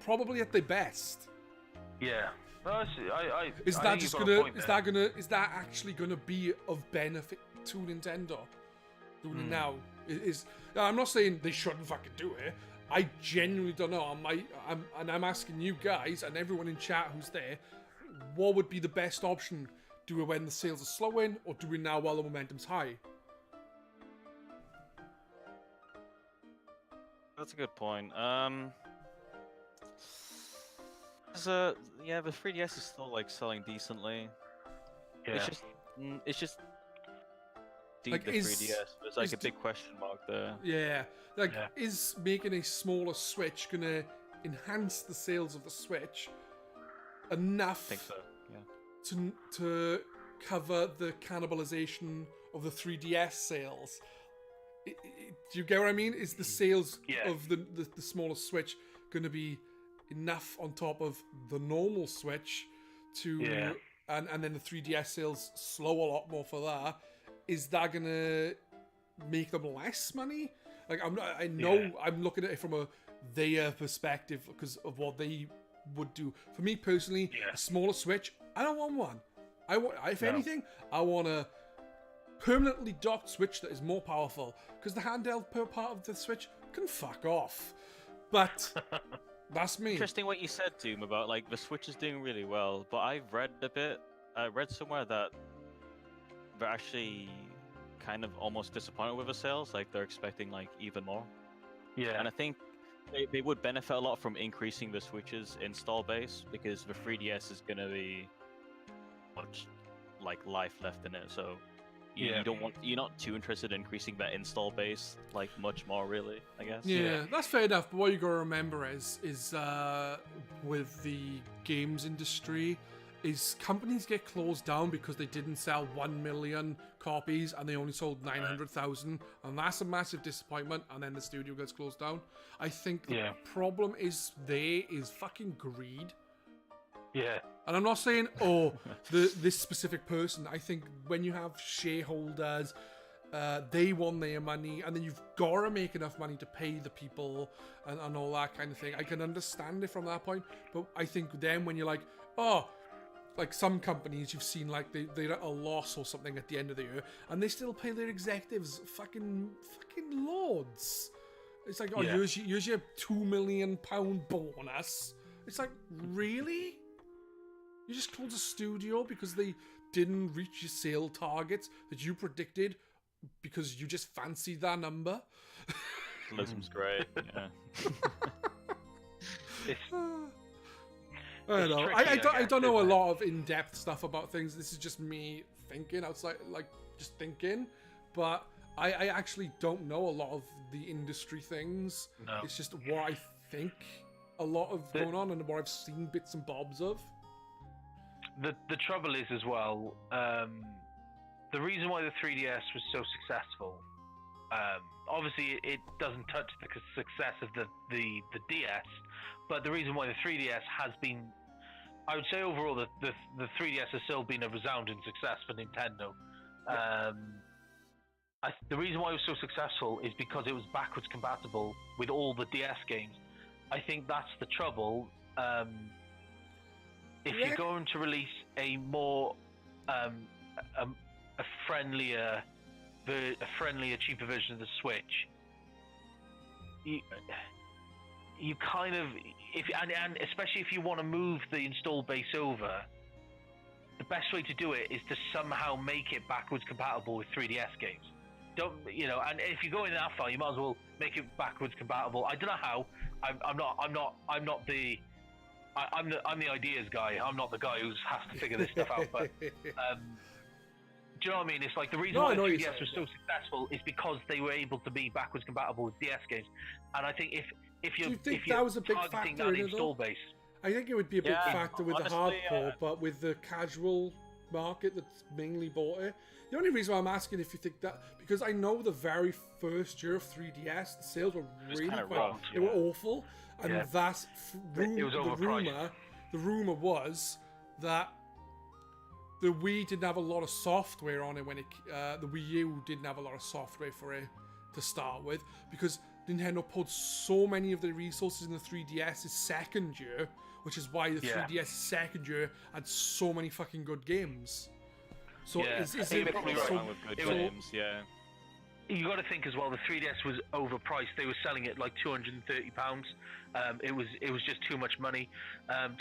Speaker 1: probably at their best?
Speaker 2: Yeah. No,
Speaker 1: Is
Speaker 2: I
Speaker 1: that
Speaker 2: think
Speaker 1: just
Speaker 2: you've got a
Speaker 1: gonna?
Speaker 2: point
Speaker 1: Is that actually gonna be of benefit to Nintendo? Doing it now now, I'm not saying they shouldn't fucking do it. I genuinely don't know. I'm asking you guys and everyone in chat who's there, what would be the best option? Do it when the sales are slowing, or do it now while the momentum's high?
Speaker 3: That's a good point. Yeah, the 3DS is still like selling decently.
Speaker 2: Yeah.
Speaker 3: It's just
Speaker 1: Like,
Speaker 3: the
Speaker 1: is-
Speaker 3: 3DS. There's like
Speaker 1: is
Speaker 3: a big question mark there.
Speaker 1: Yeah, like,
Speaker 2: Yeah.
Speaker 1: is making a smaller Switch gonna enhance the sales of the Switch enough
Speaker 3: I think so. Yeah.
Speaker 1: to cover the cannibalization of the 3DS sales? Do you get what I mean? Is the sales
Speaker 2: Yeah.
Speaker 1: of the smaller Switch going to be enough on top of the normal Switch to
Speaker 2: Yeah.
Speaker 1: and then the 3DS sales slow a lot more for that? Is that going to make them less money? Like, I know I'm looking at it from their perspective because of what they would do. For me personally, a smaller Switch, I don't want one. If anything, I want a permanently docked Switch that is more powerful, because the handheld part of the Switch can fuck off. But that's me.
Speaker 3: Interesting what you said, Doom, about like the Switch is doing really well, but I read somewhere that they're actually kind of almost disappointed with the sales. Like they're expecting like even more.
Speaker 2: Yeah.
Speaker 3: And I think they would benefit a lot from increasing the Switch's install base, because the 3DS is going to be much like life left in it. So you're not too interested in increasing that install base like much more, really, I guess.
Speaker 1: Yeah, that's fair enough. But what you gotta remember is with the games industry is companies get closed down because they didn't sell 1 million copies and they only sold 900,000, and that's a massive disappointment, and then the studio gets closed down. I think the problem is fucking greed.
Speaker 2: Yeah.
Speaker 1: And I'm not saying, this specific person. I think when you have shareholders, they want their money, and then you've got to make enough money to pay the people and all that kind of thing. I can understand it from that point, but I think then when you're like, like some companies you've seen, like they're at a loss or something at the end of the year, and they still pay their executives fucking loads. It's like, here's your £2 million bonus. It's like, really? You just closed a studio because they didn't reach your sale targets that you predicted because you just fancied that number?
Speaker 3: Lism's great, yeah.
Speaker 1: I don't know. I don't know a lot of in-depth stuff about things. This is just me thinking outside, like just thinking. But I actually don't know a lot of the industry things. No. It's just what I think a lot of going on and what I've seen bits and bobs of.
Speaker 2: The trouble is as well, the reason why the 3DS was so successful, obviously it doesn't touch the success of the DS, but the reason why the 3DS has been, I would say overall the 3DS has still been a resounding success for Nintendo. The reason why it was so successful is because it was backwards compatible with all the DS games. I think that's the trouble. If you're going to release a more a friendlier, cheaper version of the Switch, you kind of, and especially if you want to move the install base over, the best way to do it is to somehow make it backwards compatible with 3DS games. And if you're going that far, you might as well make it backwards compatible. I don't know how. I'm not the ideas guy. I'm not the guy who has to figure this stuff out. But do you know what I mean? It's like the reason why the 3DS was so successful is because they were able to be backwards compatible with DS games. And I think if you're
Speaker 1: that was a big
Speaker 2: targeting
Speaker 1: factor
Speaker 2: that install base,
Speaker 1: I think it would be a big factor with
Speaker 3: honestly,
Speaker 1: the hardcore, but with the casual market that's mainly bought it. The only reason why I'm asking if you think that, because I know the very first year of 3DS, the sales were really they were awful, and that's the rumor was that the Wii didn't have a lot of software on it when the Wii U didn't have a lot of software for it to start with, because Nintendo put so many of their resources in the 3DS's second year, which is why the 3DS second year had so many fucking good games. So is it
Speaker 3: probably wrong with good games? Yeah.
Speaker 2: You got to think as well. The 3DS was overpriced. They were selling it like £230. It was just too much money.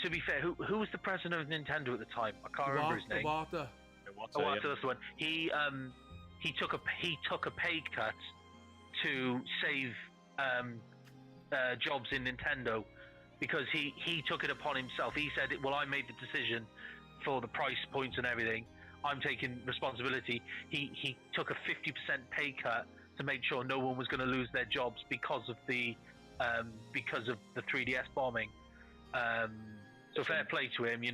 Speaker 2: To be fair, who was the president of Nintendo at the time? I can't remember his name.
Speaker 1: Iwata.
Speaker 2: That's the one. He took a pay cut to save jobs in Nintendo, because he took it upon himself. He said, well, I made the decision for the price points and everything. I'm taking responsibility. He took a 50% pay cut to make sure no one was going to lose their jobs because of the 3DS bombing. So fair play to him. You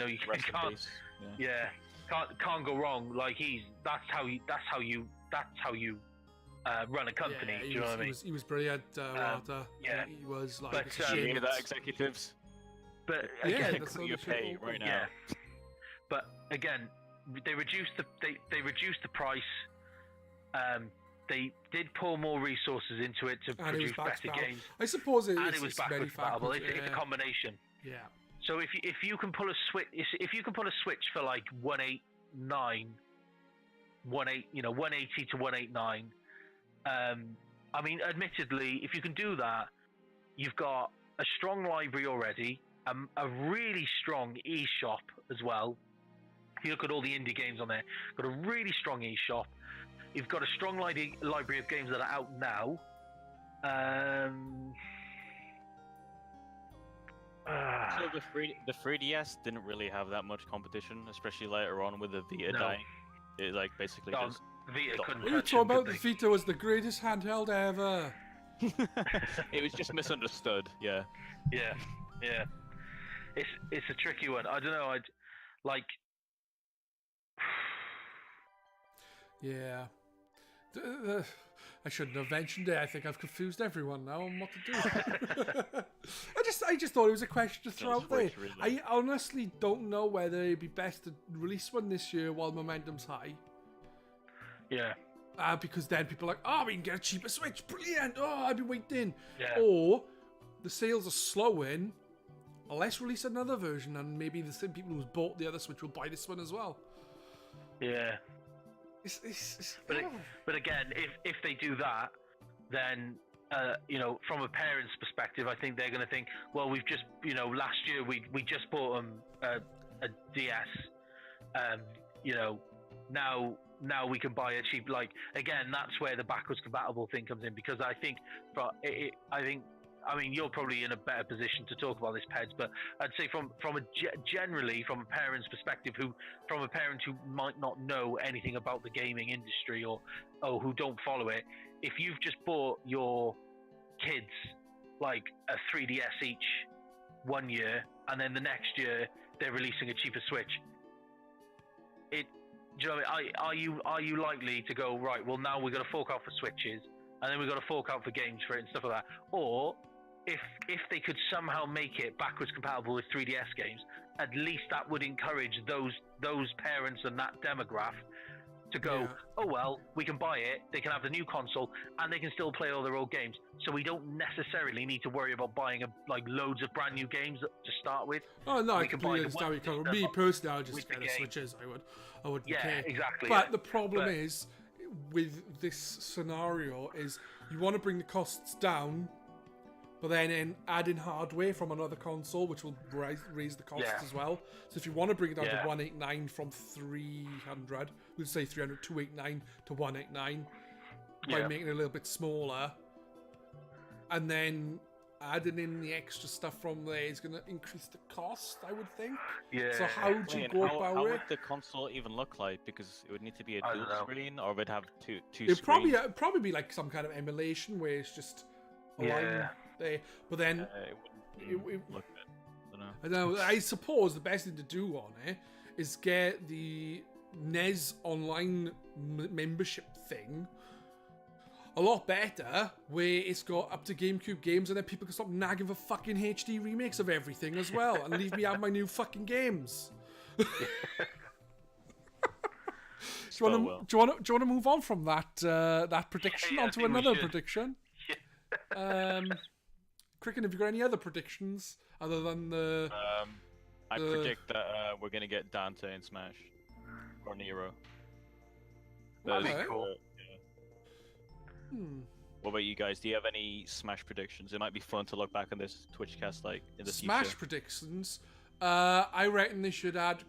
Speaker 2: can't go wrong. Like that's how you run a company. Do you know what I mean?
Speaker 1: He was brilliant. He was like.
Speaker 3: But that executives.
Speaker 2: But again,
Speaker 3: you pay right now.
Speaker 2: But again, they reduced the price. They did pour more resources into it to produce better games.
Speaker 1: I suppose it
Speaker 2: was backwards compatible. It's a combination.
Speaker 1: Yeah.
Speaker 2: So if you can pull a switch for like 180 to 189. I mean, admittedly, if you can do that, you've got a strong library already, a really strong eShop as well. If you look at all the indie games on there, got a really strong eShop. You've got a strong library of games that are out now.
Speaker 3: So the 3DS didn't really have that much competition, especially later on with the Vita dying. It basically just.
Speaker 2: Vita couldn't.
Speaker 1: What are you talking about? The Vita was the greatest handheld ever.
Speaker 3: It was just misunderstood. Yeah.
Speaker 2: It's a tricky one. I don't know. Like,
Speaker 1: Yeah. I shouldn't have mentioned it. I think I've confused everyone now on what to do. I just thought it was a question to throw out there. I honestly don't know whether it'd be best to release one this year while momentum's high.
Speaker 2: yeah,
Speaker 1: Because then people are like, oh, we can get a cheaper Switch. Brilliant. Oh, I've been waiting.
Speaker 2: yeah.
Speaker 1: Or the sales are slowing. Let's release another version, and maybe the same people who bought the other Switch will buy this one as well.
Speaker 2: Yeah.
Speaker 1: Oh.
Speaker 2: But again, if they do that, then from a parent's perspective, I think they're going to think, well, we've just last year we just bought them a DS, now we can buy a cheap, like, again, that's where the backwards compatible thing comes in, because I think I mean, you're probably in a better position to talk about this, Pedz, but I'd say generally from a parent's perspective, from a parent who might not know anything about the gaming industry or who don't follow it, if you've just bought your kids like a 3DS each one year, and then the next year they're releasing a cheaper Switch, do you know what I mean? Are you likely to go, right, well, now we're going to fork out for Switches, and then we've got to fork out for games for it and stuff like that? Or if they could somehow make it backwards compatible with 3DS games, at least that would encourage those parents and that demographic to go, oh well, we can buy it, they can have the new console, and they can still play all their old games. So we don't necessarily need to worry about buying loads of brand new games to start with.
Speaker 1: Oh no,
Speaker 2: we
Speaker 1: I
Speaker 2: can
Speaker 1: completely understand. Because me personally, I would just get the Switches. I wouldn't care.
Speaker 2: Exactly.
Speaker 1: But the problem is with this scenario is you want to bring the costs down, but then add in hardware from another console, which will raise the costs as well. So if you want to bring it down to 189 from 300, we'll say 300, 289 to 189 by making it a little bit smaller, and then adding in the extra stuff from there is going to increase the cost, I would think. Yeah. So how would you go about it?
Speaker 3: How would the console even look like? Because it would need to be a dual screen, or would it have two
Speaker 1: It'd
Speaker 3: screens?
Speaker 1: It'd probably be like some kind of emulation where it's just a line there. But then
Speaker 3: it wouldn't look good. I don't know.
Speaker 1: I suppose the best thing to do on it is get the NES online membership thing a lot better, where it's got up to GameCube games, and then people can stop nagging for fucking HD remakes of everything as well, and leave me have my new fucking games. Do you want to move on from that prediction onto another prediction? Kriken, have you got any other predictions other than the?
Speaker 3: I predict that we're gonna get Dante in Smash or Nero.
Speaker 2: That'd be cool.
Speaker 3: What about you guys? Do you have any Smash predictions? It might be fun to look back on this Twitchcast in the
Speaker 1: Smash
Speaker 3: future.
Speaker 1: predictions. I reckon they should add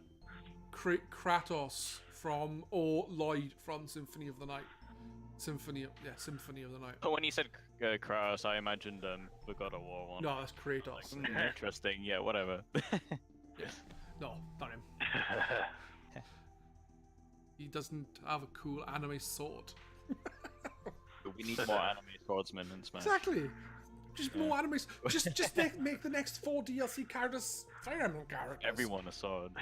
Speaker 1: Kratos or Lloyd from Symphony of the Night. Symphony of the Night.
Speaker 3: Oh, when you said Kratos, I imagined the God of War one.
Speaker 1: No, that's Kratos.
Speaker 3: Interesting. Yeah, whatever.
Speaker 1: No, not him. He doesn't have a cool anime sword.
Speaker 3: We need more anime swordsmen in Smash.
Speaker 1: Exactly. Just more animes. Just make the next 4 DLC characters Fire Emblem characters.
Speaker 3: Everyone a sword.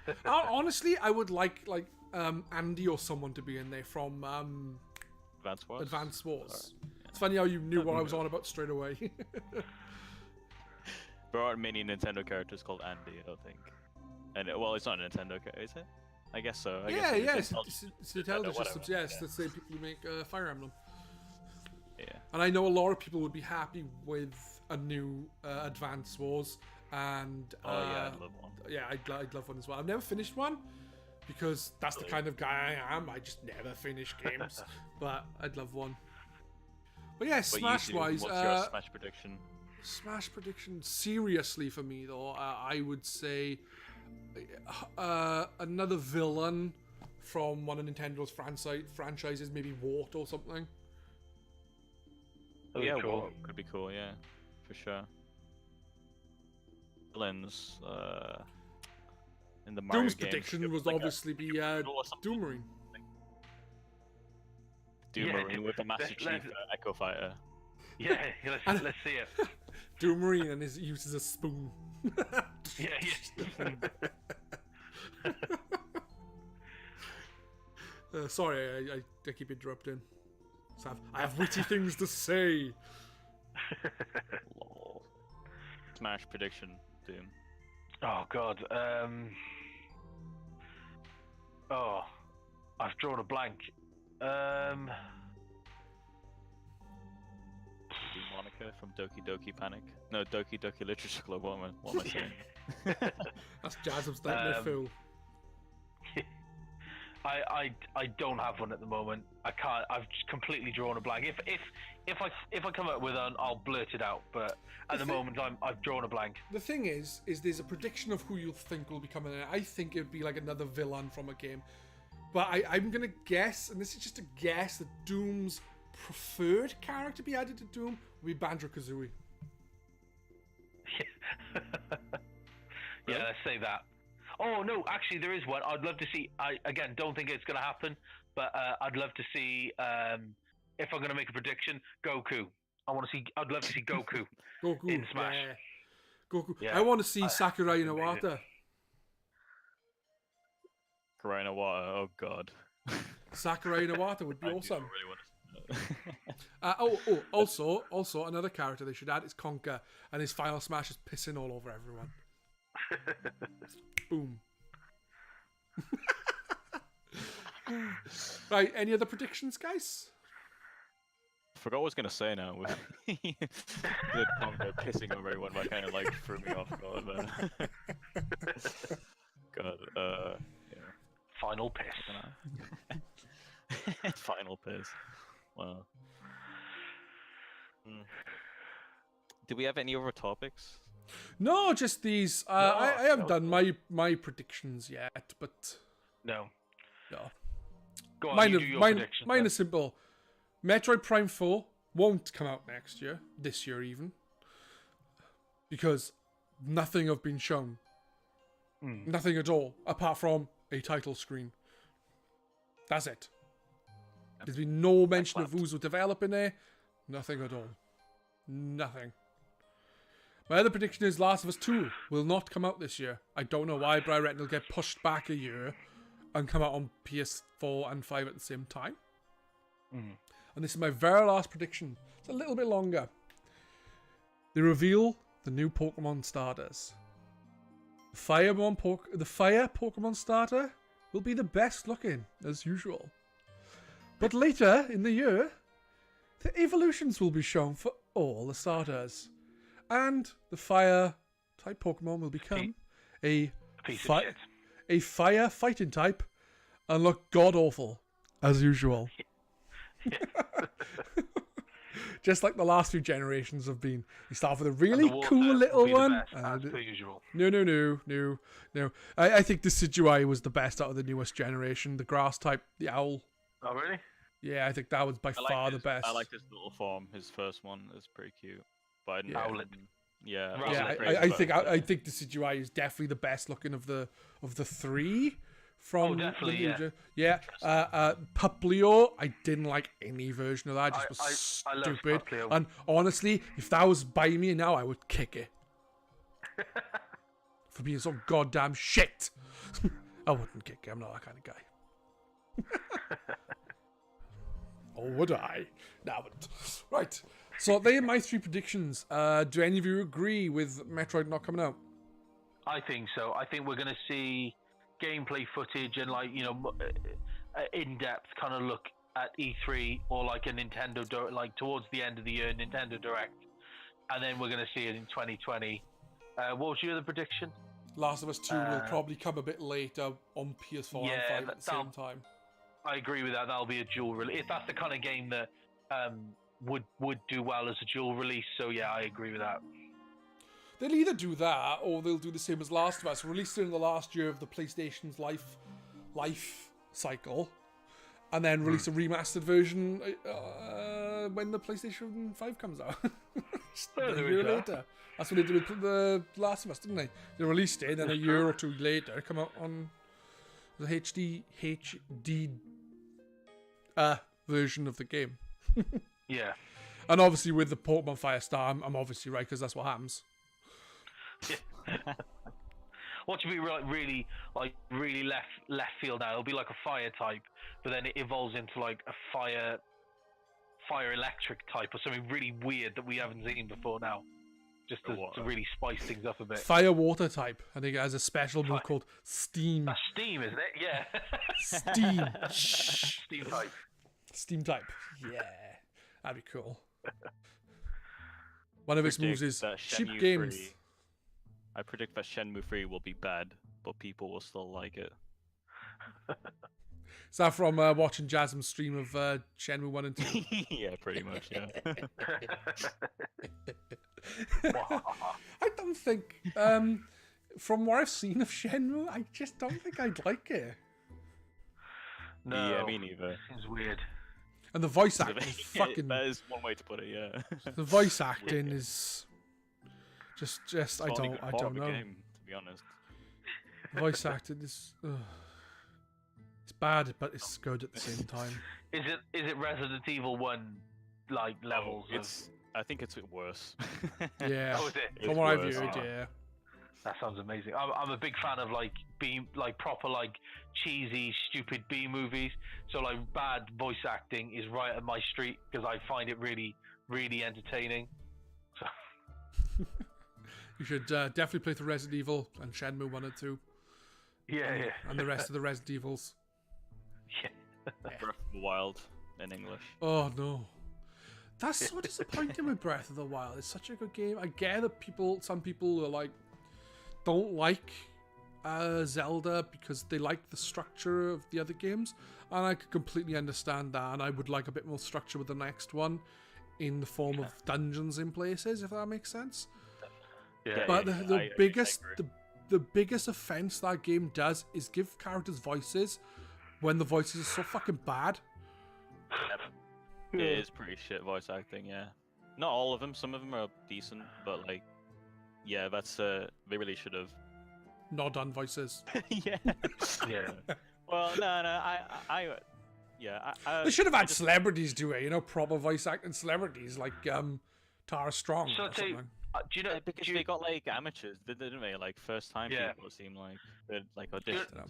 Speaker 3: Yeah.
Speaker 1: Honestly, I would like Andy or someone to be in there from Advance Wars. Yeah. It's funny how you knew what I was on about straight away.
Speaker 3: There aren't many Nintendo characters called Andy, I don't think. And it's not a Nintendo character, is it? I guess so.
Speaker 1: It's Nintendo just yes, the same people who make Fire Emblem.
Speaker 3: Yeah.
Speaker 1: And I know a lot of people would be happy with a new Advance Wars, and
Speaker 3: I'd love one.
Speaker 1: Yeah, I'd love one as well. I've never finished one because that's the kind of guy I am. I just never finish games, but I'd love one. But yeah, Smash-wise,
Speaker 3: what's your Smash prediction?
Speaker 1: Smash prediction, seriously for me though, I would say another villain from one of Nintendo's franchises, maybe Wart or something.
Speaker 3: Yeah, cool. Could be cool, yeah, for sure. Villains in the Mario
Speaker 1: Doom's
Speaker 3: games,
Speaker 1: prediction was obviously be Doomerine.
Speaker 3: Doomerine with the Master Chief Echo Fighter.
Speaker 2: Yeah, let's see it.
Speaker 1: Doomerine and uses a spoon. Sorry, I keep interrupting. I have witty things to say.
Speaker 3: Lol. Smash prediction, Doom.
Speaker 2: Oh God. Oh, I've drawn a blank.
Speaker 3: Monica from Doki Doki Panic. No, Doki Doki Literature Club. What am I saying?
Speaker 1: That's jazz. I'm starting to feel.
Speaker 2: I don't have one at the moment. I can't. I've just completely drawn a blank. If I come up with one, I'll blurt it out. But at the moment, I've drawn a blank.
Speaker 1: The thing is there's a prediction of who you'll think will be coming in. I think it'd be like another villain from a game. But I'm gonna guess, and this is just a guess, that Doom's preferred character to be added to Doom will be Banjo-Kazooie.
Speaker 2: Yeah, let's say that. Oh no, actually there is one. I'd love to see. I again don't think it's going to happen, but I'd love to see. If I'm going to make a prediction, Goku. I'd love to see Goku.
Speaker 1: Goku
Speaker 2: in Smash.
Speaker 1: Yeah. Goku.
Speaker 2: Yeah.
Speaker 1: I want to see Sakurai Iwata.
Speaker 3: Corona Water. Oh God.
Speaker 1: Sakurai Iwata would be
Speaker 3: I do
Speaker 1: awesome.
Speaker 3: really want to see that.
Speaker 1: Also another character they should add is Conker, and his final smash is pissing all over everyone. Boom. Right, any other predictions, guys?
Speaker 3: I forgot what I was gonna say now. With the Congo pissing over everyone, that kind of like threw me off guard. God, yeah.
Speaker 2: Final piss.
Speaker 3: Final piss. Wow. Do we have any other topics?
Speaker 1: No, just these. I haven't done my predictions yet, but
Speaker 2: No.
Speaker 1: no.
Speaker 2: Go on,
Speaker 1: Mine,
Speaker 2: you
Speaker 1: are,
Speaker 2: do your
Speaker 1: mine,
Speaker 2: predictions,
Speaker 1: mine
Speaker 2: then.
Speaker 1: is simple. Metroid Prime 4 won't come out next year, this year even, because nothing have been shown. Nothing at all, apart from a title screen. That's it. There's been no mention of who's developing there. Nothing at all. Nothing. My other prediction is Last of Us 2 will not come out this year. I don't know why, but I reckon it'll get pushed back a year and come out on PS4 and 5 at the same time. And this is my very last prediction. It's a little bit longer. They reveal the new Pokemon starters. The fire Pokemon starter will be the best looking, as usual. But later in the year, the evolutions will be shown for all the starters. And the fire type Pokemon will become a fire fighting type and look god awful, as usual. Just like the last few generations have been. You start with a really cool little one.
Speaker 2: As per usual.
Speaker 1: No. I think the Decidueye was the best out of the newest generation. The grass type, the owl.
Speaker 2: Oh really?
Speaker 1: Yeah, I think that was by far the best.
Speaker 3: I like his little form. His first one is pretty cute. But
Speaker 2: Owlet.
Speaker 3: Yeah,
Speaker 1: I think the Decidueye is definitely the best looking of the three. From
Speaker 2: definitely,
Speaker 1: yeah. Puplio, I didn't like any version of that. It just was
Speaker 2: I
Speaker 1: stupid.
Speaker 2: Puplio.
Speaker 1: And honestly, if that was by me now, I would kick it. For being so goddamn shit. I wouldn't kick it. I'm not that kind of guy. Or would I? No, I wouldn't. Right. So they are my three predictions. Do any of you agree with Metroid not coming out?
Speaker 2: I think so. I think we're going to see gameplay footage and in-depth kind of look at E3 or like a Nintendo towards the end of the year Nintendo Direct, and then we're going to see it in 2020. What was your other prediction?
Speaker 1: Last of Us 2 will probably come a bit later on PS4 and 5 at the same time.
Speaker 2: I agree with that. That'll be a dual release. If that's the kind of game that would do well as a dual release, so yeah, I agree with that.
Speaker 1: They'll either do that or they'll do the same as Last of Us, release it in the last year of the PlayStation's life cycle, and then release a remastered version when the PlayStation 5 comes out. A year later. That's what they did with the Last of Us, didn't they? They released it, and then a year or two later, it come out on the HD version of the game.
Speaker 2: Yeah.
Speaker 1: And obviously with the Pokemon Firestar, I'm obviously right, because that's what happens.
Speaker 2: Watch me really left field now. It'll be like a fire type, but then it evolves into like a fire electric type or something really weird that we haven't seen before now. Just to really spice things up a bit.
Speaker 1: Fire water type. I think it has a special move called Steam.
Speaker 2: That's Steam, isn't it? Yeah.
Speaker 1: Steam.
Speaker 2: Steam type.
Speaker 1: Steam type. Yeah. That'd be cool. One of its moves is ship games.
Speaker 3: 3. I predict that Shenmue 3 will be bad, but people will still like it.
Speaker 1: Is that from watching Jasmine's stream of Shenmue 1 and 2?
Speaker 3: Yeah, pretty much, yeah.
Speaker 1: I don't think, from what I've seen of Shenmue, I just don't think I'd like it.
Speaker 2: No.
Speaker 3: Yeah, me neither.
Speaker 2: It's weird.
Speaker 1: And the voice acting is fucking...
Speaker 3: That is one way to put it, yeah.
Speaker 1: The voice acting is... Just I don't know.
Speaker 3: Game, to be honest.
Speaker 1: The voice acting is... It's bad, but it's good at the same time.
Speaker 2: Is it Resident Evil 1 like levels?
Speaker 3: I think it's worse.
Speaker 1: Yeah.
Speaker 2: Oh, is it?
Speaker 1: From what I've heard, yeah.
Speaker 2: That sounds amazing. I'm a big fan of proper cheesy, stupid B movies. So bad voice acting is right up my street because I find it really, really entertaining. So.
Speaker 1: You should definitely play through Resident Evil and Shenmue 1 and 2.
Speaker 2: Yeah,
Speaker 1: and the rest of the Resident Evils.
Speaker 2: Yeah.
Speaker 3: Breath of the Wild in English.
Speaker 1: Oh no. That's so disappointing with Breath of the Wild. It's such a good game. I get that some people are don't like Zelda because they like the structure of the other games, and I could completely understand that, and I would like a bit more structure with the next one in the form of dungeons in places, if that makes sense.
Speaker 2: Yeah.
Speaker 1: But the biggest offense that game does is give characters voices when the voices are so fucking bad.
Speaker 3: It is pretty shit voice acting, yeah. Not all of them, some of them are decent, but yeah, that's they really should have
Speaker 1: not done voices.
Speaker 3: Yeah.
Speaker 2: Yeah.
Speaker 3: Well, no,
Speaker 1: they should have had celebrities do it, proper voice acting celebrities like Tara Strong or something.
Speaker 2: Do you know?
Speaker 3: Because they got amateurs, didn't they? First time people. It seemed like they'd auditioned.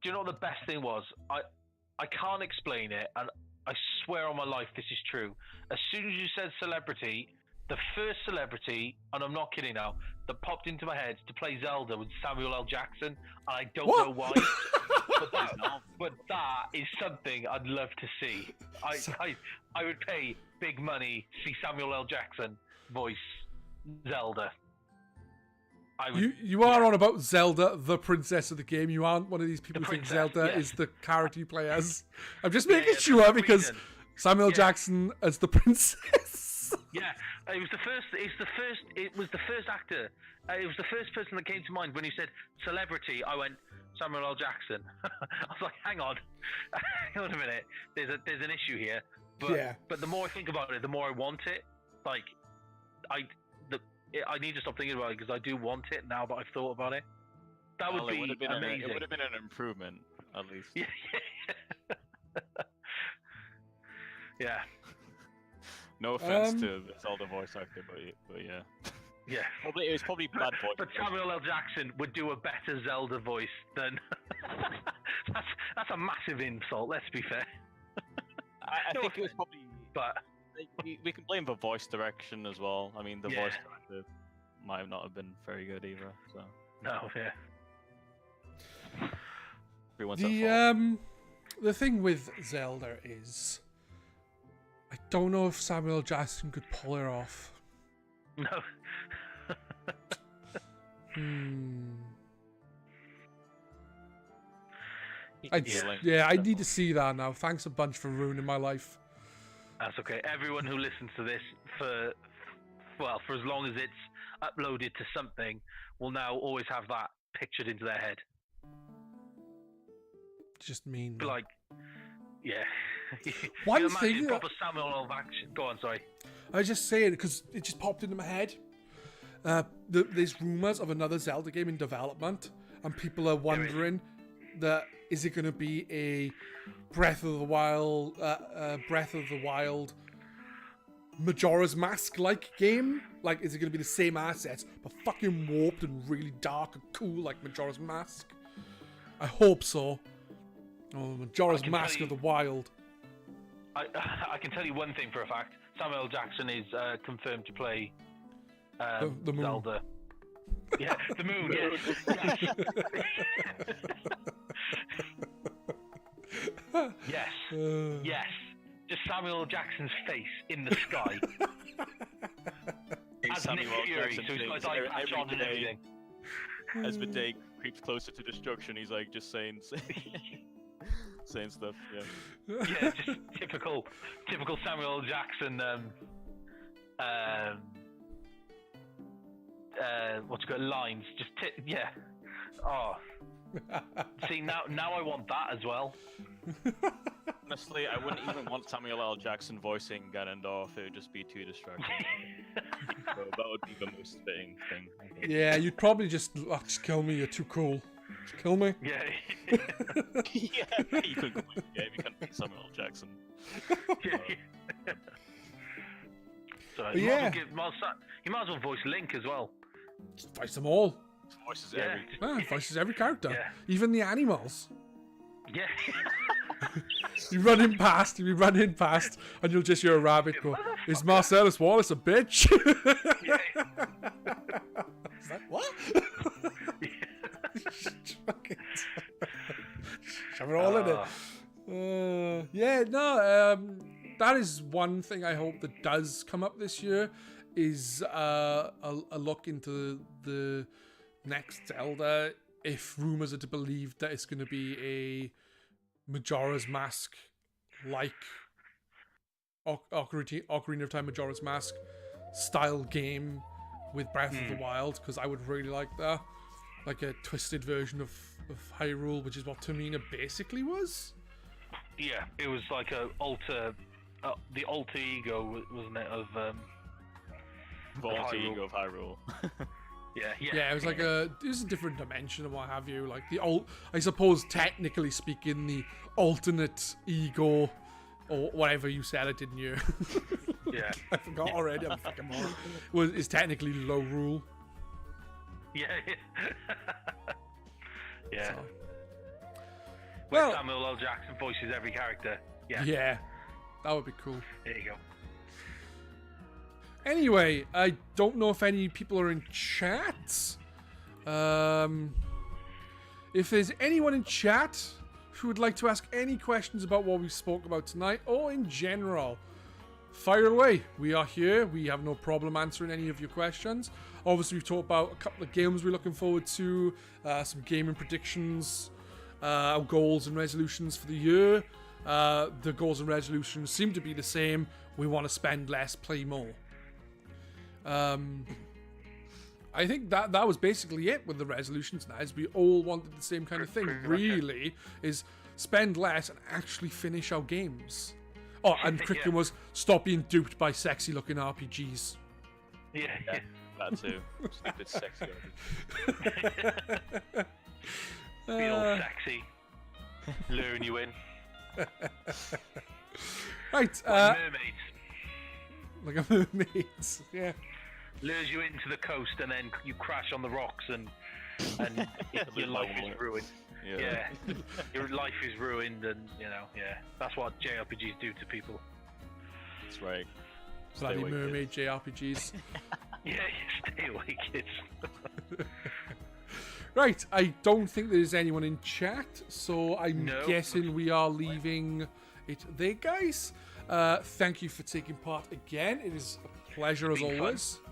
Speaker 2: Do you know what the best thing was? I can't explain it, and I swear on my life this is true. As soon as you said celebrity, the first celebrity, and I'm not kidding now, that popped into my head to play Zelda was Samuel L. Jackson, and I don't know why. but that is something I'd love to see. I would pay big money to see Samuel L. Jackson voice Zelda.
Speaker 1: You are on about Zelda, the princess of the game. You aren't one of these people who think Zelda is the character you play as. I'm just making sure because Samuel Jackson as the princess.
Speaker 2: Yeah, it was the first. It was the first actor. It was the first person that came to mind when you said celebrity. I went Samuel L. Jackson. I was like, hang on a minute. There's an issue here. But the more I think about it, the more I want it. I need to stop thinking about it because I do want it now that I've thought about it. That would be amazing.
Speaker 3: It would have been an improvement, at least.
Speaker 2: Yeah.
Speaker 3: No offense to the Zelda voice actor, but yeah.
Speaker 2: Yeah.
Speaker 3: It was probably bad voice.
Speaker 2: But Samuel L. Jackson would do a better Zelda voice than. That's a massive insult. Let's be fair.
Speaker 3: I think it was probably.
Speaker 2: But.
Speaker 3: We can blame the voice direction as well. I mean, the voice director might not have been very good either. So
Speaker 2: no,
Speaker 1: the thing with Zelda is, I don't know if Samuel Jackson could pull her off.
Speaker 2: No.
Speaker 1: I need to see that now. Thanks a bunch for ruining my life.
Speaker 2: That's okay. Everyone who listens to this for as long as it's uploaded to something will now always have that pictured into their head.
Speaker 1: Just mean.
Speaker 2: Yeah.
Speaker 1: One thing.
Speaker 2: Proper Samuel L. Jackson. Go on, sorry.
Speaker 1: I was just saying because it just popped into my head. There's rumors of another Zelda game in development, and people are wondering is it going to be a Breath of the Wild Majora's Mask-like game? Like, is it going to be the same assets, but fucking warped and really dark and cool like Majora's Mask? I hope so. Oh, Majora's Mask of the Wild.
Speaker 2: I can tell you one thing for a fact. Samuel L. Jackson is confirmed to play
Speaker 1: the moon.
Speaker 2: Zelda. Yeah, the moon, yes. Yes. Yes. Just Samuel L. Jackson's face in the sky. As Nick Fury, so he's got his eye patch on and everything.
Speaker 3: As the day creeps closer to destruction, he's like just saying saying stuff. Yeah.
Speaker 2: Yeah, just typical Samuel L. Jackson. What's it got? Lines. Just yeah. Oh. See now I want that as well.
Speaker 3: Honestly, I wouldn't even want Samuel L. Jackson voicing Ganondorf. It would just be too distracting. So that would be the most fitting thing. I think.
Speaker 1: Yeah, you'd probably just kill me. You're too cool. Just kill me.
Speaker 2: Yeah.
Speaker 3: Yeah, you couldn't. Yeah, you can't beat Samuel L. Jackson.
Speaker 2: So
Speaker 1: But
Speaker 2: you
Speaker 1: yeah.
Speaker 2: might as well voice Link as well.
Speaker 1: Just voice them all.
Speaker 3: Voices
Speaker 2: Yeah.
Speaker 1: Voices every character.
Speaker 2: Yeah.
Speaker 1: Even the animals.
Speaker 2: Yeah.
Speaker 1: You run in past, and you'll just hear a rabbit go, "Is Marcellus Wallace a bitch?"
Speaker 2: Yeah.
Speaker 1: It's like, what? Shove it all in it. That is one thing I hope that does come up this year, is a look into the next Zelda, if rumors are to believe that it's going to be a Majora's Mask like Ocarina of Time Majora's Mask style game with Breath of the Wild, because I would really like that, like a twisted version of Hyrule, which is what Termina basically was.
Speaker 2: Yeah, it was like the alter ego, wasn't it, of
Speaker 3: The alter ego of Hyrule.
Speaker 1: Yeah, it was like it was a different dimension and what have you. Like I suppose technically speaking, the alternate ego, or whatever you said it, didn't you?
Speaker 2: Yeah.
Speaker 1: I forgot already. I'm fucking moron. Is technically low rule.
Speaker 2: Yeah. Yeah.
Speaker 1: So.
Speaker 2: Well,
Speaker 1: Well,
Speaker 2: Samuel L. Jackson voices every character. Yeah.
Speaker 1: yeah, that would be cool.
Speaker 2: There you go.
Speaker 1: Anyway, I don't know if any people are in chat. If there's anyone in chat who would like to ask any questions about what we spoke about tonight, or in general, fire away. We are here. We have no problem answering any of your questions. Obviously, we've talked about a couple of games we're looking forward to, some gaming predictions, our goals and resolutions for the year. The goals and resolutions seem to be the same. We want to spend less, play more. I think that was basically it with the resolutions now, is we all wanted the same kind of thing, really, is spend less and actually finish our games. Oh, and Kriken was stop being duped by sexy looking RPGs.
Speaker 2: Yeah.
Speaker 3: That too. Stupid sexy.
Speaker 2: Being all sexy. Luring you in.
Speaker 1: Right,
Speaker 2: Like mermaids.
Speaker 1: like a mermaid, yeah.
Speaker 2: Lures you into the coast and then you crash on the rocks and your life is ruined. Yeah. Your life is ruined, and that's what JRPGs do to people.
Speaker 3: That's right.
Speaker 1: Bloody mermaid JRPGs.
Speaker 2: Yeah, stay away, kids.
Speaker 1: Right, I don't think there's anyone in chat, so I'm guessing we are leaving it there, guys. Thank you for taking part again. It is a pleasure as always. Fun.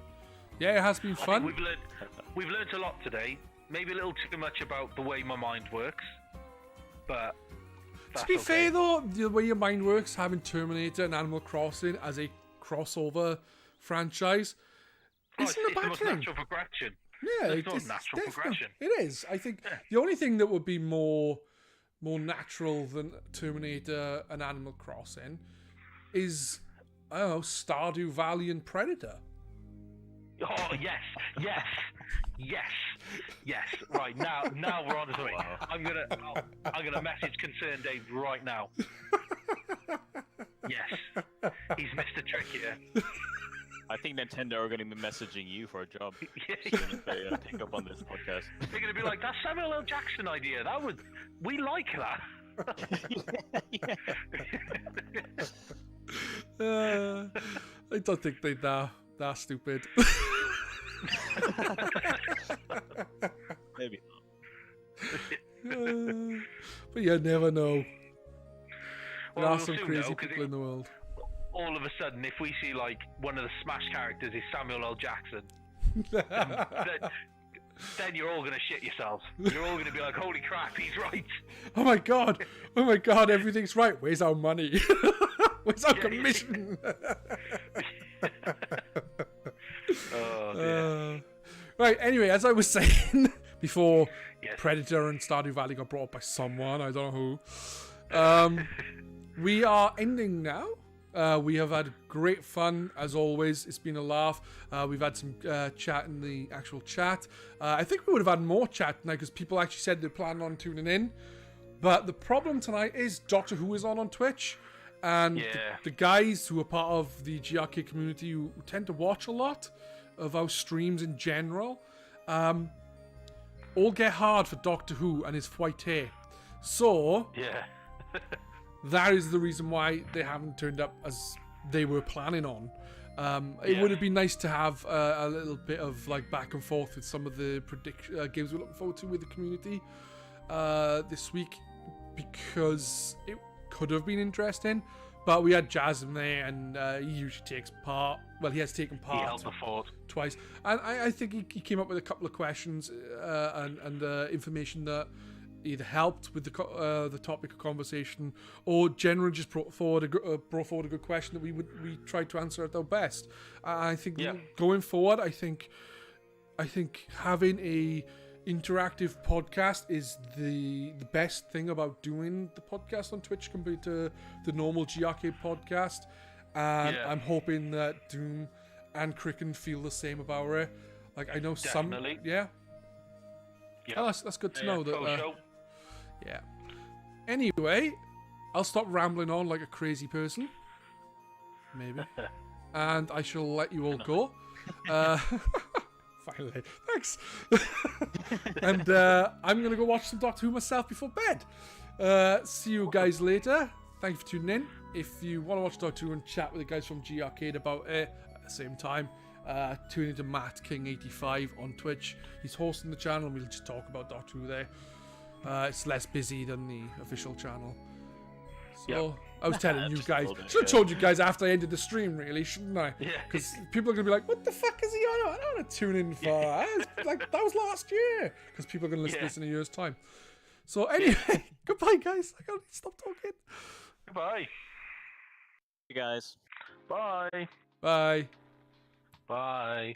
Speaker 1: Yeah, it has been fun.
Speaker 2: We've learned a lot today. Maybe a little too much about the way my mind works, but that's
Speaker 1: to be fair though, the way your mind works, having Terminator and Animal Crossing as a crossover franchise, isn't a bad thing.
Speaker 2: Natural progression.
Speaker 1: Yeah,
Speaker 2: it's natural progression.
Speaker 1: It is. I think the only thing that would be more natural than Terminator and Animal Crossing is, I don't know, Stardew Valley and Predator.
Speaker 2: Oh yes. Right now we're on to something. I'm gonna message Concerned Dave right now. Yes. He's missed a trick here.
Speaker 3: I think Nintendo are going to be messaging you for a job
Speaker 2: Yeah.
Speaker 3: as soon as they pick up on this podcast.
Speaker 2: They're going to be like, that Samuel L. Jackson idea, we like that.
Speaker 1: I don't think they're that stupid.
Speaker 3: Maybe
Speaker 1: But you never know. There
Speaker 2: Well,
Speaker 1: are
Speaker 2: we'll
Speaker 1: some
Speaker 2: soon
Speaker 1: crazy
Speaker 2: know, 'cause
Speaker 1: people in the world.
Speaker 2: all of a sudden, if we see like one of the Smash characters is Samuel L. Jackson, then you're all gonna shit yourselves. You're all gonna be like, "Holy crap, he's right!"
Speaker 1: Oh my god! Everything's right. Where's our money? Where's our commission?
Speaker 2: Oh dear.
Speaker 1: Right. Anyway, as I was saying before,
Speaker 2: Yes.
Speaker 1: Predator and Stardew Valley got brought up by someone. I don't know who. We are ending now. We have had great fun, as always. It's been a laugh. We've had some chat in the actual chat. I think we would have had more chat tonight because people actually said they planned on tuning in. But the problem tonight is Doctor Who is on Twitch. And the guys who are part of the GRcade community who tend to watch a lot of our streams in general all get hard for Doctor Who and his white hair. So...
Speaker 2: Yeah.
Speaker 1: that is the reason why they haven't turned up as they were planning on. It would have been nice to have a little bit of like back and forth with some of the games we're looking forward to with the community this week, because it could have been interesting. But we had Jazz in there, and he usually takes part. Well, he has taken part.
Speaker 2: He held the fort
Speaker 1: twice, and I think he came up with a couple of questions and information that either helped with the topic of conversation, or generally just brought forward a good question that we tried to answer at our best. I think going forward, I think having a interactive podcast is the best thing about doing the podcast on Twitch compared to the normal GRcade podcast. And I'm hoping that Doom and Kriken feel the same about it. Like, I know
Speaker 2: Definitely.
Speaker 1: some, yeah. Oh, that's good to know that. Yeah. Anyway, I'll stop rambling on like a crazy person. Maybe. And I shall let you all go. Finally. Thanks. And I'm going to go watch some Doctor Who myself before bed. See you guys later. Thank you for tuning in. If you want to watch Doctor Who and chat with the guys from GRcade about it at the same time, tune into Matt King85 on Twitch. He's hosting the channel and we'll just talk about Doctor Who there. It's less busy than the official channel. So I was telling you guys. Should have told you guys after I ended the stream, really, shouldn't I?
Speaker 2: Yeah.
Speaker 1: Because people are gonna be like, "What the fuck is he on? I don't want to tune in for that." Like, that was last year. Because people are gonna listen to this in a year's time. So anyway, goodbye, guys. I gotta stop talking.
Speaker 2: Goodbye.
Speaker 3: you guys.
Speaker 2: Bye.
Speaker 1: Bye.
Speaker 2: Bye.